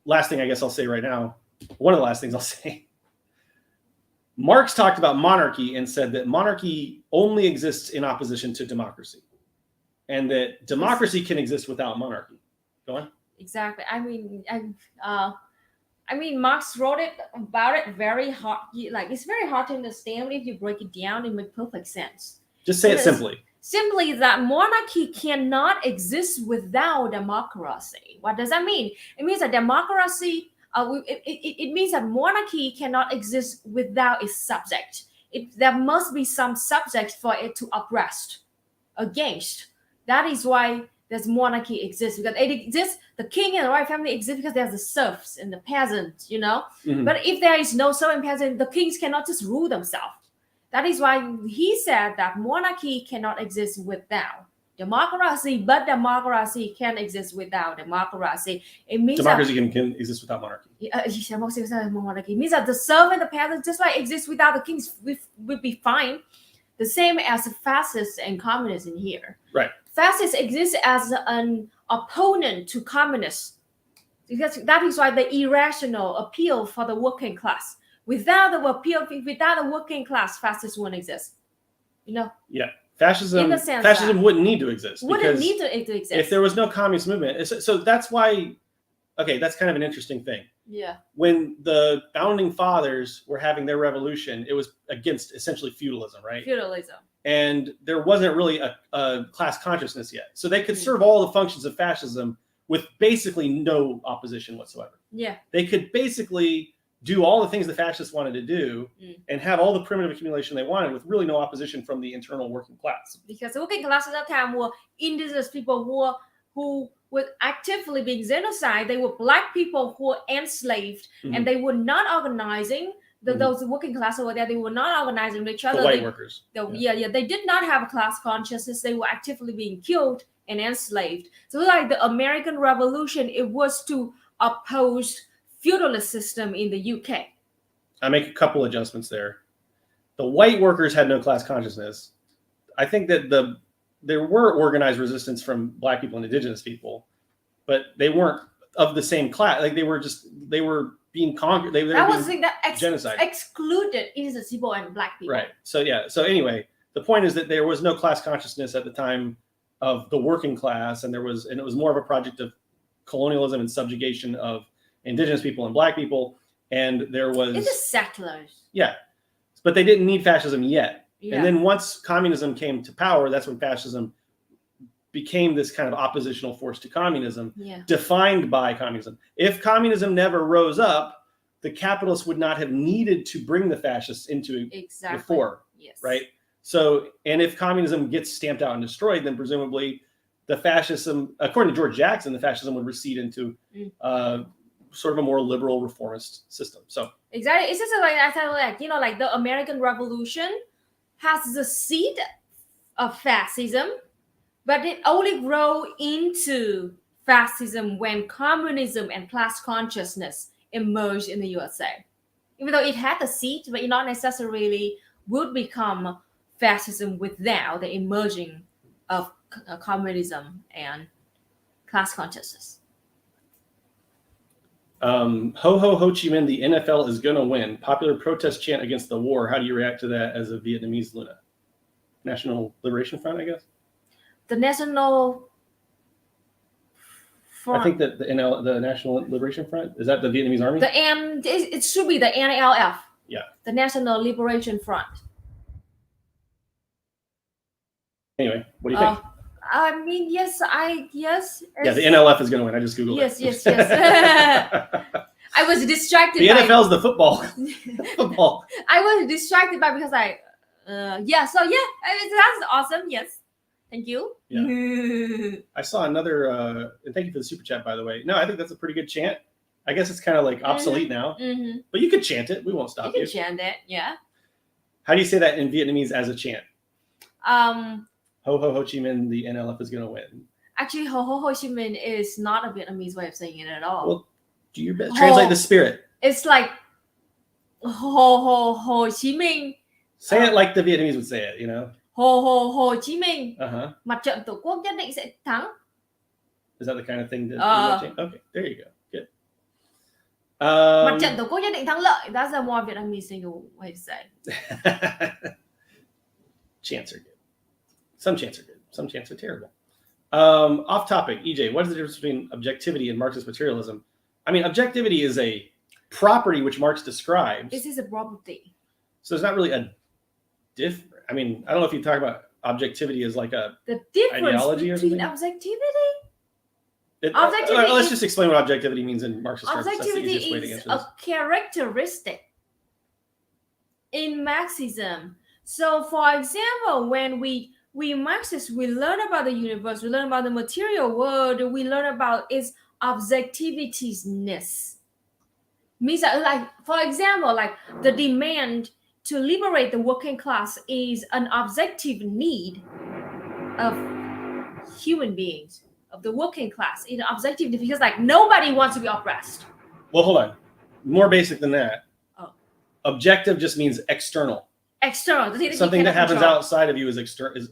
last thing I guess I'll say right now, one of the last things I'll say, Marx talked about monarchy and said that monarchy only exists in opposition to democracy, and that democracy can exist without monarchy. Go on. Exactly. I mean, Marx wrote about it very hard. Like, it's very hard to understand if you break it down. It makes perfect sense. Just say it simply. simply that monarchy cannot exist without democracy. What does that mean? It means that democracy, it means that monarchy cannot exist without its subject. There must be some subject for it to oppress against. That is why there's monarchy exists, because it exists. The king and the royal family exist because there's the serfs and the peasants, Mm-hmm. But if there is no serf and peasant, the kings cannot just rule themselves. That is why he said that monarchy cannot exist without democracy, but democracy can exist without democracy. It means democracy can exist without monarchy. Monarchy means that the serf and the peasant just like exist without the kings would be fine. The same as fascists and communism here. Right. Fascists exist as an opponent to communists, because that is why the irrational appeal for the working class. Without the working class, fascists wouldn't exist. Yeah. Fascism wouldn't need to exist. Wouldn't need to exist if there was no communist movement. So that's why. Okay, that's kind of an interesting thing. Yeah. When the founding fathers were having their revolution, it was against essentially feudalism, right? Feudalism. And there wasn't really a class consciousness yet. So they could serve all the functions of fascism with basically no opposition whatsoever. Yeah. They could basically do all the things the fascists wanted to do and have all the primitive accumulation they wanted with really no opposition from the internal working class. Because the working class at that time were indigenous people who were actively being genocide. They were black people who were enslaved, and they were not organizing. Those working class over there, they were not organizing each other. The white workers. They did not have a class consciousness. They were actively being killed and enslaved. So like the American Revolution, it was to oppose feudalist system in the UK. I make a couple adjustments there. The white workers had no class consciousness. I think that there were organized resistance from black people and indigenous people, but they weren't of the same class. Like they were being conquered. That was the thing that genocide excluded indigenous people and black people. Right. So yeah. So anyway, the point is that there was no class consciousness at the time of the working class, and it was more of a project of colonialism and subjugation of indigenous people and black people. And there was it's just settlers. Yeah, but they didn't need fascism yet. Yeah. And then once communism came to power, that's when fascism became this kind of oppositional force to communism, defined by communism. If communism never rose up, the capitalists would not have needed to bring the fascists into the fore. Yes. Right. So, and if communism gets stamped out and destroyed, then presumably the fascism, according to George Jackson, the fascism would recede into sort of a more liberal reformist system. So exactly, it's just like the American Revolution has the seed of fascism, but it only grew into fascism when communism and class consciousness emerged in the USA. Even though it had the seed, but it not necessarily would become fascism without the emerging of communism and class consciousness. Ho ho Ho Chi Minh, the NFL is gonna win. Popular protest chant against the war. How do you react to that as a Vietnamese, Luna? National Liberation Front, I guess. The National Front. I think that the National Liberation Front, is that the Vietnamese Army? It should be the NLF. Yeah. The National Liberation Front. Anyway, what do you think? I mean, yes. Yeah, the NLF is going to win. I just Googled it. Yes. I was distracted. The NFL is the football. Football. I was distracted because that's awesome. Yes. Thank you. Yeah. I saw another, thank you for the super chat, by the way. No, I think that's a pretty good chant. I guess it's kind of like obsolete now, but you could chant it. We won't stop you. You can chant it, yeah. How do you say that in Vietnamese as a chant? Ho ho Ho Chi Minh, the NLF is going to win. Actually, ho ho Ho Chi Minh is not a Vietnamese way of saying it at all. Well, do you translate the spirit? It's like ho ho Ho Chi Minh. Say it like the Vietnamese would say it, you know? Ho ho Ho Chi Minh. Mặt trận Tổ quốc nhất định sẽ thắng. Is that the kind of thing that okay, there you go. Good. Mặt trận Tổ quốc nhất định thắng lợi. That's a more Vietnamese single way to say. Chants are good. Some chants are good. Some chants are terrible. Off topic, EJ, what is the difference between objectivity and Marxist materialism? I mean, objectivity is a property which Marx describes. This is a property. So there's not really a difference. I mean, I don't know if you talk about objectivity is like a the difference ideology between objectivity. Let's just explain what objectivity means in Marxist terms. Objectivity is a characteristic in Marxism. So, for example, when we Marxists, we learn about the universe, we learn about the material world, we learn about its objectivity-ness. Means that, like, for example, like the demand to liberate the working class is an objective need of human beings, of the working class, in objective, because like nobody wants to be oppressed. Well, hold on. More basic than that. Oh. Objective just means external. External. Something that happens outside of you is external.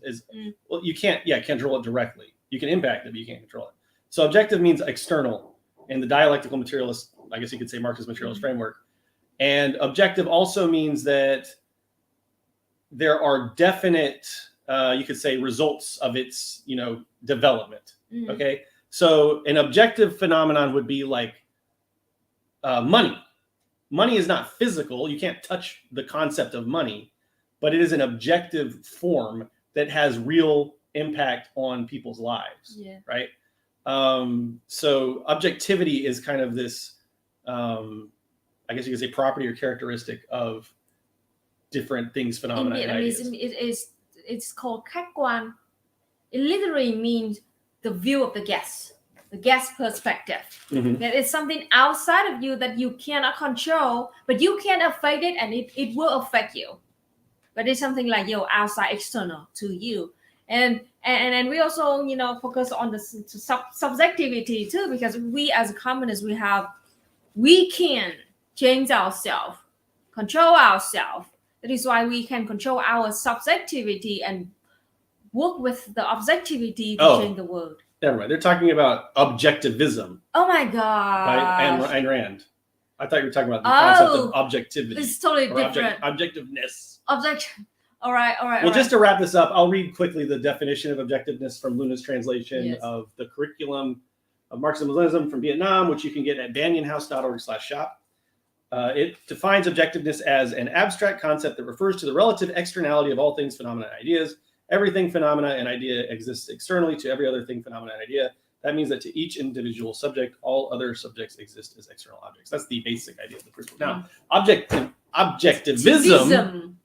Well, you can't control it directly. You can impact it, but you can't control it. So objective means external. In the dialectical materialist, I guess you could say Marxist materialist framework. And objective also means that there are definite, you could say, results of its, development. Okay. So an objective phenomenon would be like money. Money is not physical. You can't touch the concept of money, but it is an objective form that has real impact on people's lives. Yeah. Right. So objectivity is kind of this, I guess you could say, property or characteristic of different things, phenomena. In Vietnamese, it's called khách quan. It literally means the view of the guest perspective. That is something outside of you that you cannot control, but you can affect it, and it will affect you. But it's something like outside, external to you. And we also focus on the subjectivity too, because we as communists we can change ourselves, control ourselves. That is why we can control our subjectivity and work with the objectivity to change the world. Never mind. They're talking about objectivism. Oh my God! By Ayn Rand. I thought you were talking about the concept of objectivity. It's totally different. Objectiveness. All right. Well, just to wrap this up, I'll read quickly the definition of objectiveness from Luna's translation of the curriculum of Marxism-Leninism from Vietnam, which you can get at banyanhouse.org/shop. It defines objectiveness as an abstract concept that refers to the relative externality of all things, phenomena, and ideas. Everything, phenomena, and idea exists externally to every other thing, phenomena, and idea. That means that to each individual subject, all other subjects exist as external objects. That's the basic idea of the principle. Now, objectivism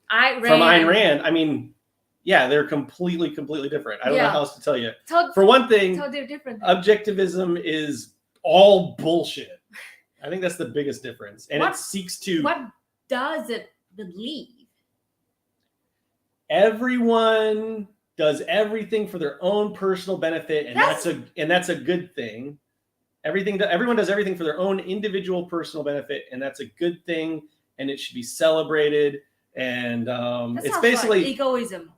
from Ayn Rand, I mean, they're completely different. I don't know how else to tell you. For one thing, objectivism is all bullshit. I think that's the biggest difference. And it seeks to... What does it believe? Everyone does everything for their own personal benefit, and that's a good thing. Everyone does everything for their own individual personal benefit, and that's a good thing, and it should be celebrated. And it's basically like egoism.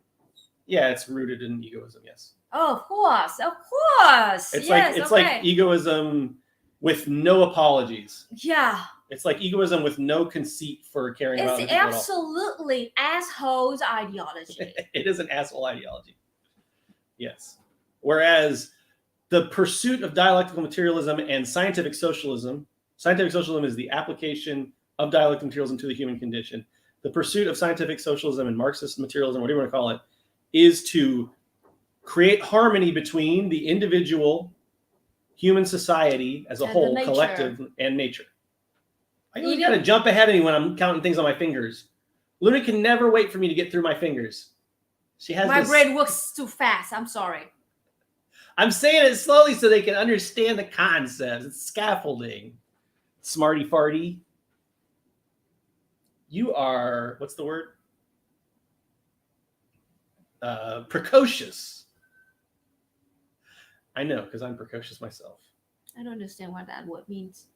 Yeah, it's rooted in egoism. Yes. Oh, of course. It's like egoism with no apologies. Yeah. It's like egoism with no conceit for caring about other people. It's absolutely asshole's ideology. It is an asshole ideology. Yes. Whereas the pursuit of dialectical materialism and scientific socialism is the application of dialectical materialism to the human condition. The pursuit of scientific socialism and Marxist materialism, whatever you want to call it, is to create harmony between the individual, human society as a whole, collective, and nature. I gotta jump ahead of me when I'm counting things on my fingers. Luna can never wait for me to get through my fingers. She has my brain works too fast. I'm sorry. I'm saying it slowly so they can understand the concepts. It's scaffolding. Smarty farty. You are, what's the word? Precocious. I know, because I'm precocious myself. I don't understand what that word means.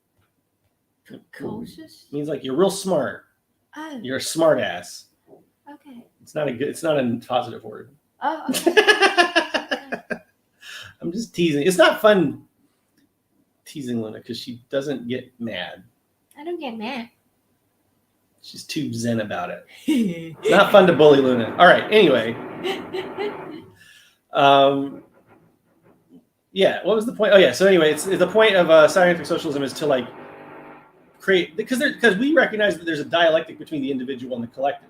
Precocious? Means like you're real smart. Oh. You're a smart ass. Okay. It's not a positive word. Oh, okay. I'm just teasing. It's not fun teasing Luna because she doesn't get mad. I don't get mad. She's too zen about it. It's not fun to bully Luna. All right. Anyway. Yeah. What was the point? Oh yeah. So anyway, it's the point of scientific socialism is to like create, because we recognize that there's a dialectic between the individual and the collective.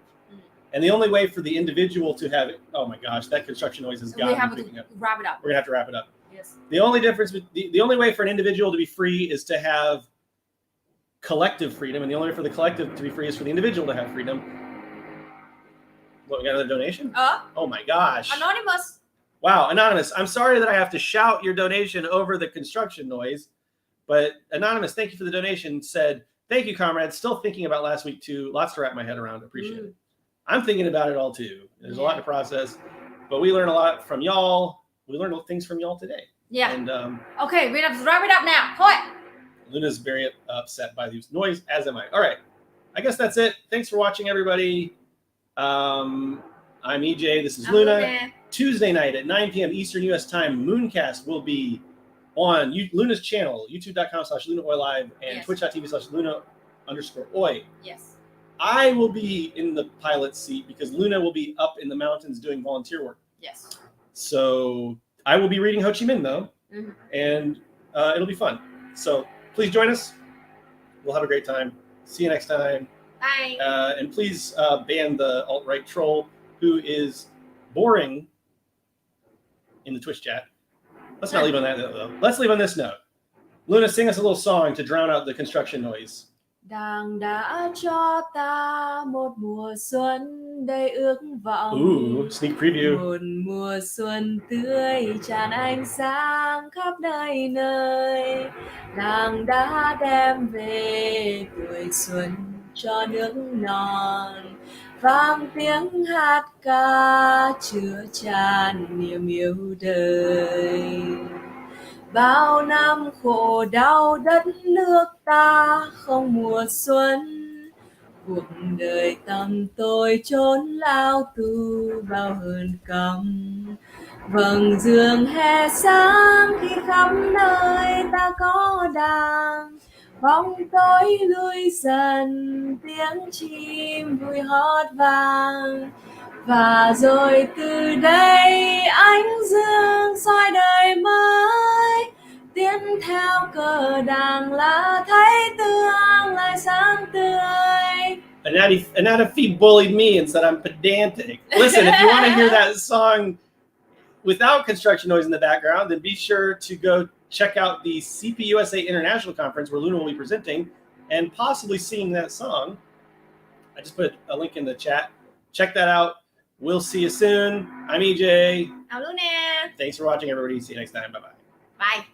And the only way for the individual to have it, oh my gosh, that construction noise has got We have me to picking up. wrap it up. We're gonna have to wrap it up. Yes. The only difference, the only way for an individual to be free is to have collective freedom, and the only way for the collective to be free is for the individual to have freedom. What, we got another donation? Oh my gosh. Anonymous. Wow, Anonymous, I'm sorry that I have to shout your donation over the construction noise, but Anonymous, thank you for the donation, said, thank you, comrades. Still thinking about last week too. Lots to wrap my head around. Appreciate it. I'm thinking about it all too. There's a lot to process, but we learn a lot from y'all. We learned things from y'all today. Yeah. And okay, we have to wrap it up now. Thôi. Luna's very upset by this noise, as am I. All right, I guess that's it. Thanks for watching, everybody. I'm EJ. This is Luna. Tuesday night at 9 p.m. Eastern U.S. time, Mooncast will be on Luna's channel, youtube.com/LunaOyLive and twitch.tv/Luna_Oy. Yes. I will be in the pilot seat because Luna will be up in the mountains doing volunteer work. Yes. So I will be reading Ho Chi Minh, though, and it'll be fun. So please join us. We'll have a great time. See you next time. Bye. And please ban the alt-right troll who is boring in the Twitch chat. Let's not leave on that note, though. Let's leave on this note. Luna, sing us a little song to drown out the construction noise. Đảng đã cho ta một mùa xuân đầy ước vọng. Ooh, sneak preview. Một mùa xuân tươi tràn ánh sáng khắp nơi nơi. Đảng đã đem về tuổi xuân cho nước non. Vang tiếng hát ca chứa chan niềm yêu đời. Bao năm khổ đau đất nước ta không mùa xuân, cuộc đời tầm tôi trốn lao tù bao hơn căm. Vầng dương hè sáng khi khắp nơi ta có đàng, bóng tối lui dần tiếng chim vui hót vang. Và rồi từ đây ánh dương soi đời mới, tiến theo cờ đảng là thấy tương lai sáng tươi. Anatofi bullied me and said I'm pedantic. Listen, if you want to hear that song without construction noise in the background, then be sure to go check out the CPUSA International Conference where Luna will be presenting and possibly singing that song. I just put a link in the chat. Check that out. We'll see you soon. I'm EJ. I'm Luna. Thanks for watching, everybody. See you next time. Bye-bye. Bye.